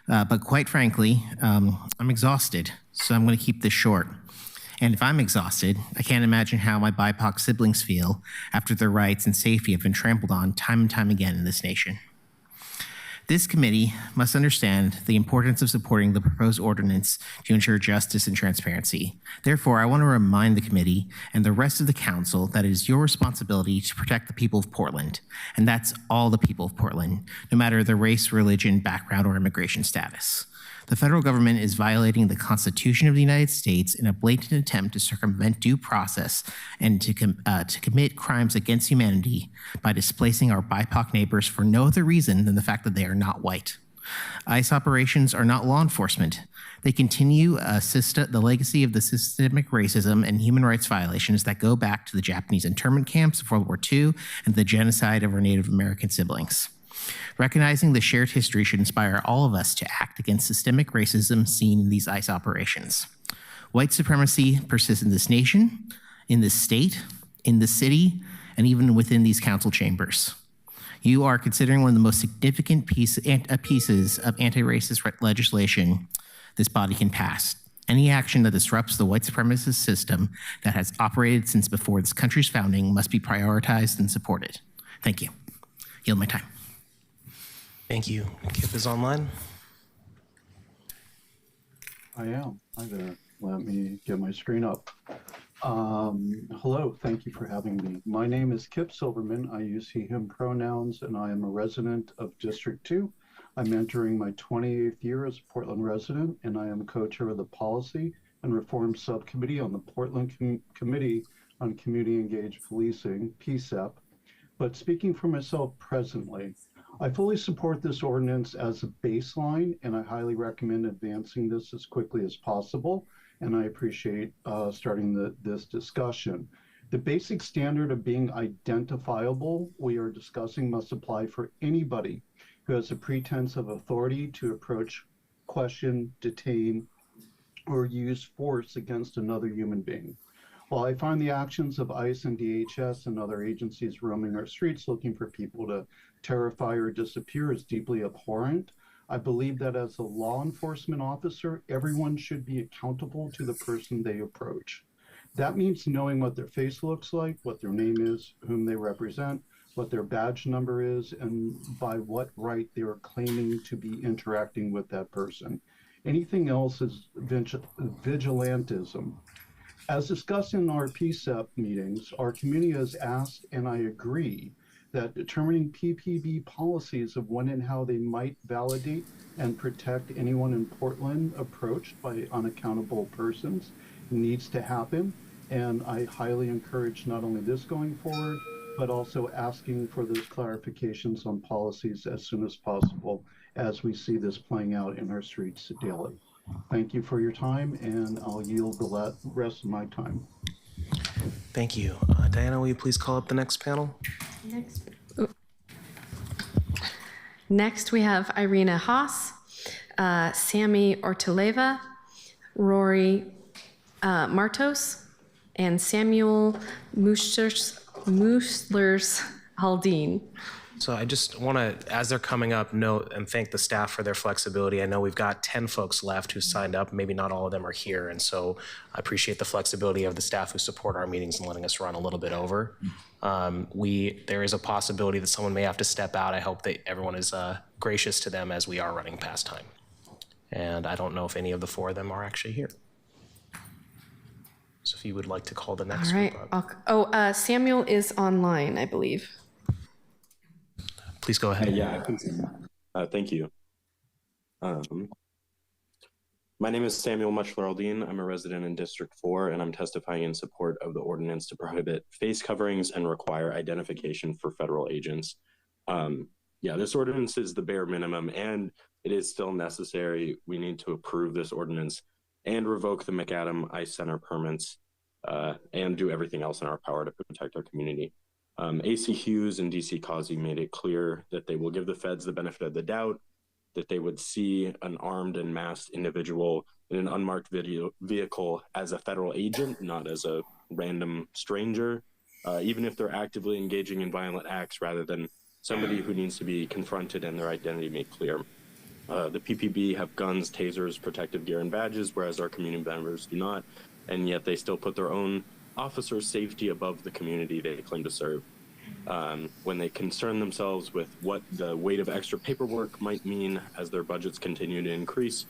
But quite frankly, I'm exhausted, so I'm going to keep this short. And if I'm exhausted, I can't imagine how my BIPOC siblings feel after their rights and safety have been trampled on time and time again in this nation. This committee must understand the importance of supporting the proposed ordinance to ensure justice and transparency. Therefore, I want to remind the committee and the rest of the council that it is your responsibility to protect the people of Portland, and that's all the people of Portland, no matter their race, religion, background, or immigration status. The federal government is violating the Constitution of the United States in a blatant attempt to circumvent due process and to commit crimes against humanity by displacing our BIPOC neighbors for no other reason than the fact that they are not white. ICE operations are not law enforcement. They continue the legacy of the systemic racism and human rights violations that go back to the Japanese internment camps of World War II and the genocide of our Native American siblings. Recognizing the shared history should inspire all of us to act against systemic racism seen in these ICE operations. White supremacy persists in this nation, in this state, in this city, and even within these council chambers. You are considering one of the most significant pieces of anti-racist legislation this body can pass. Any action that disrupts the white supremacist system that has operated since before this country's founding must be prioritized and supported. Thank you. Yield my time. Thank you. Kip is online. I am. Hi there. Let me get my screen up. Hello, thank you for having me. My name is Kip Silverman. I use he, him pronouns, and I am a resident of District 2. I'm entering my 28th year as a Portland resident, and I am co-chair of the Policy and Reform Subcommittee on the Portland Committee on Community Engaged Policing, PCEP. But speaking for myself presently, I fully support this ordinance as a baseline, and I highly recommend advancing this as quickly as possible, and I appreciate starting this discussion. The basic standard of being identifiable we are discussing must apply for anybody who has a pretense of authority to approach, question, detain, or use force against another human being. While I find the actions of ICE and DHS and other agencies roaming our streets looking for people to terrify or disappear is deeply abhorrent, I believe that as a law enforcement officer, everyone should be accountable to the person they approach. That means knowing what their face looks like, what their name is, whom they represent, what their badge number is, and by what right they are claiming to be interacting with that person. Anything else is vigilantism. As discussed in our PCEP meetings, our community has asked, and I agree, that determining PPB policies of when and how they might validate and protect anyone in Portland approached by unaccountable persons needs to happen. And I highly encourage not only this going forward, but also asking for those clarifications on policies as soon as possible as we see this playing out in our streets daily. Thank you for your time, and I'll yield the rest of my time. Thank you. Diana, will you please call up the next panel? Next, we have Irina Haas, Sammy Ortileva, Rory Martos, and Samuel Muslers Haldane. So I just want to, as they're coming up, note and thank the staff for their flexibility. I know we've got 10 folks left who signed up. Maybe not all of them are here. And so I appreciate the flexibility of the staff who support our meetings and letting us run a little bit over. There is a possibility that someone may have to step out. I hope that everyone is gracious to them as we are running past time. And I don't know if any of the 4 of them are actually here. So if you would like to call the next All right. group up. Samuel is online, I believe. Please go ahead. Yeah, I think so. Thank you. My name is Samuel Muchler-Aldine. I'm a resident in District 4, and I'm testifying in support of the ordinance to prohibit face coverings and require identification for federal agents. This ordinance is the bare minimum, and it is still necessary. We need to approve this ordinance and revoke the McAdam ICE Center permits and do everything else in our power to protect our community. AC Hughes and DC Causey made it clear that they will give the feds the benefit of the doubt, that they would see an armed and masked individual in an unmarked vehicle as a federal agent, not as a random stranger, even if they're actively engaging in violent acts rather than somebody who needs to be confronted and their identity made clear. The PPB have guns, tasers, protective gear, and badges, whereas our community members do not, and yet they still put their own officers' safety above the community they claim to serve. When they concern themselves with what the weight of extra paperwork might mean as their budgets continue to increase,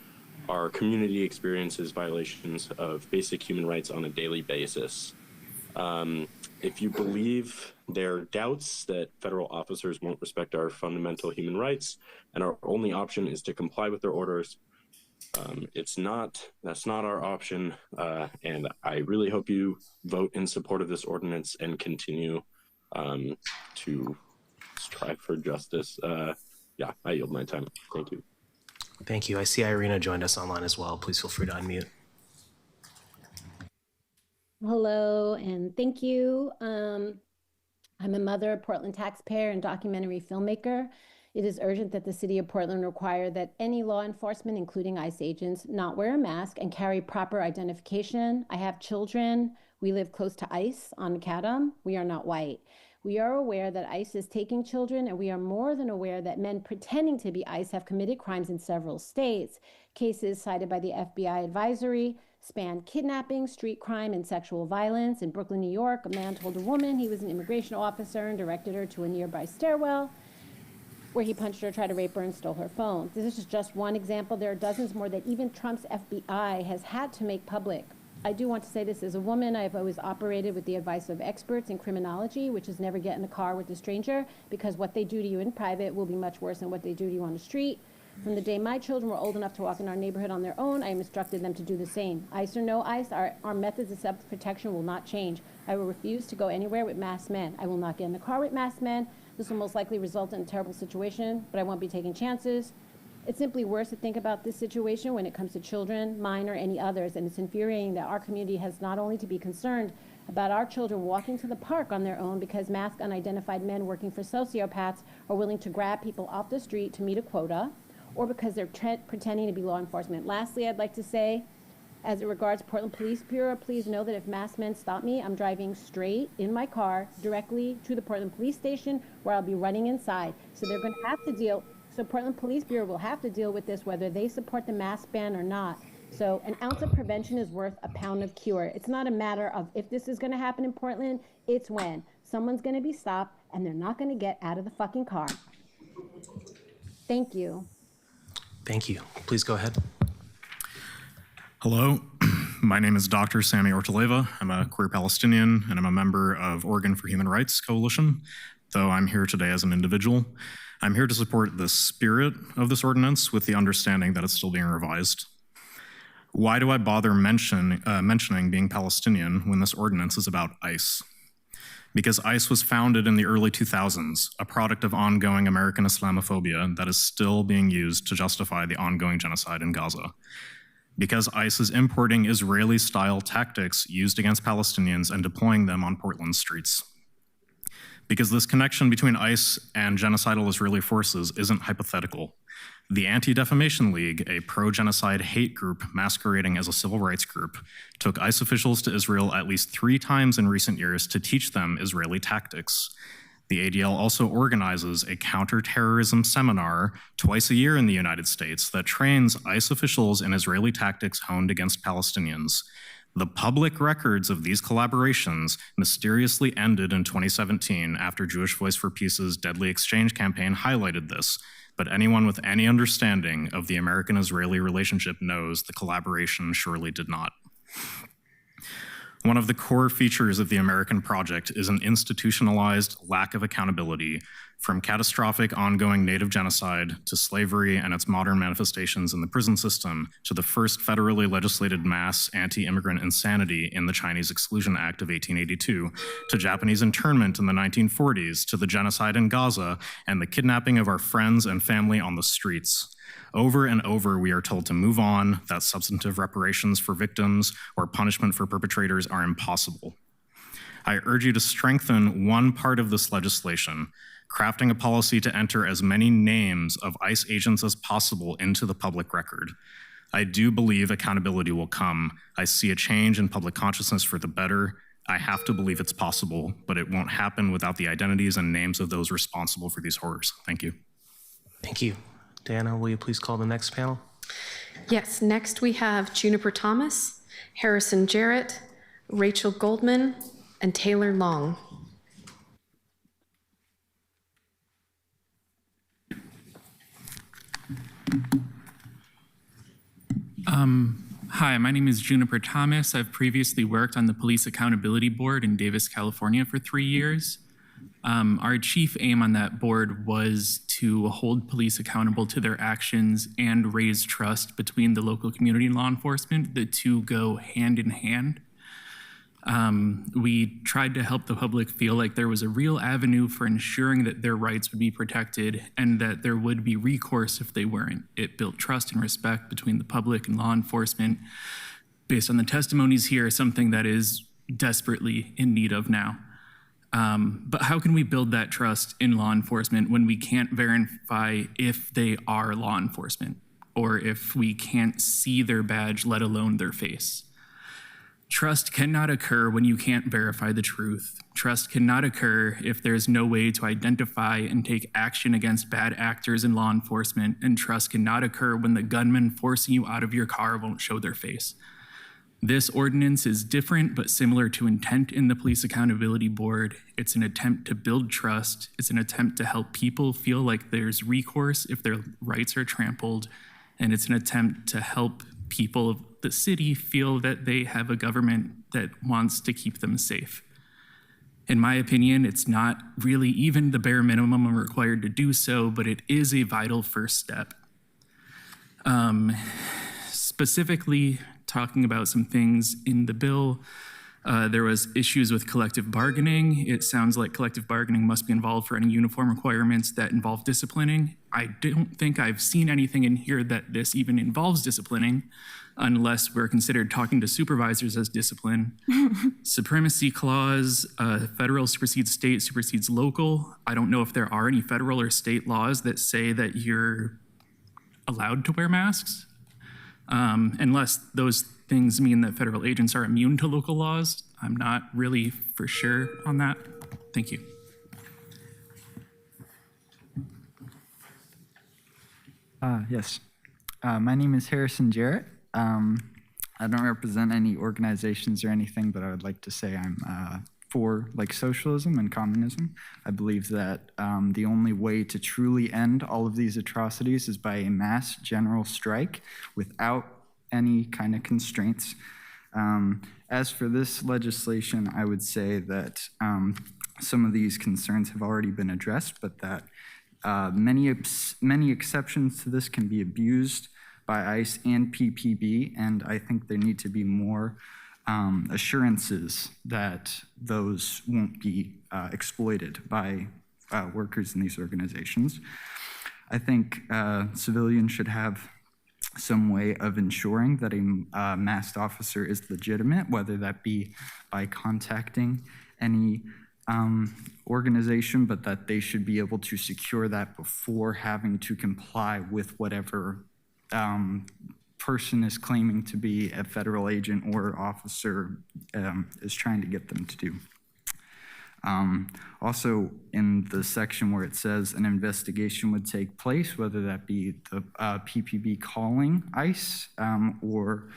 our community experiences violations of basic human rights on a daily basis. If you believe their doubts that federal officers won't respect our fundamental human rights and our only option is to comply with their orders, that's not our option, and I really hope you vote in support of this ordinance and continue to strive for justice. I yield my time. Thank you. Thank you. I see Irina joined us online as well. Please feel free to unmute. Hello, and thank you. I'm a mother, a Portland taxpayer, and documentary filmmaker. It is urgent that the city of Portland require that any law enforcement, including ICE agents, not wear a mask and carry proper identification. I have children. We live close to ICE on McAdam. We are not white. We are aware that ICE is taking children, and we are more than aware that men pretending to be ICE have committed crimes in several states. Cases cited by the FBI advisory span kidnapping, street crime, and sexual violence. In Brooklyn, New York, a man told a woman he was an immigration officer and directed her to a nearby stairwell where he punched her, tried to rape her, and stole her phone. This is just one example. There are dozens more that even Trump's FBI has had to make public. I do want to say this as a woman. I've always operated with the advice of experts in criminology, which is never get in the car with a stranger, because what they do to you in private will be much worse than what they do to you on the street. From the day my children were old enough to walk in our neighborhood on their own, I instructed them to do the same. ICE or no ICE, our methods of self-protection will not change. I will refuse to go anywhere with masked men. I will not get in the car with masked men. This will most likely result in a terrible situation, but I won't be taking chances. It's simply worse to think about this situation when it comes to children, mine, or any others, and it's infuriating that our community has not only to be concerned about our children walking to the park on their own because masked unidentified men working for sociopaths are willing to grab people off the street to meet a quota, or because they're pretending to be law enforcement. Lastly, I'd like to say, as it regards Portland Police Bureau, please know that if masked men stop me, I'm driving straight in my car directly to the Portland Police Station where I'll be running inside. So they're going to have to deal, so Portland Police Bureau will have to deal with this whether they support the mask ban or not. So an ounce of prevention is worth a pound of cure. It's not a matter of if this is going to happen in Portland, it's when. Someone's going to be stopped and they're not going to get out of the fucking car. Thank you. Thank you. Please go ahead. Hello, my name is Dr. Sami Ortaleva. I'm a queer Palestinian and I'm a member of Oregon for Human Rights Coalition. Though I'm here today as an individual, I'm here to support the spirit of this ordinance with the understanding that it's still being revised. Why do I bother mentioning being Palestinian when this ordinance is about ICE? Because ICE was founded in the early 2000s, a product of ongoing American Islamophobia that is still being used to justify the ongoing genocide in Gaza. Because ICE is importing Israeli-style tactics used against Palestinians and deploying them on Portland streets. Because this connection between ICE and genocidal Israeli forces isn't hypothetical. The Anti-Defamation League, a pro-genocide hate group masquerading as a civil rights group, took ICE officials to Israel at least 3 times in recent years to teach them Israeli tactics. The ADL also organizes a counterterrorism seminar twice a year in the United States that trains ICE officials in Israeli tactics honed against Palestinians. The public records of these collaborations mysteriously ended in 2017 after Jewish Voice for Peace's Deadly Exchange campaign highlighted this, but anyone with any understanding of the American-Israeli relationship knows the collaboration surely did not. One of the core features of the American project is an institutionalized lack of accountability, from catastrophic ongoing native genocide to slavery and its modern manifestations in the prison system to the first federally legislated mass anti-immigrant insanity in the Chinese Exclusion Act of 1882, to Japanese internment in the 1940s, to the genocide in Gaza and the kidnapping of our friends and family on the streets. Over and over, we are told to move on, that substantive reparations for victims or punishment for perpetrators are impossible. I urge you to strengthen one part of this legislation, crafting a policy to enter as many names of ICE agents as possible into the public record. I do believe accountability will come. I see a change in public consciousness for the better. I have to believe it's possible, but it won't happen without the identities and names of those responsible for these horrors. Thank you. Thank you. Diana, will you please call the next panel? Yes, next we have Juniper Thomas, Harrison Jarrett, Rachel Goldman, and Taylor Long. Hi, my name is Juniper Thomas. I've previously worked on the Police Accountability Board in Davis, California for 3 years. Our chief aim on that board was to hold police accountable to their actions and raise trust between the local community and law enforcement. The two go hand in hand. We tried to help the public feel like there was a real avenue for ensuring that their rights would be protected and that there would be recourse if they weren't. It built trust and respect between the public and law enforcement. Based on the testimonies here, something that is desperately in need of now. But how can we build that trust in law enforcement when we can't verify if they are law enforcement or if we can't see their badge, let alone their face? Trust cannot occur when you can't verify the truth. Trust cannot occur if there's no way to identify and take action against bad actors in law enforcement, and trust cannot occur when the gunman forcing you out of your car won't show their face. This ordinance is different but similar to intent in the Police Accountability Board. It's an attempt to build trust. It's an attempt to help people feel like there's recourse if their rights are trampled. And it's an attempt to help people of the city feel that they have a government that wants to keep them safe. In my opinion, it's not really even the bare minimum required to do so, but it is a vital first step. Specifically, talking about some things in the bill. There was issues with collective bargaining. It sounds like collective bargaining must be involved for any uniform requirements that involve disciplining. I don't think I've seen anything in here that this even involves disciplining, unless we're considered talking to supervisors as discipline. Supremacy clause, federal supersedes state, supersedes local. I don't know if there are any federal or state laws that say that you're allowed to wear masks. Unless those things mean that federal agents are immune to local laws. I'm not really for sure on that. Thank you. Yes. My name is Harrison Jarrett. I don't represent any organizations or anything, but I would like to say I'm for socialism and communism. I believe that the only way to truly end all of these atrocities is by a mass general strike without any kind of constraints. As for this legislation, I would say that some of these concerns have already been addressed, but that many exceptions to this can be abused by ICE and PPB, and I think there need to be more assurances that those won't be exploited by workers in these organizations. I think civilians should have some way of ensuring that a masked officer is legitimate, whether that be by contacting any organization, but that they should be able to secure that before having to comply with whatever person is claiming to be a federal agent or officer is trying to get them to do. Also, in the section where it says an investigation would take place, whether that be the PPB calling ICE or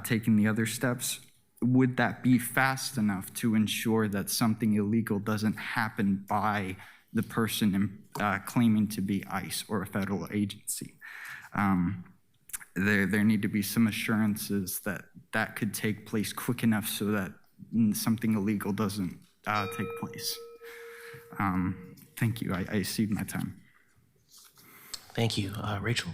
taking the other steps, would that be fast enough to ensure that something illegal doesn't happen by the person claiming to be ICE or a federal agency? There need to be some assurances that that could take place quick enough so that something illegal doesn't take place. Thank you. I cede my time. Thank you. Rachel?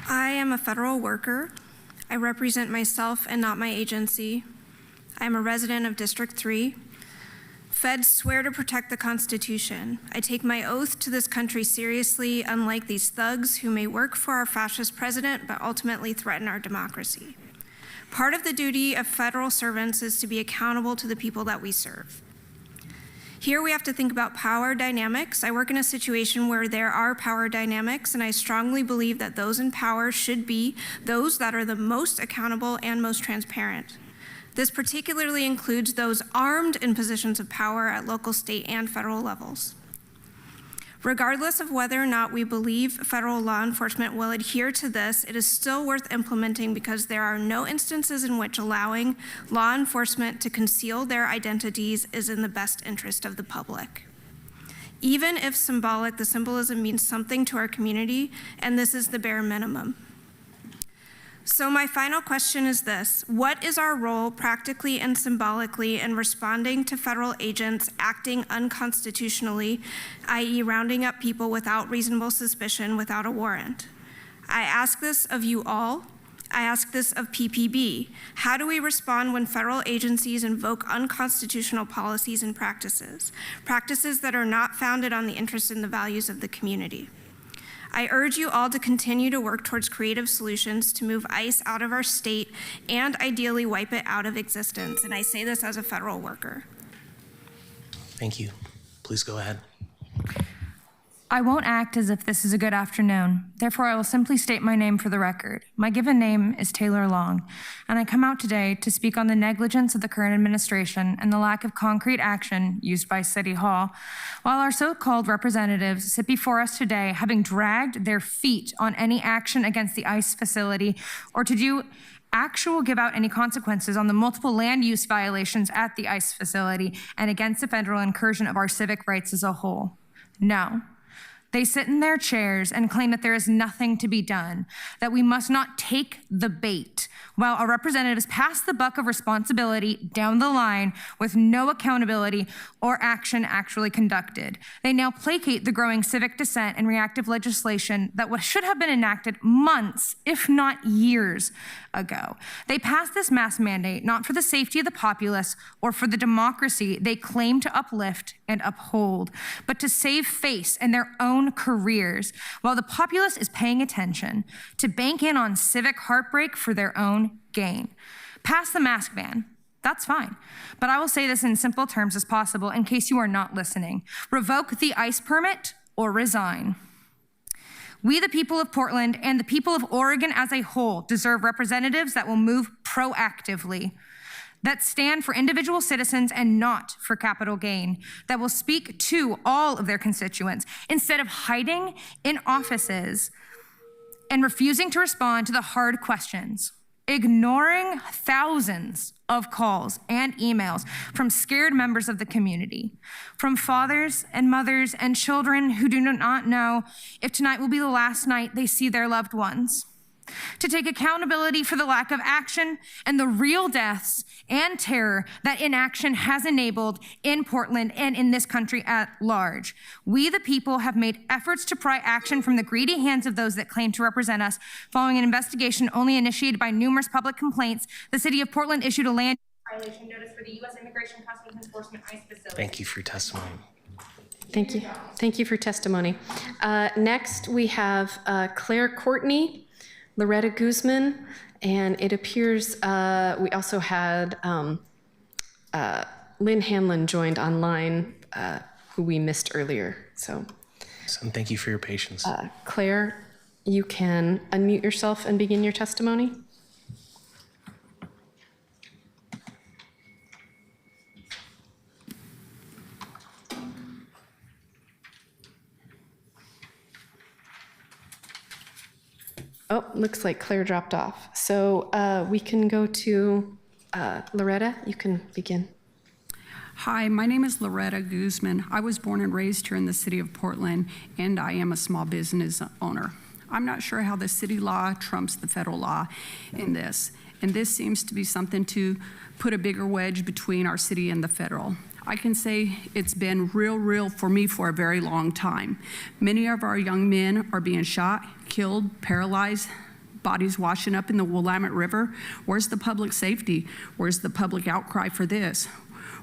I am a federal worker. I represent myself and not my agency. I am a resident of District 3. Feds swear to protect the Constitution. I take my oath to this country seriously, unlike these thugs who may work for our fascist president but ultimately threaten our democracy. Part of the duty of federal servants is to be accountable to the people that we serve. Here we have to think about power dynamics. I work in a situation where there are power dynamics, and I strongly believe that those in power should be those that are the most accountable and most transparent. This particularly includes those armed in positions of power at local, state, and federal levels. Regardless of whether or not we believe federal law enforcement will adhere to this, it is still worth implementing because there are no instances in which allowing law enforcement to conceal their identities is in the best interest of the public. Even if symbolic, the symbolism means something to our community, and this is the bare minimum. So my final question is this: what is our role practically and symbolically in responding to federal agents acting unconstitutionally, i.e. rounding up people without reasonable suspicion without a warrant? I ask this of you all. I ask this of PPB. How do we respond when federal agencies invoke unconstitutional policies and practices that are not founded on the interests and the values of the community? I urge you all to continue to work towards creative solutions to move ICE out of our state and ideally wipe it out of existence. And I say this as a federal worker. Thank you. Please go ahead. I won't act as if this is a good afternoon. Therefore, I will simply state my name for the record. My given name is Taylor Long, and I come out today to speak on the negligence of the current administration and the lack of concrete action used by City Hall, while our so-called representatives sit before us today having dragged their feet on any action against the ICE facility or to do give out any consequences on the multiple land use violations at the ICE facility and against the federal incursion of our civic rights as a whole. No. They sit in their chairs and claim that there is nothing to be done, that we must not take the bait, while our representatives pass the buck of responsibility down the line with no accountability or action actually conducted. They now placate the growing civic dissent and reactive legislation that should have been enacted months, if not years ago. They passed this mask mandate not for the safety of the populace or for the democracy they claim to uplift and uphold, but to save face in their own careers, while the populace is paying attention to bank in on civic heartbreak for their own gain. Pass the mask ban. That's fine. But I will say this in simple terms as possible in case you are not listening. Revoke the ICE permit or resign. We, the people of Portland and the people of Oregon as a whole, deserve representatives that will move proactively, that stand for individual citizens and not for capital gain, that will speak to all of their constituents instead of hiding in offices and refusing to respond to the hard questions, ignoring thousands of calls and emails from scared members of the community, from fathers and mothers and children who do not know if tonight will be the last night they see their loved ones. To take accountability for the lack of action and the real deaths and terror that inaction has enabled in Portland and in this country at large. We, the people, have made efforts to pry action from the greedy hands of those that claim to represent us. Following an investigation only initiated by numerous public complaints, the city of Portland issued a land violation notice for the U.S. Immigration Customs Enforcement ICE facility. Thank you for your testimony. Thank you. Thank you for testimony. Next, we have Claire Courtney, Loretta Guzman, and it appears we also had Lynn Hanlon joined online, who we missed earlier. So thank you for your patience. Claire, you can unmute yourself and begin your testimony. Oh, looks like Claire dropped off. So we can go to Loretta. You can begin. Hi, my name is Loretta Guzman. I was born and raised here in the city of Portland, and I am a small business owner. I'm not sure how the city law trumps the federal law in this, and this seems to be something to put a bigger wedge between our city and the federal. I can say it's been real for me for a very long time. Many of our young men are being shot, killed, paralyzed, bodies washing up in the Willamette River. Where's the public safety? Where's the public outcry for this?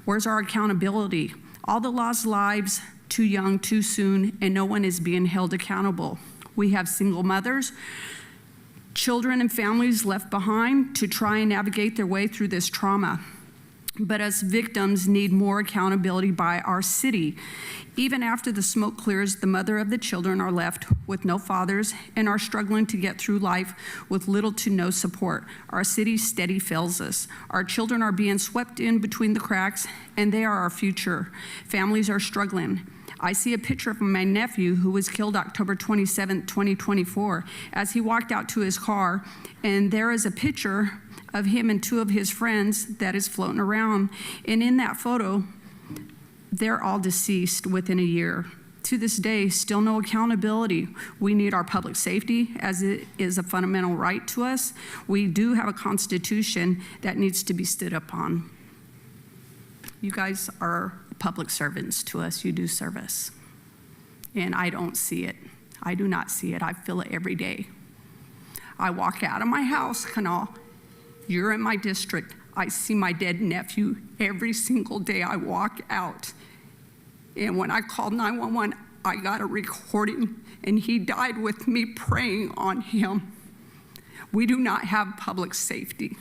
Where's our accountability? All the lost lives, too young, too soon, and no one is being held accountable. We have single mothers, children and families left behind to try and navigate their way through this trauma. But us victims need more accountability by our city. Even after the smoke clears, the mother of the children are left with no fathers and are struggling to get through life with little to no support. Our city steady fails us. Our children are being swept in between the cracks, and they are our future. Families are struggling. I see a picture of my nephew who was killed October 27, 2024, as he walked out to his car, and there is a picture of him and two of his friends that is floating around. And in that photo, they're all deceased within a year. To this day, still no accountability. We need our public safety, as it is a fundamental right to us. We do have a constitution that needs to be stood upon. You guys are public servants to us. You do service. And I don't see it. I do not see it. I feel it every day. I walk out of my house, Kanal. You're in my district. I see my dead nephew every single day I walk out. And when I called 911, I got a recording, and he died with me praying on him. We do not have public safety.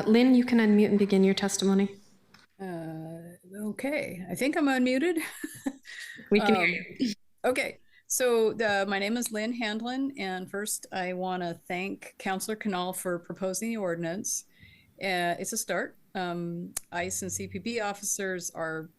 Lynn, you can unmute and begin your testimony. Okay, I think I'm unmuted. We can hear you. Okay. So my name is Lynn Handlin, and first I want to thank Councillor Kanal for proposing the ordinance. It's a start. ICE and CPB officers are,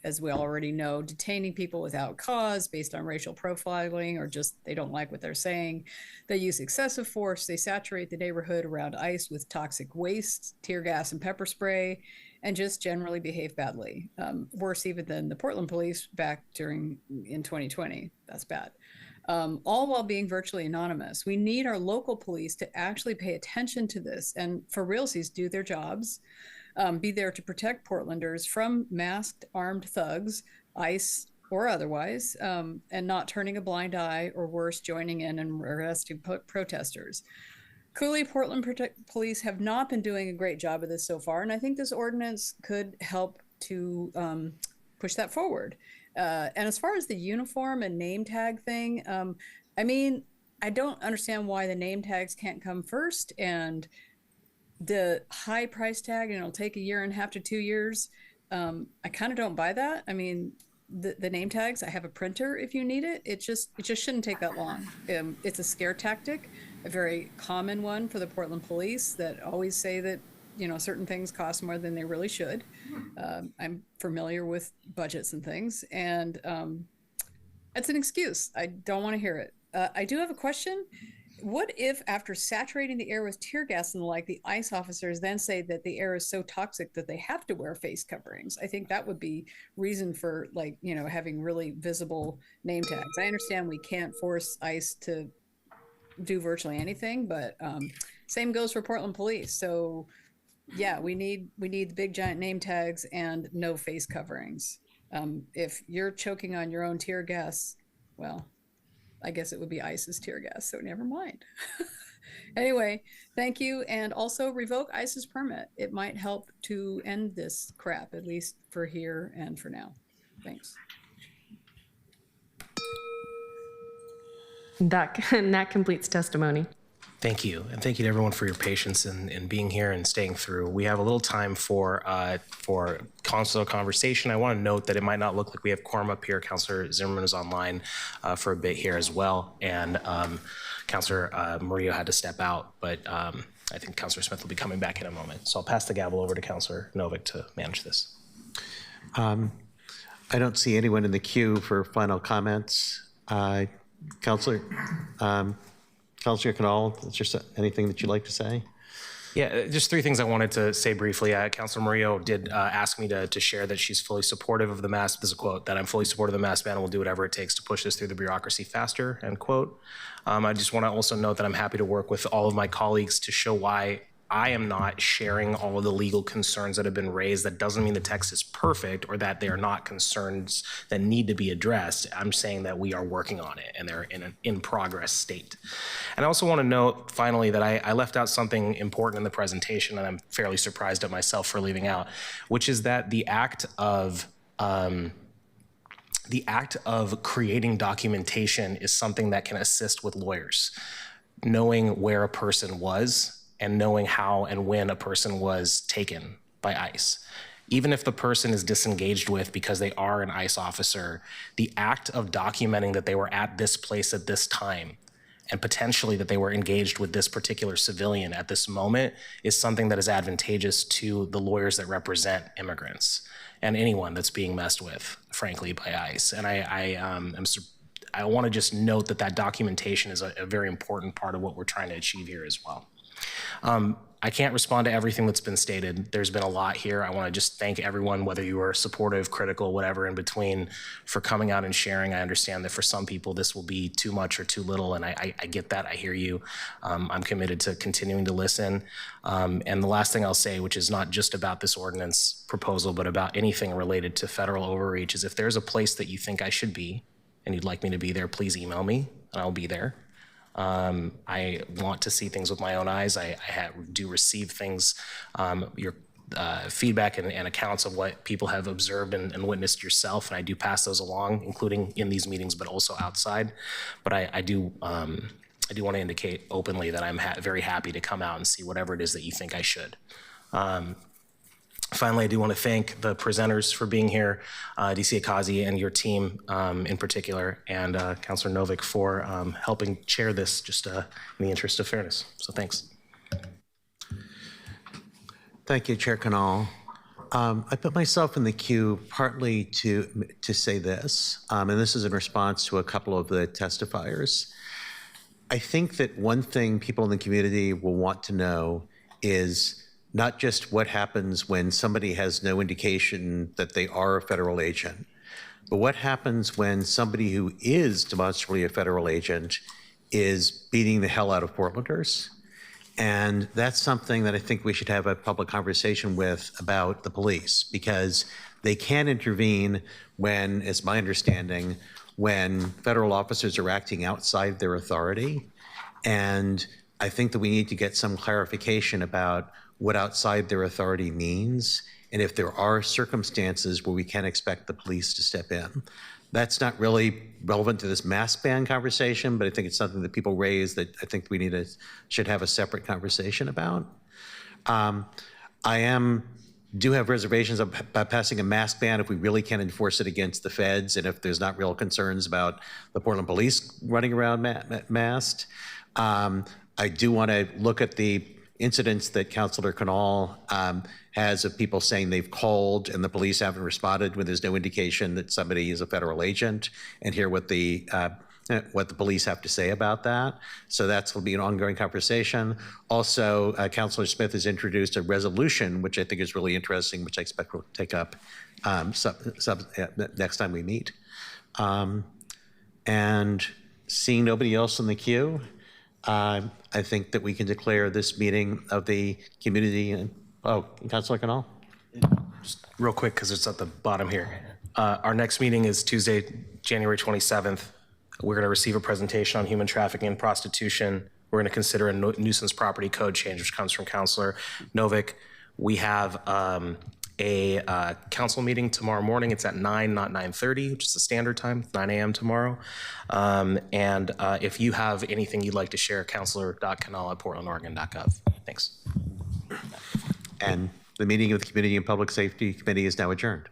as we already know, detaining people without cause based on racial profiling or just they don't like what they're saying. They use excessive force. They saturate the neighborhood around ICE with toxic waste, tear gas, and pepper spray, and just generally behave badly. Worse even than the Portland police back in 2020. That's bad. All while being virtually anonymous. We need our local police to actually pay attention to this and for realsies do their jobs, be there to protect Portlanders from masked armed thugs, ICE or otherwise, and not turning a blind eye or worse, joining in and arresting protesters. Clearly, Portland police have not been doing a great job of this so far, and I think this ordinance could help to push that forward. And as far as the uniform and name tag thing, I mean, I don't understand why the name tags can't come first, and the high price tag, and it'll take 1.5 years to 2 years. I kind of don't buy that. I mean, the name tags, I have a printer if you need it. It just shouldn't take that long. It's a scare tactic, a very common one for the Portland police that always say that, you know, certain things cost more than they really should. I'm familiar with budgets and things, and it's an excuse. I don't want to hear it. I do have a question. What if after saturating the air with tear gas and the like, the ICE officers then say that the air is so toxic that they have to wear face coverings? I think that would be reason for, like, you know, having really visible name tags. I understand we can't force ICE to do virtually anything, but same goes for Portland police. So yeah, we need the big giant name tags and no face coverings. If you're choking on your own tear gas, well, I guess it would be ICE's tear gas, so never mind. Anyway, thank you, and also revoke ICE's permit. It might help to end this crap, at least for here and for now. Thanks. That completes testimony. Thank you, and thank you to everyone for your patience in being here and staying through. We have a little time for council conversation. I want to note that it might not look like we have quorum up here. Councilor Zimmerman is online for a bit here as well, and Councilor Murillo had to step out, but I think Councilor Smith will be coming back in a moment. So I'll pass the gavel over to Councilor Novick to manage this. I don't see anyone in the queue for final comments. Councilor Canal, is there anything that you'd like to say? Yeah, just three things I wanted to say briefly. Councilor Murillo did ask me to share that she's fully supportive of the mask. This is a quote, that I'm fully supportive of the mask ban and will do whatever it takes to push this through the bureaucracy faster, end quote. I just want to also note that I'm happy to work with all of my colleagues to show why I am not sharing all of the legal concerns that have been raised. That doesn't mean the text is perfect or that they are not concerns that need to be addressed. I'm saying that we are working on it and they're in an in-progress state. And I also want to note, finally, that I left out something important in the presentation, and I'm fairly surprised at myself for leaving out, which is that the act of creating documentation is something that can assist with lawyers, knowing where a person was and knowing how and when a person was taken by ICE. Even if the person is disengaged with because they are an ICE officer, the act of documenting that they were at this place at this time and potentially that they were engaged with this particular civilian at this moment is something that is advantageous to the lawyers that represent immigrants and anyone that's being messed with, frankly, by ICE. And I want to just note that documentation is a very important part of what we're trying to achieve here as well. I can't respond to everything that's been stated. There's been a lot here. I want to just thank everyone, whether you are supportive, critical, whatever in between, for coming out and sharing. I understand that for some people this will be too much or too little, and I get that. I hear you. I'm committed to continuing to listen. And the last thing I'll say, which is not just about this ordinance proposal, but about anything related to federal overreach, is if there's a place that you think I should be and you'd like me to be there, please email me and I'll be there. I want to see things with my own eyes. I do receive things, your feedback and accounts of what people have observed and witnessed yourself, and I do pass those along, including in these meetings, but also outside. But I do want to indicate openly that I'm very happy to come out and see whatever it is that you think I should. Finally, I do want to thank the presenters for being here, DC Akazi and your team in particular, and Councilor Novick for helping chair this just in the interest of fairness. So thanks. Thank you, Chair Canal. I put myself in the queue partly to say this, and this is in response to a couple of the testifiers. I think that one thing people in the community will want to know is not just what happens when somebody has no indication that they are a federal agent, but what happens when somebody who is demonstrably a federal agent is beating the hell out of Portlanders. And that's something that I think we should have a public conversation with about the police, because they can intervene when, as my understanding, when federal officers are acting outside their authority. And I think that we need to get some clarification about what outside their authority means, and if there are circumstances where we can expect the police to step in. That's not really relevant to this mask ban conversation, but I think it's something that people raise that I think we should have a separate conversation about. Do have reservations about passing a mask ban if we really can't enforce it against the feds and if there's not real concerns about the Portland police running around masked. I do want to look at the incidents that Councilor Canal has of people saying they've called and the police haven't responded when there's no indication that somebody is a federal agent, and hear what the police have to say about that. So that's will be an ongoing conversation. Also, Councilor Smith has introduced a resolution, which I think is really interesting, which I expect we'll take up next time we meet. And seeing nobody else in the queue, I think that we can declare this meeting of the community. Councilor Canal? Just real quick, because it's at the bottom here. Our next meeting is Tuesday, January 27th. We're going to receive a presentation on human trafficking and prostitution. We're going to consider a nuisance property code change, which comes from Councilor Novick. We have a council meeting tomorrow morning. It's at 9, not 9:30, which is the standard time, 9 a.m. tomorrow. And if you have anything you'd like to share, councilor.canal@portlandoregon.gov. Thanks. And the meeting of the Community and Public Safety Committee is now adjourned.